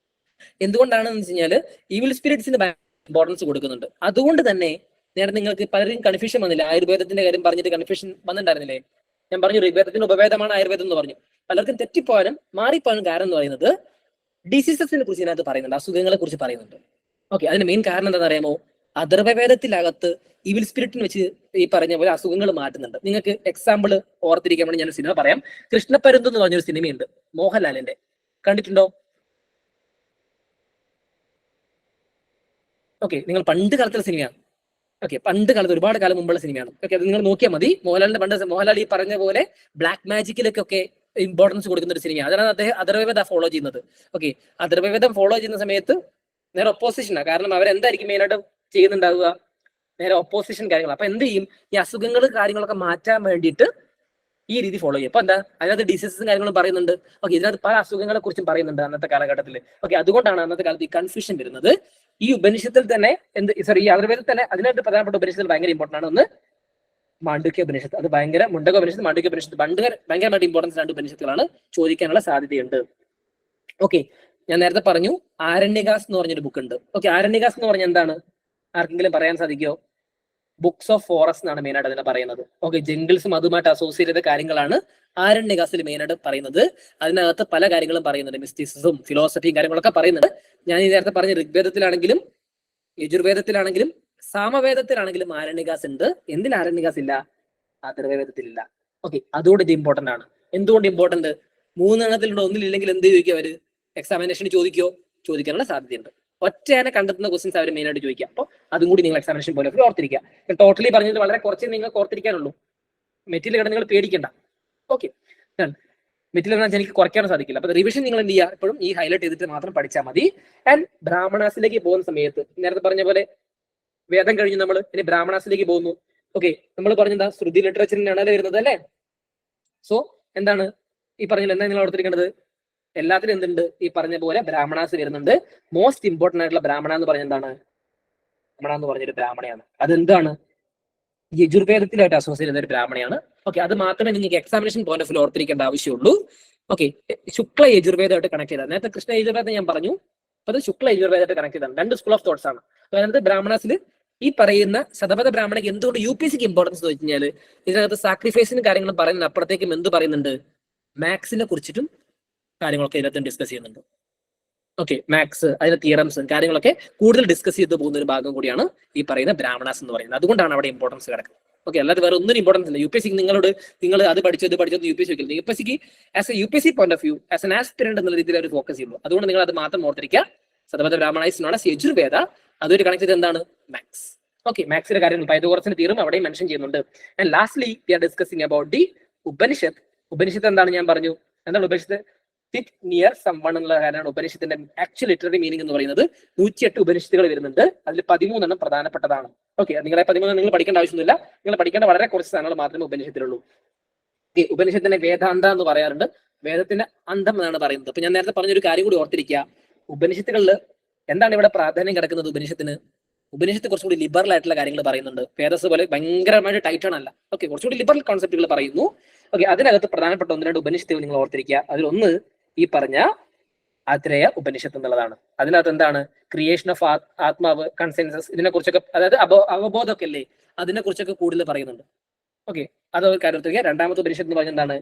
എന്തുകൊണ്ടാണെന്ന് വെച്ച് കഴിഞ്ഞാൽ ഈവിൾ സ്പിരിറ്റ്സിന് ഇമ്പോർട്ടൻസ് കൊടുക്കുന്നുണ്ട്. അതുകൊണ്ട് തന്നെ നേരെ നിങ്ങൾക്ക് പലരും കൺഫ്യൂഷൻ വന്നില്ല. ആയുർവേദത്തിന്റെ കാര്യം പറഞ്ഞിട്ട് കൺഫ്യൂഷൻ വന്നിട്ടുണ്ടായിരുന്നില്ലേ? ഞാൻ പറഞ്ഞു ഋഗ്വേദത്തിന്റെ ഉപവേദമാണ് ആയുർവേദം എന്ന് പറഞ്ഞു. പലർക്കും തെറ്റിപ്പോകാനും മാറിപ്പോകാനും കാരണം എന്ന് പറയുന്നത് ഡിസീസസിനെ കുറിച്ച് ഇതിനകത്ത് പറയുന്നുണ്ട്, അസുഖങ്ങളെ കുറിച്ച് പറയുന്നുണ്ട്. ഓക്കെ, അതിന് മെയിൻ കാരണം എന്താണെന്ന് അറിയാമോ, അഥർവവേദത്തിനകത്ത് ഈവിൽ സ്പിരിറ്റിന് വെച്ച് ഈ പറഞ്ഞ പോലെ അസുഖങ്ങൾ മാറ്റുന്നുണ്ട്. നിങ്ങൾക്ക് എക്സാമ്പിൾ ഓർത്തിരിക്കാൻ വേണ്ടി ഞാൻ സിനിമ പറയാം. കൃഷ്ണപരുന്ത് എന്ന് പറഞ്ഞൊരു സിനിമയുണ്ട് മോഹൻലാലിന്റെ, കണ്ടിട്ടുണ്ടോ? ഓക്കെ, നിങ്ങൾ പണ്ട് കാലത്തുള്ള സിനിമയാണ്. ഓക്കെ, പണ്ട് കാലത്ത് ഒരുപാട് കാലം മുമ്പുള്ള സിനിമയാണ്. ഓക്കെ, അത് നിങ്ങൾ നോക്കിയാൽ മതി. മോഹൻലാൽ ഈ പറഞ്ഞ പോലെ ബ്ലാക്ക് മാജിക്കിലേക്കൊക്കെ ഇമ്പോർട്ടൻസ് കൊടുക്കുന്ന ഒരു സിനിമയാണ്. അതാണ് അദ്ദേഹം അഥർവവേദം ഫോളോ ചെയ്യുന്നത്. ഓക്കെ, അഥർവവേദം ഫോളോ ചെയ്യുന്ന സമയത്ത് നേരെ ഒപ്പോസിഷനാണ്. കാരണം അവരെന്തായിരിക്കും മെയിനായിട്ട് ചെയ്യുന്നുണ്ടാവുക, നേരെ ഒപ്പോസിഷൻ കാര്യങ്ങൾ. അപ്പൊ എന്ത് ചെയ്യും, ഈ അസുഖങ്ങൾ കാര്യങ്ങളൊക്കെ മാറ്റാൻ വേണ്ടിയിട്ട് ഈ രീതി ഫോളോ ചെയ്യും. അപ്പൊ എന്താ, അതിനകത്ത് ഡിസീസസും കാര്യങ്ങളും പറയുന്നുണ്ട്. ഓക്കെ, ഇതിനകത്ത് പല അസുഖങ്ങളെ കുറിച്ചും പറയുന്നുണ്ട് അന്നത്തെ കാലഘട്ടത്തിൽ. ഓക്കെ, അതുകൊണ്ടാണ് അന്നത്തെ കാലത്ത് ഈ കൺഫ്യൂഷൻ വരുന്നത്. ഈ ഉപനിഷത്തിൽ തന്നെ ഈ ആയുർവേദത്തിൽ തന്നെ അതിനായിട്ട് പ്രധാനപ്പെട്ട ഉപനിഷത്തിൽ ഭയങ്കര ഇമ്പോർട്ടൻ്റ് ആണ്. ഒന്ന് മാണ്ഡുക്യ ഉപനിഷത്ത്, അത് ഭയങ്കര മുണ്ടക ഉപനിഷത്ത്, മാണ്ഡുക്യ ഉപനിഷത്ത് ഭയങ്കരമായിട്ട് ഇമ്പോർട്ടൻസ് രണ്ട് ഉപനിഷത്തുകളാണ്, ചോദിക്കാനുള്ള സാധ്യതയുണ്ട്. ഓക്കെ, ഞാൻ നേരത്തെ പറഞ്ഞു ആരണ്യകാസ് എന്ന് പറഞ്ഞൊരു ബുക്ക് ഉണ്ട്. ഓക്കെ, ആരണ്യകാസ് എന്ന് പറഞ്ഞാൽ എന്താണ്, ആർക്കെങ്കിലും പറയാൻ സാധിക്കുമോ? ബുക്സ് ഓഫ് ഫോറസ്റ്റ് എന്നാണ് മെയിനായിട്ട് അതിനെ പറയുന്നത്. ഓക്കെ, ജംഗിൾസും അതുമായിട്ട് അസോസിയേറ്റ് ചെയ്ത കാര്യങ്ങളാണ് ആരണ്യകാസിൽ മെയിനായിട്ട് പറയുന്നത്. അതിനകത്ത് പല കാര്യങ്ങളും പറയുന്നുണ്ട്, മിസ്റ്റിസിസും ഫിലോസഫിയും കാര്യങ്ങളൊക്കെ പറയുന്നുണ്ട്. ഞാൻ ഈ നേരത്തെ പറഞ്ഞ ഋഗ്വേദത്തിലാണെങ്കിലും യജുർവേദത്തിലാണെങ്കിലും സാമവേദത്തിലാണെങ്കിലും ആരണ്യകാസ് ഉണ്ട്. എന്തിൽ ആരണ്യകാസ് ഇല്ല? അഥർവവേദത്തിലില്ല. ഓക്കെ, അതുകൊണ്ട് ഇത് ഇമ്പോർട്ടന്റ് ആണ്. എന്തുകൊണ്ട് ഇമ്പോർട്ടന്റ്? മൂന്നെണ്ണത്തിലുണ്ട്, ഒന്നിലില്ലെങ്കിൽ എന്ത് ചോദിക്കുക അവര് എക്സാമിനേഷന് ചോദിക്കാനുള്ള സാധ്യതയുണ്ട്. ഒറ്റയാനെ കണ്ടെത്തുന്ന ക്വസ്റ്റ്യൻസ് അവർ മെയിനായിട്ട് ചോദിക്കുക. അപ്പോൾ അതും കൂടി നിങ്ങൾ എക്സാമിനേഷൻ പോലെ ഓർത്തിരിക്കുക. ടോട്ടലി പറഞ്ഞത് വളരെ കുറച്ച് നിങ്ങൾക്ക് ഓർത്തിരിക്കാനുള്ളൂ. മെറ്റീരിയൽ കണ്ട് നിങ്ങൾ പേടിക്കണ്ട. ഓക്കെ, മെറ്റീരിയൽ എനിക്ക് കുറയ്ക്കാൻ സാധിക്കില്ല. അപ്പൊ റിവിഷൻ നിങ്ങൾ എന്ത് ചെയ്യുക, എപ്പോഴും ഈ ഹൈലൈറ്റ് ചെയ്തിട്ട് മാത്രം പഠിച്ചാൽ മതി. ആൻഡ് ബ്രാഹ്മണാസിലേക്ക് പോകുന്ന സമയത്ത് നേരത്തെ പറഞ്ഞ പോലെ വേദം കഴിഞ്ഞ് നമ്മൾ ഇനി ബ്രാഹ്മണാസിലേക്ക് പോകുന്നു. ഓക്കെ, നമ്മൾ പറഞ്ഞെന്താ, ശ്രുതി ലിറ്ററേച്ചറിനാണ് വരുന്നത് അല്ലേ. സോ എന്താണ് ഈ പറഞ്ഞ എന്താ നിങ്ങൾ ഓർത്തിരിക്കേണ്ടത്, എല്ലാത്തിലും എന്തുണ്ട്, ഈ പറഞ്ഞ പോലെ ബ്രാഹ്മണാസ് വരുന്നുണ്ട്. മോസ്റ്റ് ഇമ്പോർട്ടന്റ് ആയിട്ടുള്ള ബ്രാഹ്മണ എന്ന് പറഞ്ഞ എന്താണ്, ബ്രാഹ്മണ എന്ന് പറഞ്ഞൊരു ബ്രാഹ്മണയാണ്. അതെന്താണ്, യജുർവേദത്തിലായിട്ട് അസോസിയേറ്റ് ചെയ്യുന്ന ഒരു ബ്രാഹ്മണയാണ്. ഓക്കെ, അത് മാത്രമേ നിങ്ങൾക്ക് എക്സാമിനേഷൻ പോയിന്റ് ഓഫ് വ്യൂ ഓർത്തിരിക്കേണ്ട ആവശ്യമുള്ളൂ. ഓക്കെ, ശുക്ല യജുർവേദമായിട്ട് കണക്ട് ചെയ്താൽ, നേരത്തെ കൃഷ്ണ യജുർവേദം ഞാൻ പറഞ്ഞു, അപ്പൊ അത് ശുക്ല യജുർവേദമായിട്ട് കണക്ട് ചെയ്താണ്. രണ്ട് സ്കൂൾ ഓഫ് തോട്ട്സ് ആണ്. അതിനകത്ത് ബ്രാഹ്മണാസിൽ ഈ പറയുന്ന ശതപഥ ബ്രാഹ്മണക്ക് എന്തുകൊണ്ട് UPSCക്ക് ഇമ്പോർട്ടൻസ് എന്ന് വെച്ച് കഴിഞ്ഞാൽ ഇതിനകത്ത് സാക്രിഫൈസിനും കാര്യങ്ങളും പറയുന്നത് അപ്പുറത്തേക്കും എന്ത് പറയുന്നുണ്ട്, മാത്സിനെ കുറിച്ചിട്ടും കാര്യങ്ങളൊക്കെ ഇതിനകത്ത് ഡിസ്കസ് ചെയ്യുന്നുണ്ട്. ഓക്കെ, മാത്സ് അതിന്റെ തിയറംസും കാര്യങ്ങളൊക്കെ കൂടുതൽ ഡിസ്കസ് ചെയ്ത് പോകുന്ന ഒരു ഭാഗം കൂടിയാണ് ഈ പറയുന്ന ബ്രാഹ്മണാസ് എന്ന് പറയുന്നത്. അതുകൊണ്ടാണ് അവിടെ ഇമ്പോർട്ടൻസ് കിടക്കുന്നത്. ഓക്കെ, അല്ലാതെ വേറെ ഒന്നും ഇമ്പോർട്ടൻസ് ഇല്ല. UPSC നിങ്ങളോട് നിങ്ങൾ അത് പഠിച്ചു ഇത് പഠിച്ചത് UPSC വെക്കില്ല. UPSC as A UPSC point of view as an aspirant എന്നുള്ള രീതിയിൽ അവർ ഫോക്കസ് ചെയ്യുള്ളൂ. അതുകൊണ്ട് നിങ്ങൾ അത് മാത്രം ഓർത്തിരിക്കുക. സതപഥ ബ്രാഹ്മണൈസ് യജുർവേദ, അതൊരു കണക്ട് ചെയ്ത് എന്താണ് മാത്സ്. ഓക്കെ, മാത്സിന്റെ കാര്യങ്ങൾ പൈതഗോറസിന്റെ തീറും അവിടെയും മെൻഷൻ ചെയ്യുന്നുണ്ട്. And lastly we are discussing about the Upanishad. Upanishad എന്താണ് ഞാൻ പറഞ്ഞു. എന്താണ് ഉപനിഷത്ത്? സിറ്റ് നിയർ സംവൺ എന്നുള്ള കാര്യമാണ് ഉപനിഷത്തിന്റെ ആക്ച്വൽ ലിറ്റററി മീനിങ് എന്ന് പറയുന്നത്. 108 ഉപനിഷത്തുകൾ വരുന്നുണ്ട്. അതിൽ 13 പ്രധാനപ്പെട്ടതാണ്. ഓക്കെ, നിങ്ങളെ 13 നിങ്ങൾ പഠിക്കേണ്ട ആവശ്യമൊന്നുമില്ല. നിങ്ങൾ പഠിക്കേണ്ട വളരെ കുറച്ച് സാധനങ്ങൾ മാത്രമേ ഉപനിഷത്തിലുള്ളൂ. ഉപനിഷത്തിനെ വേദാന്ത എന്ന് പറയാറുണ്ട്. വേദത്തിന്റെ അന്തം എന്നാണ് പറയുന്നത്. അപ്പൊ ഞാൻ നേരത്തെ പറഞ്ഞൊരു കാര്യം കൂടി ഓർത്തിരിക്കുക. ഉപനിഷത്തുകളിൽ എന്താണ് ഇവിടെ പ്രാധാന്യം കിടക്കുന്നത്? ഉപനിഷത്തിന് ഉപനിഷത്ത് കുറച്ചുകൂടി ലിബറൽ ആയിട്ടുള്ള കാര്യങ്ങൾ പറയുന്നുണ്ട്. വേദസ് പോലെ ഭയങ്കരമായിട്ട് ടൈറ്റ് ആണല്ല. ഓക്കെ, കുറച്ചുകൂടി ലിബറൽ കോൺസെപ്റ്റുകൾ പറയുന്നു. ഓക്കെ, അതിനകത്ത് പ്രധാനപ്പെട്ട 1-2 ഉപനിഷത്തുകൾ നിങ്ങൾ ഓർത്തിരിക്കുക. അതിലൊന്ന് ഈ പറഞ്ഞ ആത്രേയ ഉപനിഷത്ത് എന്നുള്ളതാണ്. അതിനകത്ത് എന്താണ്? ക്രിയേഷൻ ഓഫ് ആത്മാവ്, കൺസെൻസസ്, ഇതിനെ കുറിച്ചൊക്കെ, അതായത് അവബോധമൊക്കെ അല്ലേ, അതിനെ കുറിച്ചൊക്കെ കൂടുതൽ പറയുന്നുണ്ട്. ഓക്കെ, അതൊരു കാര്യം ഓർത്തിരിക്കുക. രണ്ടാമത്തെ ഉപനിഷത്ത് എന്ന് പറഞ്ഞ എന്താണ്?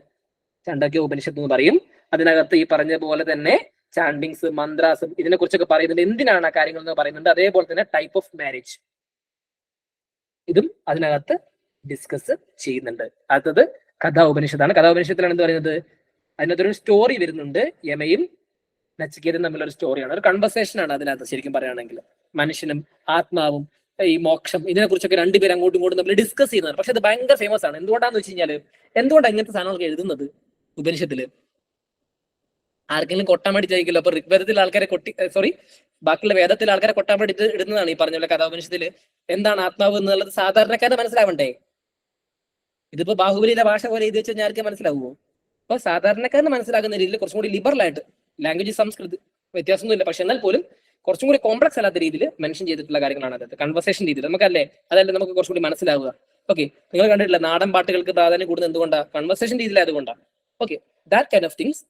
ചാണ്ടക്യ ഉപനിഷത്ത് എന്ന് പറയും. അതിനകത്ത് ഈ പറഞ്ഞ പോലെ തന്നെ ചാൻഡിങ്സ്, മന്ത്രാസ്, ഇതിനെ കുറിച്ചൊക്കെ പറയുന്നുണ്ട്. എന്തിനാണ് ആ കാര്യങ്ങൾ എന്ന് പറയുന്നുണ്ട്. അതേപോലെ തന്നെ ടൈപ്പ് ഓഫ് മാരേജ്, ഇതും അതിനകത്ത് ഡിസ്കസ് ചെയ്യുന്നുണ്ട്. അടുത്തത് കഥാ ഉപനിഷത്താണ്. കഥാ ഉപനിഷത്തിലാണ് എന്ത് പറയുന്നത്? അതിനകത്തൊരു സ്റ്റോറി വരുന്നുണ്ട്. യമയും നച്ചിക്കേതനും തമ്മിലൊരു സ്റ്റോറിയാണ്, ഒരു കൺവെർസേഷൻ ആണ് അതിനകത്ത്. ശരിക്കും പറയുകയാണെങ്കിൽ മനുഷ്യനും ആത്മാവും ഈ മോക്ഷം, ഇതിനെ കുറിച്ചൊക്കെ രണ്ടുപേരും അങ്ങോട്ടും ഇങ്ങോട്ടും തമ്മിൽ ഡിസ്കസ് ചെയ്യുന്നത്. പക്ഷെ അത് ഭയങ്കര ഫേമസ് ആണ്. എന്തുകൊണ്ടാന്ന് വെച്ച് കഴിഞ്ഞാൽ, എന്തുകൊണ്ടാണ് ഇങ്ങനത്തെ സാധനങ്ങളൊക്കെ എഴുതുന്നത് ഉപനിഷത്തില്? ആർക്കെങ്കിലും കൊട്ടാൻ വേണ്ടി ചോദിക്കില്ല. അപ്പൊ ഋഗ്വേദത്തിലെ ആൾക്കാരെ ബാക്കിയുള്ള വേദത്തിലെ ആൾക്കാരെ കൊട്ടാൻ വേണ്ടിയിട്ട് ഇടുന്നതാണ് ഈ പറഞ്ഞ പോലെ കഥാപനിഷത്തില്. എന്താണ് ആത്മാവ് എന്നുള്ളത് സാധാരണക്കാരെ മനസ്സിലാവണ്ടേ? ഇതിപ്പോ ബാഹുബലിയുടെ ഭാഷ പോലെ എഴുതി വെച്ചാൽ ആർക്കും മനസ്സിലാവുമോ? അപ്പൊ സാധാരണക്കാരന് മനസ്സിലാക്കുന്ന രീതിയിൽ കുറച്ചും കൂടി ലിബറൽ ആയിട്ട്, ലാംഗ്വേജ് സംസ്കൃതി വ്യത്യാസമൊന്നുമില്ല, പക്ഷെ എന്നാൽ പോലും കുറച്ചും കൂടി കോംപ്ലക്സ് അല്ലാത്ത രീതിയിൽ മെൻഷൻ ചെയ്തിട്ടുള്ള കാര്യങ്ങളാണ് അതായത് കൺവെർസേഷൻ രീതിയിൽ. നമുക്കല്ലേ അതല്ലേ നമുക്ക് കുറച്ചും കൂടി മനസ്സിലാവുക. ഓക്കെ, നിങ്ങൾ കണ്ടിട്ടില്ല നാടൻ പാട്ടുകൾക്ക് പ്രാധാന്യം കൂടുന്നത് എന്തുകൊണ്ടാണ്? കൺവെർസേഷൻ രീതിയിലായതുകൊണ്ടാണ്. Okay, that kind of things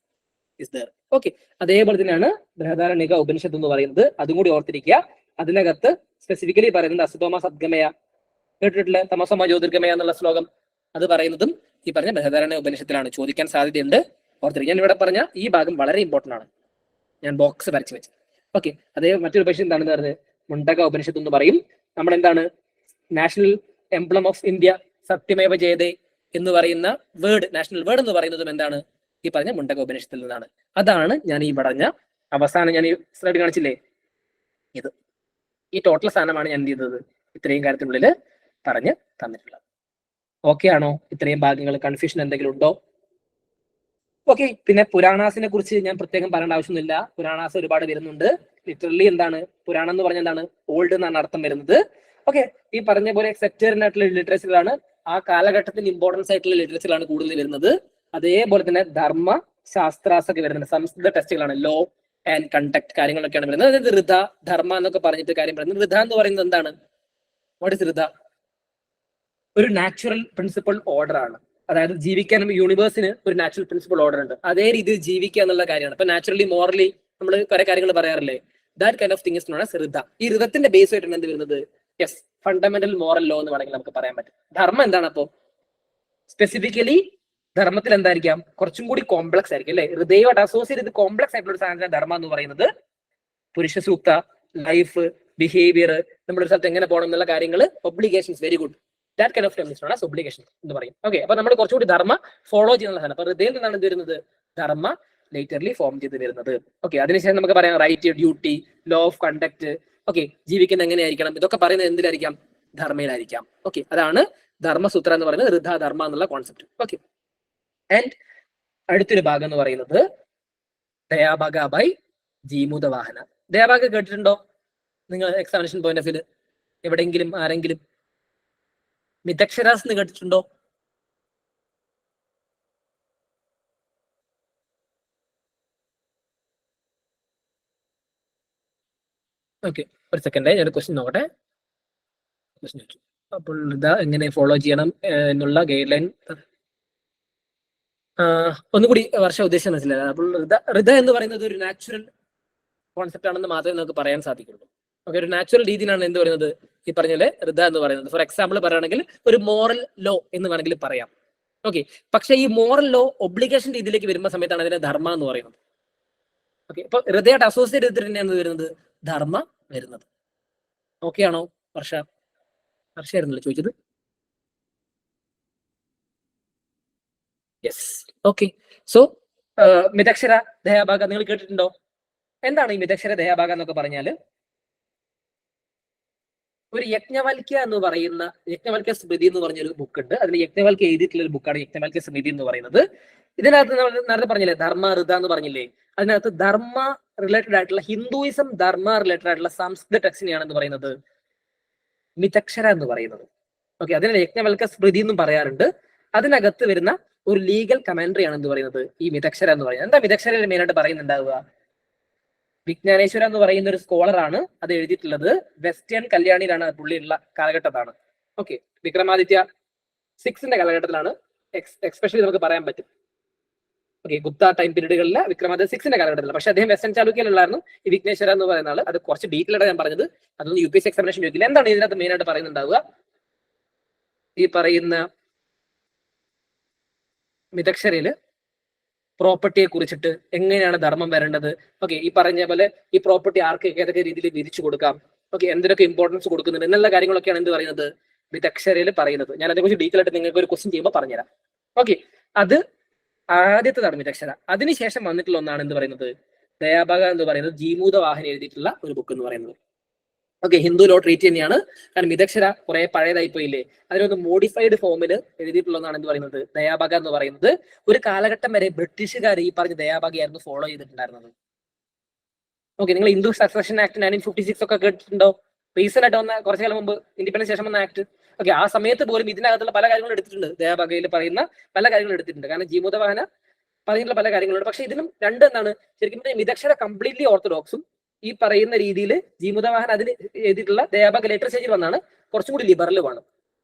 is there. Okay, അതേപോലെ തന്നെയാണ് ബൃഹദാരണ്യക ഉപനിഷത്ത് എന്ന് പറയുന്നത്. അതും കൂടി ഓർത്തിരിക്കുക. അതിനകത്ത് സ്പെസിഫിക്കലി പറയുന്നത് അസുതോമ സദ്ഗമയ, കേട്ടിട്ടില്ല? തമസോമ ജ്യോതിർഗമയ എന്നുള്ള ശ്ലോകം, അത് പറയുന്നതും ഈ പറഞ്ഞ ബൃഹദാരണ്യ ഉപനിഷത്തിലാണ്. ചോദിക്കാൻ സാധ്യതയുണ്ട്, ഓർത്തിരിക്കുക. ഞാൻ ഇവിടെ പറഞ്ഞ ഈ ഭാഗം വളരെ ഇമ്പോർട്ടന്റ് ആണ്, ഞാൻ ബോക്സ് വരച്ച് വെച്ച്. ഓക്കെ, അതേ മറ്റൊരു ഉപനിഷത്ത് എന്താണെന്ന് പറഞ്ഞത്? മുണ്ടക ഉപനിഷത്ത് എന്ന് പറയും. നമ്മൾ എന്താണ് നാഷണൽ എംബ്ലം ഓഫ് ഇന്ത്യ സത്യമേവ ജയതേ എന്ന് പറയുന്ന വേർഡ്, നാഷണൽ വേർഡ് എന്ന് പറയുന്നതും എന്താണ്? ഈ പറഞ്ഞ മുണ്ടക ഉപനിഷത്തിൽ നിന്നാണ്. അതാണ് ഞാൻ ഈ പറഞ്ഞ അവസാനം ഞാൻ ഈ സ്ലൈഡ് കാണിച്ചില്ലേ, ഇത് ഈ ടോട്ടൽ സാധനമാണ് ഞാൻ എന്ത് ചെയ്തത് ഇത്രയും കാര്യത്തിനുള്ളിൽ പറഞ്ഞ് തന്നിട്ടുള്ളത്. ഓക്കെ ആണോ? ഇത്രയും ഭാഗങ്ങൾ കൺഫ്യൂഷൻ എന്തെങ്കിലും ഉണ്ടോ? ഓക്കെ, പിന്നെ പുരാണാസിനെ കുറിച്ച് ഞാൻ പ്രത്യേകം പറയേണ്ട ആവശ്യമൊന്നുമില്ല. പുരാണാസ് ഒരുപാട് വരുന്നുണ്ട്. ലിറ്ററലി എന്താണ് പുരാണം എന്ന് പറഞ്ഞാൽ എന്താണ്? ഓൾഡ് എന്നാണ് അർത്ഥം വരുന്നത്. ഓക്കെ, ഈ പറഞ്ഞ പോലെ സെക്ടേറിയൻ ആയിട്ടുള്ള ലിറ്ററേച്ചറാണ്, ആ കാലഘട്ടത്തിന് ഇമ്പോർട്ടൻസ് ആയിട്ടുള്ള ലിറ്ററേച്ചറാണ് കൂടുതൽ വരുന്നത്. അതേപോലെ തന്നെ ധർമ്മ ശാസ്ത്രാസ് ഒക്കെ വരുന്നുണ്ട്. സംസ്കൃത ടെക്സ്റ്റുകളാണ്, ലോ ആൻഡ് കണ്ടക്ട് കാര്യങ്ങളൊക്കെയാണ് വരുന്നത്. അതായത് ഋത ധർമ്മ എന്നൊക്കെ പറഞ്ഞിട്ട് കാര്യം പറയുന്നത്. ഋത എന്ന് പറയുന്നത് എന്താണ്? What is Rita? ഒരു നാച്ചുറൽ പ്രിൻസിപ്പൾ ഓർഡർ ആണ്. അതായത് ജീവിക്കാൻ യൂണിവേഴ്സിന് ഒരു നാച്ചുറൽ പ്രിൻസിപ്പൾ ഓർഡർ ഉണ്ട്, അതേ രീതിയിൽ ജീവിക്കുക എന്നുള്ള കാര്യമാണ്. അപ്പൊ നാച്ചുറലി മോറലി നമ്മൾ കുറെ കാര്യങ്ങൾ പറയാറില്ലേ, that kind of thing is known as Rita. ഈ ഋതത്തിന്റെ ബേസ് ആയിട്ടാണ് എന്ത് വരുന്നത്? യെസ്, ഫണ്ടമെന്റൽ മോറൽ ലോ എന്ന് വേണമെങ്കിൽ നമുക്ക് പറയാൻ പറ്റും. ധർമ്മം എന്താണ് അപ്പോ? സ്പെസിഫിക്കലി ധർമ്മത്തിൽ എന്തായിരിക്കാം? കുറച്ചും കൂടി കോംപ്ലക്സ് ആയിരിക്കും അല്ലെ? ഹൃദയമായിട്ട് അസോസിയേറ്റ് ചെയ്ത് കോംപ്ലക്സ് ആയിട്ടുള്ള ഒരു സാധനത്തിന് ധർമ്മം എന്ന് പറയുന്നത്. പുരുഷ സൂക്ത, ലൈഫ്, ബിഹേവിയർ, നമ്മളൊരു സ്ഥലത്ത് എങ്ങനെ പോകണം എന്നുള്ള കാര്യങ്ങൾ, obligations, very good. That kind of term is known as obligation എന്ന് പറയും. ഓക്കെ, അപ്പൊ നമ്മൾ കുറച്ചുകൂടി ധർമ്മ ഫോളോ ചെയ്യുന്ന സാധനം. അപ്പൊ ഹൃദയത്തിൽ നിന്നാണ് എന്ത് വരുന്നത്? ധർമ്മ ലേറ്റർലി ഫോം ചെയ്ത് വരുന്നത്. ഓക്കെ, അതിനുശേഷം നമുക്ക് പറയാം right, duty, law of conduct. Okay, ജീവിക്കുന്ന എങ്ങനെയായിരിക്കണം, ഇതൊക്കെ പറയുന്നത് എന്തിലായിരിക്കാം? ധർമ്മയിലായിരിക്കാം. ഓക്കെ, അതാണ് ധർമ്മസൂത്ര എന്ന് പറയുന്നത്, ഋത ധർമ്മ എന്നുള്ള കോൺസെപ്റ്റ്. ഓക്കെ, ആൻഡ് അടുത്തൊരു ഭാഗം എന്ന് പറയുന്നത് ദയാഭാഗ ബൈ ജീമൂത വാഹന. ദയാഭാഗ കേട്ടിട്ടുണ്ടോ നിങ്ങൾ എക്സാമിനേഷൻ പോയിന്റ് ഓഫ് വ്യൂ? എവിടെയെങ്കിലും ആരെങ്കിലും മിതക്ഷരാസ് എന്ന് കേട്ടിട്ടുണ്ടോ? ഓക്കെ, ഒരു സെക്കൻഡ്, ഞാൻ ക്വസ്റ്റ്യൻ നോക്കട്ടെ. ക്വസ്റ്റ്യൻ ചോദിച്ചു, അപ്പോൾ ഇതാ എങ്ങനെ ഫോളോ ചെയ്യണം എന്നുള്ള ഗൈഡ് ലൈൻ ഒന്നുകൂടി വർഷം ഉദ്ദേശം മനസ്സിലായത്. അപ്പോൾ ഋത എന്ന് പറയുന്നത് ഒരു നാച്ചുറൽ കോൺസെപ്റ്റ് ആണെന്ന് മാത്രമേ നമുക്ക് പറയാൻ സാധിക്കുള്ളൂ. ഓക്കെ, ഒരു നാച്ചുറൽ രീതിയിലാണ് എന്ത് പറയുന്നത് ഈ പറഞ്ഞ ഋത എന്ന് പറയുന്നത്. ഫോർ എക്സാമ്പിൾ പറയുകയാണെങ്കിൽ ഒരു മോറൽ ലോ എന്ന് വേണമെങ്കിൽ പറയാം. ഓക്കെ, പക്ഷെ ഈ മോറൽ ലോ ഒബ്ലിഗേഷൻ രീതിയിലേക്ക് വരുന്ന സമയത്താണ് അതിനെ ധർമ്മ എന്ന് പറയുന്നത്. ഓക്കെ, അപ്പൊ ഹൃദയമായിട്ട് അസോസിയേറ്റ് ചെയ്തിട്ട് തന്നെയാണ് വരുന്നത് ധർമ്മ വരുന്നത്. ഓക്കെ ആണോ? വർഷ ആയിരുന്നല്ലോ ചോദിച്ചത്. യെസ്. ഓക്കെ. സോ മിതക്ഷര ദയാഭാഗ നിങ്ങൾ കേട്ടിട്ടുണ്ടോ? എന്താണ് ഈ മിതക്ഷര ദയാഭാഗ എന്നൊക്കെ പറഞ്ഞാല്? ഒരു യജ്ഞവൽക്യ എന്ന് പറയുന്ന യജ്ഞവൽക്യ സ്മൃതി എന്ന് പറഞ്ഞൊരു ബുക്ക് ഉണ്ട്. അതിൽ യജ്ഞവൽക്യ എഴുതിയിട്ടുള്ള ഒരു ബുക്കാണ് യജ്ഞവൽക്യ സ്മൃതി എന്ന് പറയുന്നത്. ഇതിനകത്ത് നമ്മൾ നേരത്തെ പറഞ്ഞില്ലേ ധർമ്മ ഋത എന്ന് പറഞ്ഞില്ലേ, അതിനകത്ത് ധർമ്മ റിലേറ്റഡ് ആയിട്ടുള്ള ഹിന്ദുയിസം ധർമ്മ റിലേറ്റഡ് ആയിട്ടുള്ള സംസ്കൃത ടെക്സ്റ്റിനെയാണ് എന്ന് പറയുന്നത് മിതക്ഷര എന്ന് പറയുന്നത്. ഓക്കെ, അതിനെ യജ്ഞവൽക്യ സ്മൃതി എന്നും പറയാറുണ്ട്. അതിനകത്ത് വരുന്ന ഒരു ലീഗൽ കമന്ററി ആണ് എന്ന് പറയുന്നത് ഈ മിതക്ഷര എന്ന് പറയുന്നത്. എന്താ മിതക്ഷര മെയിൻ ആയിട്ട് പറയുന്നുണ്ടാവുക? വിജ്ഞാനേശ്വര എന്ന് പറയുന്ന ഒരു സ്കോളറാണ് അത് എഴുതിയിട്ടുള്ളത്. വെസ്റ്റേൺ കല്യാണിയിലാണ് പുള്ളിയുള്ള കാലഘട്ടത്താണ്. ഓക്കെ, വിക്രമാദിത്യ 6ന്റെ കാലഘട്ടത്തിലാണ് എക്സ്പെഷ്യലി നമുക്ക് പറയാൻ പറ്റും. ഓക്കെ, ഗുപ്ത ടൈം പീരീഡുകളിലെ വിക്രമാദിത്യ 6ന്റെ കാലഘട്ടത്തിൽ. പക്ഷെ അദ്ദേഹം വെസ്റ്റേൺ ചാലൂക്യയിലുള്ളായിരുന്നു. ഈ വിഘ്നേശ്വര എന്ന് പറയുന്ന ആൾ. അത് കുറച്ച് ഡീറ്റെയിൽ ആയിട്ട് ഞാൻ പറഞ്ഞത്, അതൊന്നും UPSC എക്സാമിനേഷൻ ചോദിക്കില്ല. എന്താണ് ഇതിനകത്ത് മെയിൻ ആയിട്ട് പറയുന്നുണ്ടാവുക? ഈ പറയുന്ന മിതക്ഷരയില് പ്രോപ്പർട്ടിയെ കുറിച്ചിട്ട് എങ്ങനെയാണ് ധർമ്മം വരേണ്ടത്, ഓക്കെ, ഈ പറഞ്ഞ പോലെ ഈ പ്രോപ്പർട്ടി ആർക്ക് ഏതൊക്കെ രീതിയിൽ വിരിച്ചു കൊടുക്കാം, ഓക്കെ, എന്തിനൊക്കെ ഇമ്പോർട്ടൻസ് കൊടുക്കുന്നുണ്ട് എന്നുള്ള കാര്യങ്ങളൊക്കെയാണ് എന്ത് പറയുന്നത് മിതക്ഷരയിൽ പറയുന്നത്. ഞാൻ അതേക്കുറിച്ച് ഡീറ്റെയിൽ ആയിട്ട് നിങ്ങൾക്ക് ഒരു ക്വസ്റ്റ്യൻ ചെയ്യുമ്പോൾ പറഞ്ഞുതരാം. ഓക്കെ, അത് ആദ്യത്തേതാണ് മിതക്ഷര. അതിനുശേഷം വന്നിട്ടുള്ള ഒന്നാണ് എന്ത് പറയുന്നത് ദയാഭാഗ എന്ന് പറയുന്നത് ജീമൂത വാഹന എഴുതിയിട്ടുള്ള ഒരു ബുക്ക് എന്ന് പറയുന്നത്. ഓക്കെ, ഹിന്ദു ലോ ട്രീറ്റ് തന്നെയാണ്. കാരണം മിതക്ഷര കുറെ പഴയതായി പോയില്ലേ, അതിനൊന്ന് മോഡിഫൈഡ് ഫോമിൽ എഴുതിയിട്ടുള്ളതാണ് എന്ത് പറയുന്നത് ദയാഭാഗ എന്ന് പറയുന്നത്. ഒരു കാലഘട്ടം വരെ ബ്രിട്ടീഷുകാർ ഈ പറഞ്ഞ ദയാഭാഗയായിരുന്നു ഫോളോ ചെയ്തിട്ടുണ്ടായിരുന്നത്. ഓക്കെ, നിങ്ങൾ ഹിന്ദു സക്സഷൻ ആക്ട് 1956 ഒക്കെ കേട്ടിട്ടുണ്ടോ? റീസെന്റ് ആയിട്ട് വന്ന കുറച്ചു കാലം മുമ്പ് ഇന്ത്യപെൻഡൻസ് ശേഷം വന്ന ആക്ട്. ഓക്കെ, ആ സമയത്ത് പോലും ഇതിനകത്തുള്ള പല കാര്യങ്ങളും എടുത്തിട്ടുണ്ട്. ദയാഭാഗയിൽ പറയുന്ന പല കാര്യങ്ങളും എടുത്തിട്ടുണ്ട്. കാരണം ജീമൂത വാഹന പറയുന്ന പല കാര്യങ്ങളുണ്ട്. പക്ഷെ ഇതിനും രണ്ട് എന്താണ് ശരിക്കും മിതക്ഷര കംപ്ലീറ്റ്ലി ഓർത്തഡോക്സും ഈ പറയുന്ന രീതിയിൽ ജീമുദവാഹൻ അതിന് എഴുതിയിട്ടുള്ള ദയാഭാഗ ലേറ്റർ സ്റ്റേജിൽ വന്നാണ് കുറച്ചും കൂടി ലിബറലുമാണ്.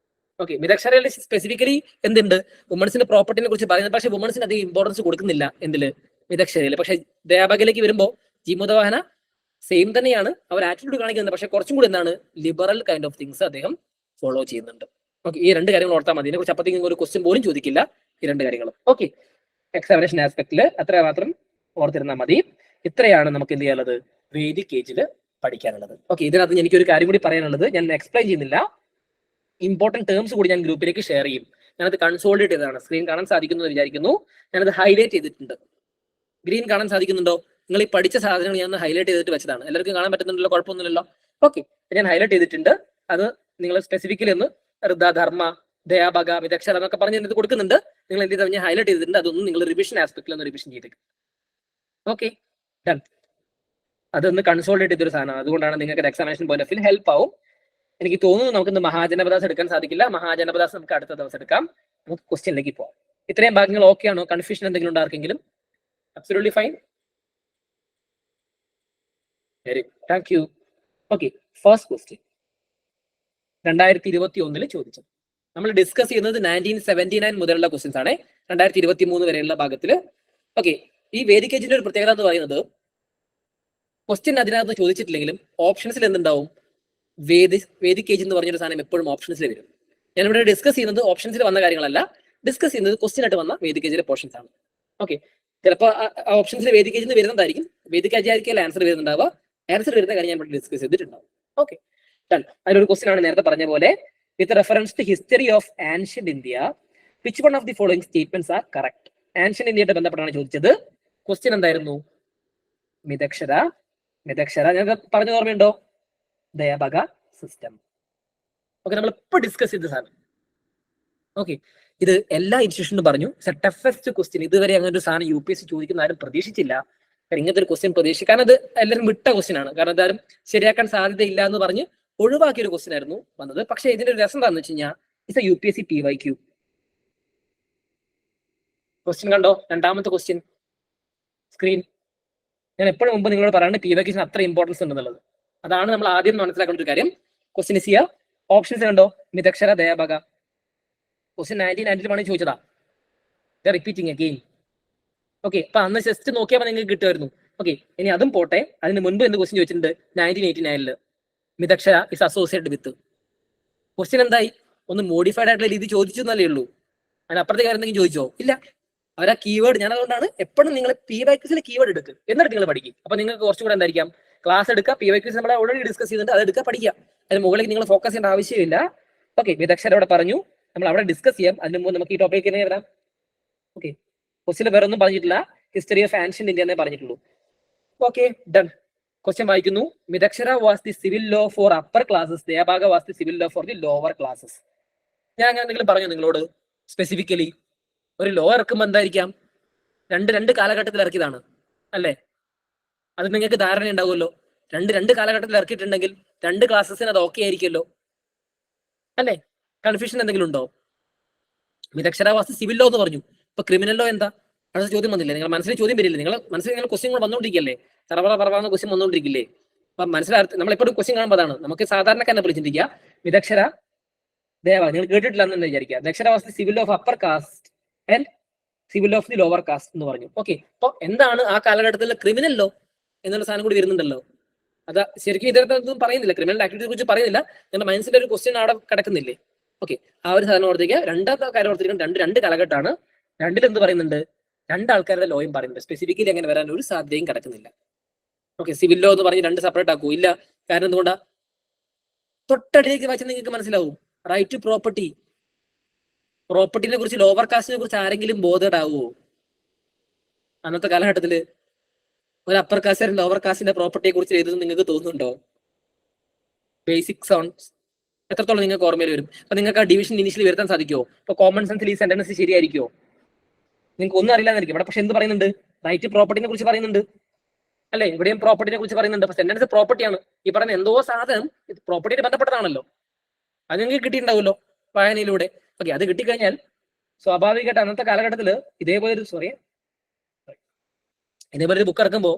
ഓക്കെ, മിതക്ഷരയിൽ സ്പെസിഫിക്കലി എന്തുണ്ട് വുമൺസിന്റെ പ്രോപ്പർട്ടിനെ കുറിച്ച് പറയുന്നത്. പക്ഷെ വുമൺസിന് അധികം ഇമ്പോർട്ടൻസ് കൊടുക്കുന്നില്ല എന്തില് മിതക്ഷരയിൽ. പക്ഷെ ദയാഭാഗയിലേക്ക് വരുമ്പോൾ ജീമുദവാഹന സെയിം തന്നെയാണ് അവർ ആറ്റിറ്റ്യൂഡ് കാണിക്കുന്നത്. പക്ഷെ കുറച്ചും കൂടി എന്താണ് ലിബറൽ കൈൻഡ് ഓഫ് തിങ്സ് അദ്ദേഹം ഫോളോ ചെയ്യുന്നുണ്ട്. ഓക്കെ, ഈ രണ്ട് കാര്യങ്ങൾ ഓർത്താൽ മതി. ഇതിനെക്കുറിച്ച് അപ്പത്തേക്കും ഒരു ക്വസ്റ്റ്യൻ പോലും ചോദിക്കില്ല ഈ രണ്ട് കാര്യങ്ങളും. ഓക്കെ, എക്സാമിനേഷൻ ആസ്പെക്റ്റിൽ അത്ര മാത്രം ഓർത്തിരുന്നാൽ മതി. ഇത്രയാണ് നമുക്ക് എന്ത് ചെയ്യാനുള്ളത് വേദിക് ഏജിൽ പഠിക്കാനുള്ളത്. ഓക്കെ, ഇതിനകത്ത് എനിക്കൊരു കാര്യം കൂടി പറയാനുള്ളത്, ഞാൻ എക്സ്പ്ലെയിൻ ചെയ്യുന്നില്ല. ഇമ്പോർട്ടന്റ് ടേംസ് കൂടി ഞാൻ ഗ്രൂപ്പിലേക്ക് ഷെയർ ചെയ്യും. ഞാനത് കൺസോൾഡേറ്റ് ചെയ്തതാണ്. സ്ക്രീൻ കാണാൻ സാധിക്കുന്നു എന്ന് വിചാരിക്കുന്നു. ഞാനത് ഹൈലൈറ്റ് ചെയ്തിട്ടുണ്ട്. ഗ്രീൻ കാണാൻ സാധിക്കുന്നുണ്ടോ? നിങ്ങൾ ഈ പഠിച്ച സാധനങ്ങൾ ഞാൻ ഹൈലൈറ്റ് ചെയ്തിട്ട് വെച്ചതാണ്. എല്ലാവർക്കും കാണാൻ പറ്റുന്നുണ്ടല്ലോ, കുഴപ്പമൊന്നുമില്ലല്ലോ. ഓക്കെ, ഞാൻ ഹൈലൈറ്റ് ചെയ്തിട്ടുണ്ട്. അത് നിങ്ങൾ സ്പെസിഫിക്കലി ഒന്ന് ധർമ്മ ദയാഭാഗ മിതക്ഷര എന്നൊക്കെ പറഞ്ഞ് ഇത് കൊടുക്കുന്നുണ്ട്. നിങ്ങൾ എന്ത് ചെയ്താൽ ഞാൻ ഹൈലൈറ്റ് ചെയ്തിട്ടുണ്ട്. അതൊന്നും നിങ്ങൾ റിവിഷൻ ആസ്പെക്റ്റിൽ ഒന്ന് റിവിഷൻ ചെയ്തേക്കും. Okay, done. അതൊന്ന് കൺസോൾഡേറ്റ് ചെയ്തൊരു സാധനമാണ്. അതുകൊണ്ടാണ് നിങ്ങൾക്ക് examination point of view help ആവും. എനിക്ക് തോന്നുന്നു നമുക്ക് ഇന്ന് മഹാജനപദാസ് എടുക്കാൻ സാധിക്കില്ല. മഹാജനപദാസ് നമുക്ക് അടുത്ത ദിവസം എടുക്കാം. നമുക്ക് ക്വസ്റ്റ്യനിലേക്ക് പോവാം. ഇത്രയും ഭാഗങ്ങൾ ഓക്കെ ആണോ? കൺഫ്യൂഷൻ എന്തെങ്കിലും ഉണ്ടോ ആർക്കെങ്കിലും? Absolutely fine. Very good, thank you. Okay, first question 2021 ചോദിച്ചത്. നമ്മൾ ഡിസ്കസ് ചെയ്യുന്നത് 1979 മുതലുള്ള ക്വസ്റ്റ്യൻസ് ആണ്. 2023 വരെയുള്ള ഭാഗത്തിൽ. ഓക്കെ, ഈ വേദിക് ഏജിന്റെ ഒരു പ്രത്യേകത എന്ന് പറയുന്നത് ക്വസ്റ്റ്യൻ അതിനകത്ത് ചോദിച്ചിട്ടില്ലെങ്കിലും ഓപ്ഷൻസിൽ എന്തുണ്ടാവും വേദിക് ഏജ് എന്ന് പറഞ്ഞൊരു സാധനം എപ്പോഴും ഓപ്ഷൻസിൽ വരും. ഞാനിവിടെ ഡിസ്കസ് ചെയ്യുന്നത് ഓപ്ഷൻസിൽ വന്ന കാര്യങ്ങളല്ല, ഡിസ്കസ് ചെയ്യുന്നത് ക്വസ്റ്റ്യൻ ആയിട്ട് വന്ന വേദിക് ഏജിലെ പോർഷൻസ് ആണ്. ഓക്കെ, ചിലപ്പോൾ ഓപ്ഷൻസിൽ വേദിക് ഏജിൽ നിന്ന് വരുന്നതായിരിക്കും, വേദിക് ഏജ് ആയിരിക്കും ആൻസർ വരുന്നുണ്ടാവുക. ആൻസർ വരുന്ന കാര്യം ഞാൻ ഇവിടെ ഡിസ്കസ് ചെയ്തിട്ടുണ്ടാവും. Okay, done. അതിലൊരു ക്വസ്റ്റ്യൻ ആണ് നേരത്തെ പറഞ്ഞ പോലെ, with reference to history of ancient India which one of the following statements are correct? Ancient ഇന്ത്യയായിട്ട് ബന്ധപ്പെട്ടാണ് ചോദിച്ചത്. ക്വസ്റ്റ്യൻ എന്തായിരുന്നു? മിതക്ഷര. ഞാൻ പറഞ്ഞ ഓർമ്മയുണ്ടോ? ദയാഭാഗ സിസ്റ്റം. ഓക്കെ, നമ്മൾ ഇപ്പൊ ഡിസ്കസ് ചെയ്ത സാധനം. ഓക്കെ, ഇത് എല്ലാ ഇൻസ്റ്റിറ്റ്യൂഷനും പറഞ്ഞു ടഫസ്റ്റ് ക്വസ്റ്റ്യൻ. ഇതുവരെ അങ്ങനെ ഒരു സാധനം UPSC ചോദിക്കുന്ന ആരും പ്രതീക്ഷിച്ചില്ല. ഇങ്ങനത്തെ ഒരു ക്വസ്റ്റ്യൻ പ്രതീക്ഷിക്കാൻ അത് എല്ലാവരും വിട്ട ക്വസ്റ്റ്യൻ ആണ്. കാരണം എന്തായാലും ശരിയാക്കാൻ സാധ്യതയില്ല എന്ന് പറഞ്ഞ് ഒഴിവാക്കിയ ഒരു ക്വസ്റ്റ്യൻ ആയിരുന്നു വന്നത്. പക്ഷേ ഇതിന്റെ ഒരു രസം എന്താണെന്ന് വെച്ച് കഴിഞ്ഞാൽ it's A UPSC PYQ question. കണ്ടോ രണ്ടാമത്തെ ക്വസ്റ്റ്യൻ സ്ക്രീൻ. ഞാൻ എപ്പോഴും മുമ്പ് നിങ്ങളോട് പറയുന്നത് PYQസിന് അത്ര ഇമ്പോർട്ടൻസ് ഉണ്ടെന്നുള്ളത്. അതാണ് നമ്മൾ ആദ്യം മനസ്സിലാക്കേണ്ട ഒരു കാര്യം. Question is here. ഓപ്ഷൻസ് കണ്ടോ? മിതക്ഷര ദയാഭാഗ. ക്വസ്റ്റ്യൻ 1990 ചോദിച്ചതാ. Repeating again. ഓക്കെ, അപ്പൊ അന്ന് ജസ്റ്റ് നോക്കിയാൽ നിങ്ങൾക്ക് കിട്ടുമായിരുന്നു. ഓക്കെ, ഇനി അതും പോട്ടെ. അതിന് മുൻപ് എന്ത് ക്വസ്റ്റ്യൻ ചോദിച്ചിട്ടുണ്ട്? 1989 മിതക്ഷര ഇസ് അസോസിയേറ്റഡ് വിത്ത്. ക്വസ്റ്റ്യൻ എന്തായി? ഒന്ന് മോഡിഫൈഡ് ആയിട്ടുള്ള രീതി ചോദിച്ചു എന്നല്ലേ ഉള്ളൂ. അതിനപ്പുറത്തെ കാര്യം എന്തെങ്കിലും ചോദിച്ചോ? ഇല്ല. അവരാ കീവേഡ്, ഞാൻ അതുകൊണ്ടാണ് എപ്പോഴും നിങ്ങൾ PYQസിലെ കീവേഡ് എടുക്കുക, എന്നിട്ട് നിങ്ങൾ പഠിക്കും. അപ്പൊ നിങ്ങൾക്ക് കുറച്ചുകൂടെ എന്തായിരിക്കാം ക്ലാസ് എടുക്കുക. PYQs നമ്മൾ ഓൾറെഡി ഡിസ്കസ് ചെയ്തിട്ടുണ്ട്, അത് എടുക്കുക, പഠിക്കുക. അതിന് മുകളിലേക്ക് നിങ്ങൾ ഫോക്കസ് ചെയ്യേണ്ട ആവശ്യമില്ല. ഓക്കെ, മിതക്ഷര അവിടെ പറഞ്ഞു, നമ്മൾ അവിടെ ഡിസ്കസ് ചെയ്യാം. അതിന് മുമ്പ് നമുക്ക് ഈ ടോപ്പിക്ക് തന്നെ വരാം. ഓക്കെ, ക്വസ്റ്റ്യൻ വേറെ ഒന്നും പറഞ്ഞിട്ടില്ല, ഹിസ്റ്ററി ഓഫ് ആൻഷ്യന്റ് ഇന്ത്യ എന്നേ പറഞ്ഞിട്ടുള്ളൂ. Okay, done. ക്വസ്റ്റ്യൻ വായിക്കുന്നു. Mitakshara was the civil law for upper classes, Dayabhaga was the civil law for the lower classes. ഞാൻ അങ്ങനെ എന്തെങ്കിലും പറഞ്ഞു നിങ്ങളോട് സ്പെസിഫിക്കലി? ഒരു ലോ ഇറക്കുമ്പോൾ എന്തായിരിക്കാം, രണ്ട് കാലഘട്ടത്തിൽ ഇറക്കിയതാണ് അല്ലേ? അത് നിങ്ങൾക്ക് ധാരണ ഉണ്ടാവുമല്ലോ. രണ്ട് കാലഘട്ടത്തിൽ ഇറക്കിയിട്ടുണ്ടെങ്കിൽ രണ്ട് ക്ലാസ്സസിന് അത് ഓക്കെ ആയിരിക്കുമല്ലോ അല്ലേ? കൺഫ്യൂഷൻ എന്തെങ്കിലും ഉണ്ടോ? മിതക്ഷര വാസ് ദി സിവിൽ ലോ എന്ന് പറഞ്ഞു, ഇപ്പൊ ക്രിമിനൽ ലോ എന്താ? അടുത്ത ചോദ്യം വന്നില്ലേ? നിങ്ങൾ മനസ്സിൽ ചോദ്യം വരില്ലേ? നിങ്ങൾ മനസ്സിൽ നിങ്ങൾ ക്വസ്റ്റ്യൻ വന്നുകൊണ്ടിരിക്കല്ലേ? പറവാന്ന് ക്വസ്റ്റ്യൻ വന്നുകൊണ്ടിരിക്കില്ലേ? അപ്പൊ മനസ്സിലാക്കി നമ്മൾ എപ്പോഴും ക്വസ്റ്റ്യൻ കാണുമ്പോൾ അതാണ് നമുക്ക് സാധാരണക്കാരനെ പോലെ ചിന്തിക്കുക. മിതക്ഷര ദേവ നിങ്ങൾ കേട്ടിട്ടില്ല എന്ന് വിചാരിക്കുക. Dakshara was the civil of upper caste and civil of the lower caste എന്ന് പറഞ്ഞു. ഓക്കെ, അപ്പൊ എന്താണ് ആ കാലഘട്ടത്തിൽ ക്രിമിനൽ ലോ എന്നുള്ള സാധനം കൂടി വരുന്നുണ്ടല്ലോ. അത് ശരിക്കും ഇതിനകത്തൊന്നും പറയുന്നില്ല, ക്രിമിനൽ ആക്ടിവിറ്റിയെ കുറിച്ച് പറയുന്നില്ല. നിങ്ങളുടെ മനസ്സിൽ ഒരു ക്വസ്റ്റ്യൻ അവിടെ കിടക്കുന്നില്ലേ? ഓക്കെ, ആ ഒരു സാധനം ഓർത്തിരിക്കുക. രണ്ടാമത്തെ കാര്യം ഓർത്തിരിക്കുന്നത് രണ്ട് കാലഘട്ടമാണ്. രണ്ടിലെന്ത് പറയുന്നുണ്ട്? രണ്ടാൾക്കാരുടെ ലോയും പറയുന്നുണ്ട്. സ്പെസിഫിക്കലി അങ്ങനെ വരാൻ ഒരു സാധ്യതയും കിടക്കുന്നില്ല. ഓക്കെ, സിവിൽ ലോ എന്ന് പറഞ്ഞ് രണ്ട് സെപ്പറേറ്റ് ആക്കൂ ഇല്ല. കാരണം എന്തുകൊണ്ടാ? തൊട്ടടിയിലേക്ക് വായിച്ചാൽ നിങ്ങൾക്ക് മനസ്സിലാവും. റൈറ്റ് ടു പ്രോപ്പർട്ടി, പ്രോപ്പർട്ടിനെ കുറിച്ച് ലോവർ കാസ്റ്റിനെ കുറിച്ച് ആരെങ്കിലും ബോധേഡാവോ അന്നത്തെ കാലഘട്ടത്തില്? ഒരു അപ്പർ കാസ്റ്റ് ലോവർ കാസ്റ്റിന്റെ പ്രോപ്പർട്ടിയെ കുറിച്ച് എഴുതുന്നത് നിങ്ങൾക്ക് തോന്നുന്നുണ്ടോ? ബേസിക് സൗണ്ട്സ് എത്രത്തോളം നിങ്ങൾക്ക് ഓർമ്മയിൽ വരും? അപ്പൊ നിങ്ങൾക്ക് ആ ഡിവിഷൻ ഇനിഷ്യലി വരുത്താൻ സാധിക്കുമോ? ഇപ്പൊ കോമൺ സെൻസിൽ ഈ സെന്റൻസ് ശരിയായിരിക്കുമോ? നിങ്ങൾക്ക് ഒന്നും അറിയില്ലാന്നിരിക്കും. ഇവിടെ പക്ഷെ എന്ത് പറയുന്നുണ്ട്? റൈറ്റ് പ്രോപ്പർട്ടിനെ കുറിച്ച് പറയുന്നുണ്ട് അല്ലെ? ഇവിടെയും പ്രോപ്പർട്ടിനെ കുറിച്ച് പറയുന്നുണ്ട്. അപ്പൊ സെന്റൻസ് പ്രോപ്പർട്ടിയാണ്. ഈ പറയുന്ന എന്തോ സാധനം പ്രോപ്പർട്ടിയെ ബന്ധപ്പെട്ടതാണല്ലോ. അത് നിങ്ങൾക്ക് കിട്ടിയിട്ടുണ്ടാവുമല്ലോ വായനയിലൂടെ. ഓക്കെ, അത് കിട്ടിക്കഴിഞ്ഞാൽ സ്വാഭാവികമായിട്ട് അന്നത്തെ കാലഘട്ടത്തിൽ ഇതേപോലെ ഒരു ബുക്ക് ഇറക്കുമ്പോൾ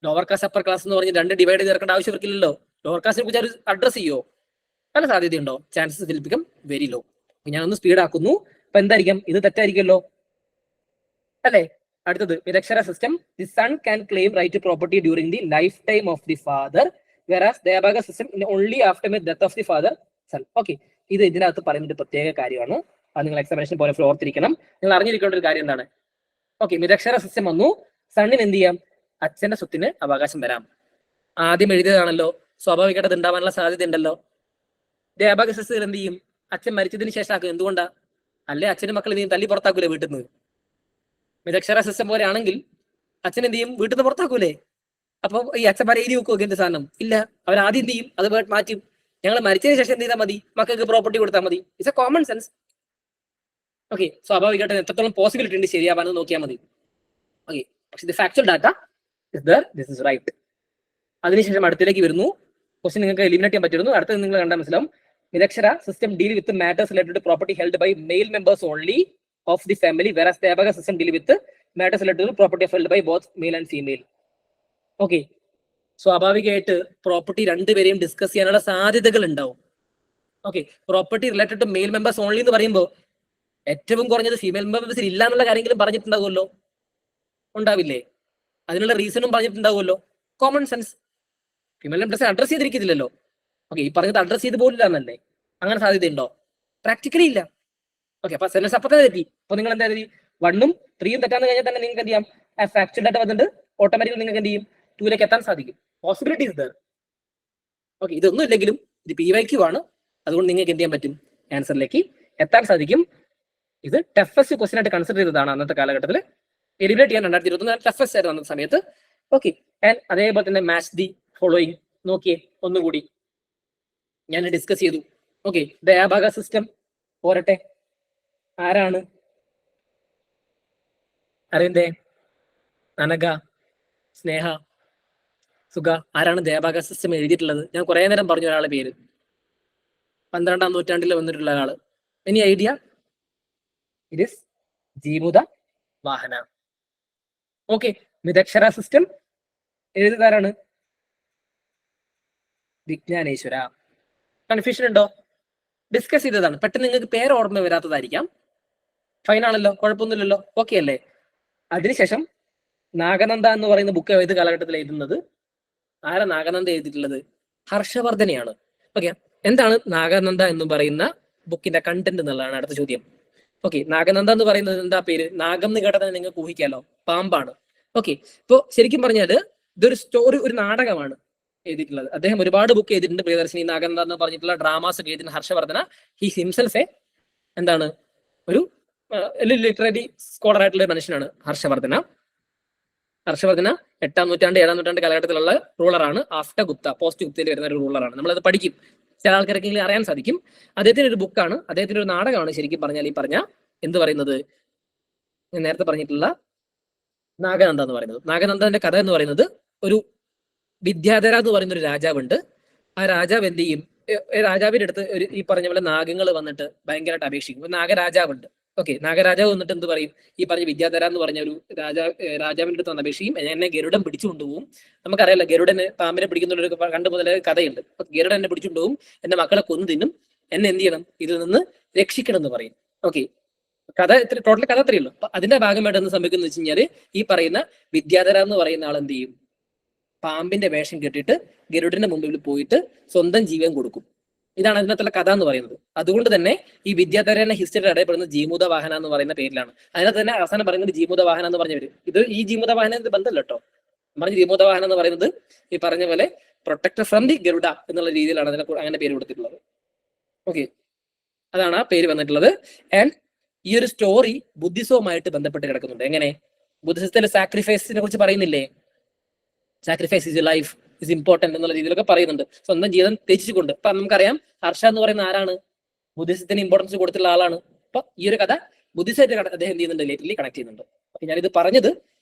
ലോവർ ക്ലാസ് അപ്പർ ക്ലാസ് എന്ന് പറഞ്ഞ് രണ്ട് ഡിവൈഡ് ചെയ്ത് ഇറക്കേണ്ട ആവശ്യം ഇരിക്കില്ലല്ലോ. ലോവർ ക്ലാസിനെ കുറിച്ച് അവർ അഡ്രസ് ചെയ്യുമോ? നല്ല സാധ്യതയുണ്ടോ? Chances will become very low. ഞാനൊന്ന് സ്പീഡ് ആക്കുന്നു. അപ്പൊ എന്തായിരിക്കും? ഇത് തെറ്റായിരിക്കുമല്ലോ അല്ലേ? അടുത്തത്, Vidakshara system, the son can claim right to property during the life time of the father, whereas Dayabhaga system only after the death of the father son. Okay, ഇത് ഇതിനകത്ത് പറയുന്ന ഒരു പ്രത്യേക കാര്യമാണ്. അത് നിങ്ങൾ എക്സാമിനേഷൻ പോലെ ഓർത്തിരിക്കണം. നിങ്ങൾ അറിഞ്ഞിരിക്കേണ്ട ഒരു കാര്യം എന്താണ്? ഓക്കെ, മിതക്ഷര സിസ്റ്റം വന്നു, സണ്ണിന് എന്ത് ചെയ്യാം? അച്ഛന്റെ സ്വത്തിന് അവകാശം വരാം. ആദ്യം എഴുതിയതാണല്ലോ, സ്വാഭാവികമായിട്ട് അത് ഉണ്ടാവാനുള്ള സാധ്യത ഉണ്ടല്ലോ. ദയാഭാഗ സിസ്റ്റം എന്ത് ചെയ്യും? അച്ഛൻ മരിച്ചതിന് ശേഷം ആക്കും. എന്തുകൊണ്ടാ? അല്ലെ അച്ഛനും മക്കൾ എന്ത് ചെയ്യും? തല്ലി പുറത്താക്കൂലേ വീട്ടിൽ നിന്ന്? മിതക്ഷര സിസ്റ്റം പോലെ ആണെങ്കിൽ അച്ഛൻ എന്ത് ചെയ്യും? വീട്ടിൽ നിന്ന് പുറത്താക്കൂലേ? അപ്പൊ ഈ അച്ഛന്മാരെ എഴുതി വെക്കുമോ എന്ത് സാധനം? ഇല്ല, അവരാദ്യം എന്ത് ചെയ്യും? അത് മാറ്റും. ഞങ്ങൾ മരിച്ചതിന് ശേഷം എന്ത് ചെയ്താൽ മതി? മക്കൾക്ക് പ്രോപ്പർട്ടി കൊടുത്താൽ മതി. It's a common sense. Okay, സ്വാഭാവികമായിട്ട് എത്രത്തോളം പോസിബിലിറ്റി ഉണ്ട് ശരിയാവാന്ന് നോക്കിയാൽ മതി. ഓക്കെ, പക്ഷെ the factual data is there, this is right. അതിനുശേഷം അടുത്തേക്ക് വരുന്നു. ക്വസ്റ്റ്യൻ നിങ്ങൾക്ക് എലിമിനേറ്റ് ചെയ്യാൻ പറ്റുന്നു. അടുത്തത് നിങ്ങൾ കണ്ടാൽ മനസ്സിലാവും. Nirakshara system deal with matters related to property held by male members only of the family, whereas Dayabhaga system deal with matters related to property held by both male and female. Okay, സ്വാഭാവികമായിട്ട് property രണ്ടുപേരെയും discuss ചെയ്യാനുള്ള സാധ്യതകൾ ഉണ്ടാവും. Okay, property related to male members only എന്ന് പറയുമ്പോൾ ഏറ്റവും കുറഞ്ഞത് female മെമ്പേഴ്സിൽ ഇല്ല എന്നുള്ള കാര്യങ്ങളും പറഞ്ഞിട്ടുണ്ടാവുമല്ലോ, ഉണ്ടാവില്ലേ? അതിനുള്ള റീസണും പറഞ്ഞിട്ടുണ്ടാവുമല്ലോ. Common sense. ഫീമെയിൽ മെമ്പേഴ്സിനെ അഡ്രസ് ചെയ്തിരിക്കുന്നില്ലല്ലോ. ഓക്കെ, ഈ പറഞ്ഞത് അഡ്രസ് ചെയ്ത് പോലില്ല എന്നല്ലേ? അങ്ങനെ സാധ്യതയുണ്ടോ? പ്രാക്ടിക്കലി ഇല്ല. ഓക്കെ, അപ്പൊ സെൻസ് അപ്പൊ തന്നെ തെറ്റി. അപ്പൊ നിങ്ങൾ എന്താ 1ഉം 3യും തെറ്റാന്ന് കഴിഞ്ഞാൽ തന്നെ നിങ്ങൾക്ക് എന്ത് ചെയ്യാം? ആ ഫാക്ച്വൽ ഡാറ്റ വന്നിട്ട് ഓട്ടോമാറ്റിക്കലി നിങ്ങൾക്ക് എന്ത് ചെയ്യും? 2ലേക്ക് എത്താൻ സാധിക്കും. Possibilities there. ഓക്കെ, ഇതൊന്നും ഇല്ലെങ്കിലും ഇത് PYQ ആണ്. അതുകൊണ്ട് നിങ്ങൾക്ക് എന്ത് ചെയ്യാൻ പറ്റും? ആൻസറിലേക്ക് എത്താൻ സാധിക്കും. ഇത് ടഫസ്റ്റ് ക്വസ്റ്റ്യൻ ആയിട്ട് കൺസിഡർ ചെയ്തതാണ് അന്നത്തെ കാലഘട്ടത്തിൽ. എലിമിനേറ്റ് ചെയ്യാൻ 2021 ടഫസ്റ്റ് ആയിരുന്നു അന്നത്തെ സമയത്ത്. ഓക്കെ, ആൻഡ് അതേപോലെ തന്നെ മാച്ച് ദി ഫോളോയിങ് നോക്കിയേ ഒന്നുകൂടി ഞാൻ ഡിസ്കസ് ചെയ്തു. ഓക്കെ, ദയാഭാഗ സിസ്റ്റം പോരട്ടെ. ആരാണ് അറിയണ്ടേ? അനഘ, സ്നേഹ, സുഖ, ആരാണ് ദയാഭാഗ സിസ്റ്റം എഴുതിയിട്ടുള്ളത്? ഞാൻ കുറെ നേരം പറഞ്ഞു ഒരാളുടെ പേര്. 12ാം നൂറ്റാണ്ടിൽ വന്നിട്ടുള്ള ആള്. Any idea? It is Jimuta Vahana. Okay, Mitakshara system എഴുതുകാരാണ് വിജ്ഞാനേശ്വര. കൺഫ്യൂഷൻ ഉണ്ടോ? ഡിസ്കസ് ചെയ്തതാണ്. പെട്ടെന്ന് നിങ്ങൾക്ക് പേര് ഓർമ്മ വരാത്തതായിരിക്കാം. ഫൈൻ ആണല്ലോ, കുഴപ്പമൊന്നുമില്ലല്ലോ. ഓക്കെ അല്ലേ? അതിനുശേഷം നാഗനന്ദ എന്ന് പറയുന്ന ബുക്ക് ഏത് കാലഘട്ടത്തിൽ എഴുതുന്നത്? ആരാ നാഗനന്ദ എഴുതിയിട്ടുള്ളത്? ഹർഷവർദ്ധനെയാണ്. ഓക്കെ, എന്താണ് നാഗനന്ദ എന്ന് പറയുന്ന ബുക്കിന്റെ കണ്ടന്റ് എന്നുള്ളതാണ് അടുത്ത ചോദ്യം. ഓക്കെ, നാഗനന്ദ എന്ന് പറയുന്നത് എന്താ പേര്? നാഗം എന്ന് കേട്ടാൽ നിങ്ങൾക്ക് ഊഹിക്കാലോ, പാമ്പാണ്. ഓക്കെ, ഇപ്പോ ശരിക്കും പറഞ്ഞാൽ ഇതൊരു സ്റ്റോറി, ഒരു നാടകമാണ് എഴുതിയിട്ടുള്ളത്. അദ്ദേഹം ഒരുപാട് ബുക്ക് എഴുതിയിട്ടുണ്ട്. പ്രിയദർശിനി, നാഗനന്ദ എന്ന് പറഞ്ഞിട്ടുള്ള ഡ്രാമാസ് ഒക്കെ എഴുതിയിട്ടുണ്ട് ഹർഷവർദ്ധന. ഹി ഹിംസെൽഫ് എന്താണ്? ഒരു ലിറ്റററി സ്കോളർ ആയിട്ടുള്ള ഒരു മനുഷ്യനാണ് ഹർഷവർദ്ധന. 8-ാം നൂറ്റാണ്ട് 7-ാം നൂറ്റാണ്ട് കാലഘട്ടത്തിലുള്ള റൂളറാണ്. ആഫ്റ്റർ ഗുപ്ത, പോസ്റ്റ് ഗുപ്തയിൽ വരുന്ന ഒരു റൂളറാണ്. നമ്മളത് പഠിക്കും, ചില ആൾക്കാർക്കെങ്കിലും അറിയാൻ സാധിക്കും. അദ്ദേഹത്തിന്റെ ഒരു ബുക്കാണ്, അദ്ദേഹത്തിന്റെ ഒരു നാടകമാണ് ശരിക്കും പറഞ്ഞാൽ ഈ പറഞ്ഞ എന്ത് പറയുന്നത്, ഞാൻ നേരത്തെ പറഞ്ഞിട്ടുള്ള നാഗനന്ദ എന്ന് പറയുന്നത്. നാഗനന്ദന്റെ കഥ എന്ന് പറയുന്നത്, ഒരു വിദ്യാധര എന്ന് പറയുന്ന ഒരു രാജാവുണ്ട്. ആ രാജാവ് എന്ത് ചെയ്യും, രാജാവിന്റെ അടുത്ത് ഒരു ഈ പറഞ്ഞ പോലെ നാഗങ്ങൾ വന്നിട്ട് ഭയങ്കരമായിട്ട് അപേക്ഷിക്കും. ഒരു നാഗരാജാവുണ്ട്. ഓക്കെ, നാഗരാജാവ് വന്നിട്ട് എന്ത് പറയും, ഈ പറഞ്ഞ വിദ്യാധര എന്ന് പറഞ്ഞ ഒരു രാജാവിന്റെ അടുത്ത് വന്ന് അപേക്ഷിക്കും, എന്നെ ഗരുഡൻ പിടിച്ചുകൊണ്ടുപോകും. നമുക്കറിയാലോ ഗരുഡന് പാമ്പിനെ പിടിക്കുന്ന ഒരു കണ്ടു മുതലേ കഥയുണ്ട്. ഗരുഡൻ എന്നെ പിടിച്ചുകൊണ്ടുപോകും, എന്റെ മക്കളെ കൊന്നു തിന്നും, എന്നെ എന്ത് ചെയ്യണം, ഇതിൽ നിന്ന് രക്ഷിക്കണം എന്ന് പറയും. ഓക്കെ, കഥ ടോട്ടൽ കഥ അത്രയേ ഉള്ളൂ. അതിന്റെ ഭാഗമായിട്ട് എന്ത് സംഭവിക്കുന്നു വെച്ച് കഴിഞ്ഞാല്, ഈ പറയുന്ന വിദ്യാധര എന്ന് പറയുന്ന ആൾ എന്ത് ചെയ്യും, പാമ്പിന്റെ വേഷം കെട്ടിയിട്ട് ഗരുഡന്റെ മുമ്പിൽ പോയിട്ട് സ്വന്തം ജീവൻ കൊടുക്കും. ഇതാണ് അതിനകത്തുള്ള കഥ എന്ന് പറയുന്നത്. അതുകൊണ്ട് തന്നെ ഈ വിദ്യാധരനെ ഹിസ്റ്ററി അറിയപ്പെടുന്നത് ജീമൂത വാഹന എന്ന് പറയുന്ന പേരിലാണ്. അതിനകത്ത് തന്നെ അവസാനം പറയുന്നത് ജീമൂത വാഹന എന്ന് പറഞ്ഞവര്. ഇത് ഈ ജീമൂത വാഹന ബന്ധമല്ല കേട്ടോ. പറഞ്ഞ ജീമൂത വാഹന എന്ന് പറയുന്നത് ഈ പറഞ്ഞ പോലെ പ്രൊട്ടക്ടർ ഫ്രം ദി ഗരുഡ എന്നുള്ള രീതിയിലാണ് അതിനെ അങ്ങനെ പേര് കൊടുത്തിട്ടുള്ളത്. ഓക്കെ, അതാണ് ആ പേര് വന്നിട്ടുള്ളത്. ആൻഡ് ഈ ഒരു സ്റ്റോറി ബുദ്ധിസവുമായിട്ട് ബന്ധപ്പെട്ട് കിടക്കുന്നുണ്ട്. എങ്ങനെ, ബുദ്ധിസത്തിലെ സാക്രിഫൈസിനെ കുറിച്ച് പറയുന്നില്ലേ, sacrifice is life is important എന്നുള്ള രീതിയിലൊക്കെ പറയുന്നുണ്ട്, സ്വന്തം ജീവിതം ത്യജിച്ചുകൊണ്ട്. അപ്പൊ നമുക്കറിയാം ഹർഷ എന്ന് പറയുന്ന ആരാണ്, ബുദ്ധിസത്തിന് ഇമ്പോർട്ടൻസ് കൊടുത്തിട്ടുള്ള ആളാണ്. അപ്പൊ ഈ ഒരു കഥ ബുദ്ധിസമായിട്ട് അദ്ദേഹം എന്ത് ചെയ്യുന്നുണ്ട്, ലേറ്റർലി കണക്ട് ചെയ്യുന്നുണ്ട്. അപ്പൊ ഞാനിത് പറഞ്ഞത്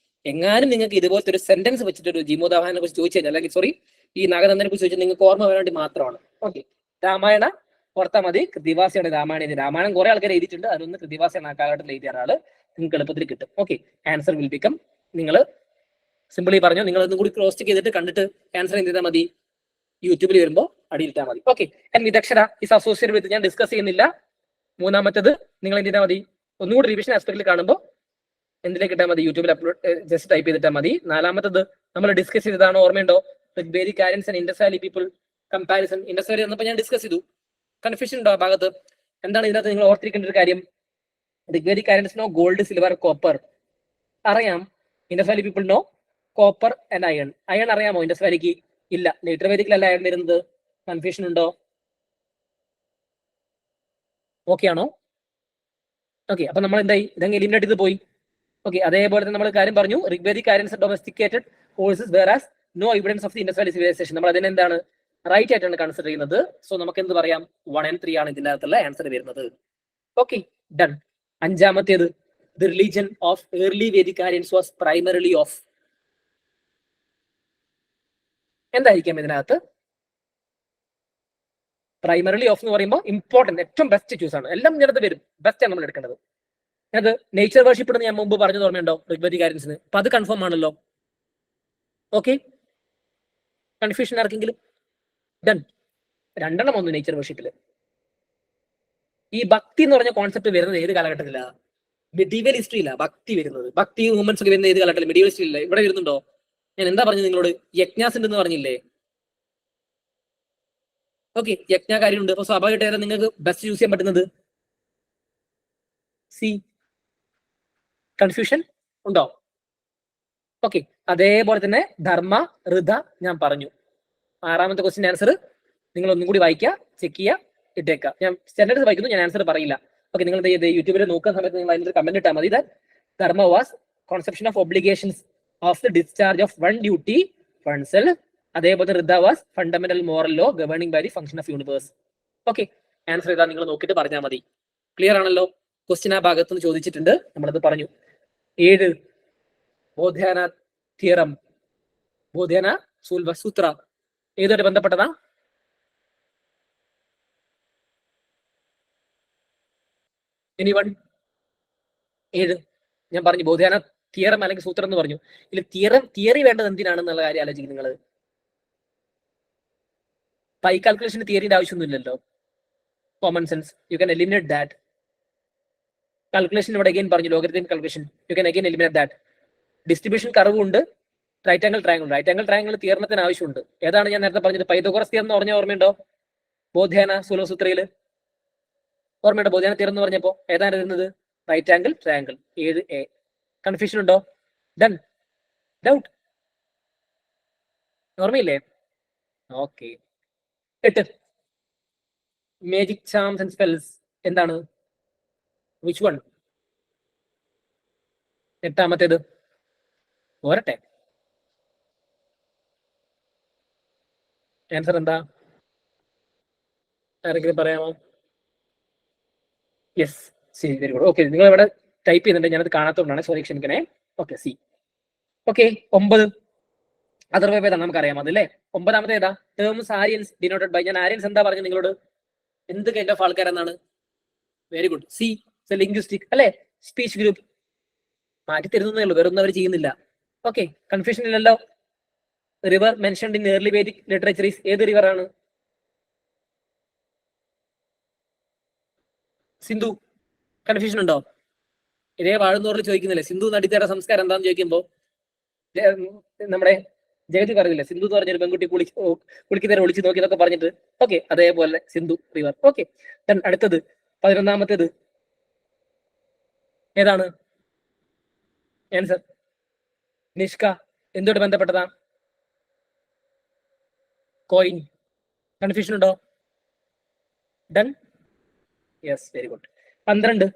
എങ്ങാനും നിങ്ങൾക്ക് ഇതുപോലത്തെ ഒരു സെന്റൻസ് വെച്ചിട്ട് ഒരു ജീമോദാഹനെ കുറിച്ച് ചോദിച്ചു കഴിഞ്ഞാൽ, അല്ലെങ്കിൽ സോറി ഈ നാഗനന്ദനെ കുറിച്ച് ചോദിച്ചാൽ നിങ്ങൾക്ക് ഓർമ്മ വരാൻ വേണ്ടി മാത്രമാണ്. ഓക്കെ, രാമായണ ഓർത്താൽ മതി, കൃതിവാസിയാണ് രാമായണം. രാമായണം കുറെ ആൾക്കാർ എഴുതിയിട്ടുണ്ട്, അതൊന്ന് കൃതിവാസിയാണ് ആ കാലഘട്ടത്തിൽ എഴുതിയ ആള്, നിങ്ങൾക്ക് എളുപ്പത്തിൽ കിട്ടും. ഓക്കെ, ആൻസർ വിൽ ബിക്കം, നിങ്ങൾ സിമ്പിളി പറഞ്ഞു, നിങ്ങൾ ഒന്നും കൂടി ക്രോസ് ചെക്ക് ചെയ്തിട്ട് കണ്ടിട്ട് ആൻസർ എന്ത് ചെയ്താൽ മതി, യൂട്യൂബിൽ വരുമ്പോൾ അടിയിലിട്ടാൽ മതി. ഓക്കെ, വിദക്ഷര ഇസ് അസോസിയേറ്റ് വിത്ത്, ഞാൻ ഡിസ്കസ് ചെയ്യുന്നില്ല. മൂന്നാമത്തത് നിങ്ങൾ എന്ത് ചെയ്താൽ മതി, ഒന്നുകൂടി റിവിഷൻ ആസ്പെക്റ്റിൽ കാണുമ്പോൾ എന്തിലേക്ക് ഇട്ടാൽ മതി, യൂട്യൂബിൽ അപ്ലോഡ് ജസ്റ്റ് ടൈപ്പ് ചെയ്തിട്ടാൽ മതി. നാലാമത്തത് നമ്മൾ ഡിസ്കസ് ചെയ്തതാണ്, ഓർമ്മയുണ്ടോ, ബേരിക് Aryans and Indus valley people comparison. Indus valley വന്നപ്പോൾ ഞാൻ ഡിസ്കസ് ചെയ്തു. കൺഫ്യൂഷൻ ഉണ്ടോ ആ ഭാഗത്ത്? എന്താണ് ഇതിനകത്ത് നിങ്ങൾ ഓർത്തിരിക്കേണ്ട ഒരു കാര്യം, ബേരിക് Aryans no gold, silver, copper അറിയാം. Indus valley people no copper and iron. Iron അറിയാമോ ഇൻഡസ് വാലിക്ക്? ഇല്ല. ലേറ്റർ വേദിക്കിലല്ല അയൺ വരുന്നത്. കൺഫ്യൂഷൻ ഉണ്ടോ? ഓക്കെ ആണോ? ഓക്കെ, അപ്പൊ നമ്മൾ എന്തായി, ഇതങ്ങ് എലിമിനേറ്റ് ചെയ്ത് പോയി. ഓക്കെ, അതേപോലെ തന്നെ നമ്മൾ കാര്യം പറഞ്ഞു, Rigvedic Aryans domesticated horses whereas no evidence of the Indus valley civilisation. നമ്മൾ അതിനെന്താണ് റൈറ്റ് ആയിട്ടാണ് കൺസിഡർ ചെയ്യുന്നത്. സോ നമുക്ക് എന്ത് പറയാം, 1 and 3 ആണ് ഇതിന്റെ അകത്തുള്ള ആൻസർ വരുന്നത്. Okay, done. അഞ്ചാമത്തേത്, the religion of early Vedic Aryans was primarily of. എന്തായിരിക്കാം ഇതിനകത്ത്? പ്രൈമറിലി ഓഫ് എന്ന് പറയുമ്പോൾ ഇമ്പോർട്ടന്റ്, ഏറ്റവും ബെസ്റ്റ് ചൂസ് ആണ്. എല്ലാം ഇതിനകത്ത് വരും, ബെസ്റ്റ് ആണ് നമ്മൾ എടുക്കേണ്ടത്. അത് നേച്ചർ വർഷിപ്പ് എന്ന് ഞാൻ മുമ്പ് പറഞ്ഞത് ഓർമ്മയുണ്ടോ ഋഗ്വേദിക് ആര്യൻസിന്? അപ്പൊ അത് കൺഫേം ആണല്ലോ. ഓക്കെ, കൺഫ്യൂഷൻ ആർക്കെങ്കിലും? ഡൺ. 2 എണ്ണം വന്നു നേച്ചർ വർഷിപ്പില്. ഈ ഭക്തി എന്ന് പറഞ്ഞ കോൺസെപ്റ്റ് വരുന്നത് ഏത് കാലഘട്ടത്തിലാണ്? മെഡീവൽ ഹിസ്റ്ററിയില്ല ഭക്തി വരുന്നത്. ഭക്തി മൂവ്മെന്റ്സ് ഒക്കെ വരുന്നത് ഏത് കാലഘട്ടത്തിൽ? മെഡീവൽ ഹിസ്റ്ററിയില്ല. ഇവിടെ വരുന്നുണ്ടോ? ഞാൻ എന്താ പറഞ്ഞത് നിങ്ങളോട്, യജ്ഞാസ് ഉണ്ടെന്ന് പറഞ്ഞില്ലേ? ഓക്കെ, യജ്ഞകാര്യമുണ്ട്. അപ്പൊ സ്വാഭാവികമായിട്ട് നിങ്ങൾക്ക് ബെസ്റ്റ് യൂസ് ചെയ്യാൻ പറ്റുന്നത് സി. കൺഫ്യൂഷൻ ഉണ്ടോ? ഓക്കെ, അതേപോലെ തന്നെ ധർമ്മ, ഋത ഞാൻ പറഞ്ഞു. 6ാമത്തെ ക്വസ്റ്റ്യൻ ആൻസർ നിങ്ങൾ ഒന്നും കൂടി വായിക്കുക, ചെക്ക് ചെയ്യുക, ഇട്ടേക്കുക. ഞാൻ സ്റ്റാൻഡേർഡ് വായിക്കുന്നു, ഞാൻ ആൻസർ പറയില്ല. ഓക്കെ, നിങ്ങൾ യൂട്യൂബിൽ നോക്കുന്ന സമയത്ത് നിങ്ങൾ അതിന്റെ കമന്റ് ഇട്ടാൽ മതി. Dharma was conception of obligations of the discharge of one duty oneself. അതേപോലെ Rita was fundamental moral law governing by the function of universe. Okay, answer ഇതാ, നിങ്ങൾ നോക്കിയിട്ട് പറഞ്ഞാൽ മതി. ക്ലിയർ ആണല്ലോ? ക്വസ്റ്റ്യൻ ആ ഭാഗത്ത് നിന്ന് ചോദിച്ചിട്ടുണ്ട്, നമ്മളത് പറഞ്ഞു. 7, ബോധ്യാന തിയറം, ബോധ്യാന സൂത്ര ഏതായിട്ട് ബന്ധപ്പെട്ടതാ? എനിവൺ? 7 ഞാൻ പറഞ്ഞു, ബോധ്യാന തിയറം അല്ലെങ്കിൽ സൂത്രം എന്ന് പറഞ്ഞു. ഇതിൽ തിയറി വേണ്ടത് എന്തിനാണെന്നുള്ള കാര്യം ആലോചിക്കും നിങ്ങൾ. പൈ കാൽക്കുലേഷന് തിയറിയുടെ ആവശ്യമൊന്നുമില്ലല്ലോ. Common sense, you can eliminate that. Calculation ഇവിടെ അഗൈൻ പറഞ്ഞു, logarithmic calculation, you can again eliminate that. Distribution curve ഉണ്ട്, right angle triangle. Right angle triangle തിയറത്തിന് ആവശ്യമുണ്ട്. ഏതാണ് ഞാൻ നേരത്തെ പറഞ്ഞത്? പൈതഗോറസ് തിയറം എന്ന് പറഞ്ഞ ഓർമ്മയുണ്ടോ ബോധ്യാന സൂത്രയില്? ഓർമ്മയുണ്ടോ ബോധ്യാന തിയറം എന്ന് പറഞ്ഞപ്പോ ഏതാണ് വരുന്നത്? Right angle triangle. 7A. Confusion ഉണ്ടോ? ഡൺ. ഡൗട്ട്? ഓർമ്മയില്ലേ? Okay. 8, magic charms and spells എന്താണ്? Which one? എട്ടാമത്തേത് പോരട്ടെ. ആൻസർ എന്താ? ആരെങ്കിലും പറയാമോ? Yes, C. Very good. Okay, നിങ്ങൾ ഇവിടെ ടൈപ്പ് ചെയ്യുന്നുണ്ട്, ഞാനത് കാണാത്തതുകൊണ്ടാണ്, സോറി, ക്ഷമിക്കണേ. Okay, C. ഓക്കെ, 9 അഥർവവേദ നമുക്കറിയാം അതല്ലേ. 9ാമത്തെ ഏതാ? Terms Aryans denoted by. ഞാൻ ആര്യൻസ് എന്താ പറഞ്ഞു നിങ്ങളോട്? എന്ത് കൈൻഡ് ഓഫ് ആൾക്കാരെന്നാണ്? Very good, C. ലിംഗ്വിസ്റ്റിക് അല്ലെ, സ്പീച്ച് ഗ്രൂപ്പ്. മാറ്റി തരുന്നേ ഉള്ളൂ, വേറൊന്നും അവർ ചെയ്യുന്നില്ല. ഓക്കെ, കൺഫ്യൂഷൻ ഇല്ലല്ലോ. River mentioned in early Vedic literature ഏത് റിവർ ആണ്? സിന്ധു. കൺഫ്യൂഷൻ ഉണ്ടോ? ഇതേ വാഴുന്നോറിൽ ചോദിക്കുന്നില്ലേ സിന്ധു നദീതട സംസ്കാരം എന്താന്ന് ചോദിക്കുമ്പോ നമ്മുടെ ജഗതി പറഞ്ഞില്ലേ സിന്ധു എന്ന് പറഞ്ഞൊരു പെൺകുട്ടി കുളിക്കുന്നേരം ഒളിച്ചു നോക്കി എന്നൊക്കെ പറഞ്ഞിട്ട്. ഓക്കെ, അതേപോലെ സിന്ധു റിവർ. ഓക്കെ, അടുത്തത് 11ാമത്തേത് ഏതാണ്? ആൻസർ നിഷ്ക. എന്തുകൊണ്ട് ബന്ധപ്പെട്ടതാ? കോയിൻ. കൺഫ്യൂഷൻ ഉണ്ടോ? ഡൺ. Yes, very good. 12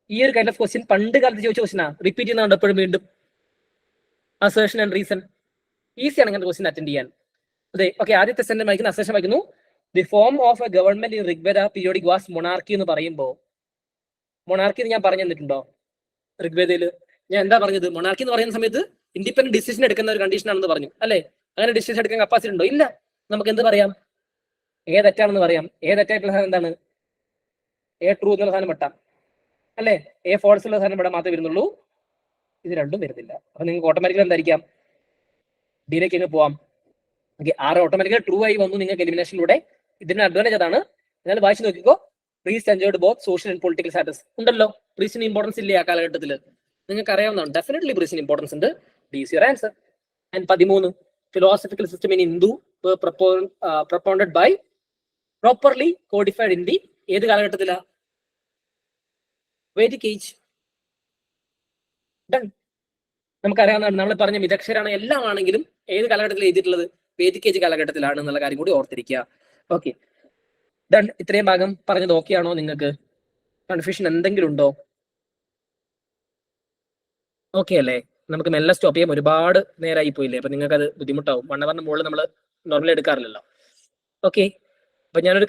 ഈ ഒരു കൈൻഡ് ഓഫ് ക്വസ്റ്റ്യൻ പണ്ട് കാലത്ത് ചോദിച്ച ക്വസ്റ്റ്യനാ, റിപ്പീറ്റ് ചെയ്യുന്നുണ്ട് എപ്പോഴും വീണ്ടും. Assertion and reason. ഈസിയാണ് ഇങ്ങനത്തെ ക്വസ്റ്റ്യൻ അറ്റൻഡ് ചെയ്യാൻ. അതെ, ഓക്കെ, ആദ്യത്തെ സെന്റൻസ് വായിക്കുന്നു, അസേഷൻ വായിക്കുന്നു. The form of A government in Rigveda periodic was monarchy എന്ന് പറയുമ്പോൾ, മൊണാർക്കി എന്ന് ഞാൻ പറഞ്ഞു തന്നിട്ടുണ്ടോ ഋഗ്വേദയില്? ഞാൻ എന്താ പറഞ്ഞത്? മൊണാർക്കി എന്ന് പറയുന്ന സമയത്ത് ഇൻഡിപെൻഡന്റ് ഡിസിഷൻ എടുക്കുന്ന ഒരു കണ്ടീഷൻ ആണെന്ന് പറഞ്ഞു അല്ലെ. അങ്ങനെ ഡിസിഷൻ എടുക്കാൻ കപ്പാസിറ്റി ഉണ്ടോ? ഇല്ല. നമുക്ക് എന്ത് പറയാം? ഏതെറ്റാണെന്ന് പറയാം. ഏതെറ്റായിട്ടുള്ള സാധനം എന്താണ്? എ ട്രൂ എന്നുള്ള സാധനം വെട്ടാം അല്ലെ. എ ഫോൾസ് ഉള്ള സാധനം ഇവിടെ മാത്രമേ വരുന്നുള്ളൂ, ഇത് രണ്ടും വരുന്നില്ല. അപ്പൊ നിങ്ങൾക്ക് ഓട്ടോമാറ്റിക്കലി എന്തായിരിക്കാം? ഡിയിലേക്ക് അങ്ങ് പോവാം. ഓക്കെ, 6 ഓട്ടോമാറ്റിക്കലി ട്രൂ ആയി വന്നു നിങ്ങൾക്ക് എലിമിനേഷനിലൂടെ. ഇതിന് അഡ്വാൻറ്റേജ് അതാണ്. എന്നാൽ വായിച്ചു നോക്കിക്കോ. Priest enjoyed both social and political status. ഉണ്ടല്ലോ, പ്രീസ്റ്റിന് ഇമ്പോർട്ടൻസ് ഇല്ലേ ആ കാലഘട്ടത്തിൽ? നിങ്ങൾക്ക് അറിയാവുന്നതാണ്. ഡെഫിനറ്റ്ലി പ്രീസ്റ്റിന് ഇമ്പോർട്ടൻസ് ഉണ്ട്. D is your answer. And 13 philosophical system in Hindu propounded by properly codified in the ഏത് കാലഘട്ടത്തിലാ? Vedic age. ഡൺ. നമുക്കറിയാവുന്നതാണ്, നമ്മൾ പറഞ്ഞ വിദഗ്ധരാണ് എല്ലാം ആണെങ്കിലും ഏത് കാലഘട്ടത്തിൽ എഴുതിയിട്ടുള്ളത്? വേദിക് ഏജ് കാലഘട്ടത്തിലാണ് എന്നുള്ള കാര്യം കൂടി ഓർത്തിരിക്കുക. Okay, done. ഇത്രയും ഭാഗം പറഞ്ഞത് ഓക്കെ ആണോ നിങ്ങൾക്ക്? കൺഫ്യൂഷൻ എന്തെങ്കിലും ഉണ്ടോ? ഓക്കെ അല്ലേ? നമുക്ക് മെല്ലെ സ്റ്റോപ്പ് ചെയ്യാം. ഒരുപാട് നേരമായി പോയില്ലേ, അപ്പൊ നിങ്ങൾക്ക് അത് ബുദ്ധിമുട്ടാവും. 1 hour മുകളിൽ നമ്മൾ നോർമലി എടുക്കാറില്ലല്ലോ. ഓക്കെ, അപ്പൊ ഞാനൊരു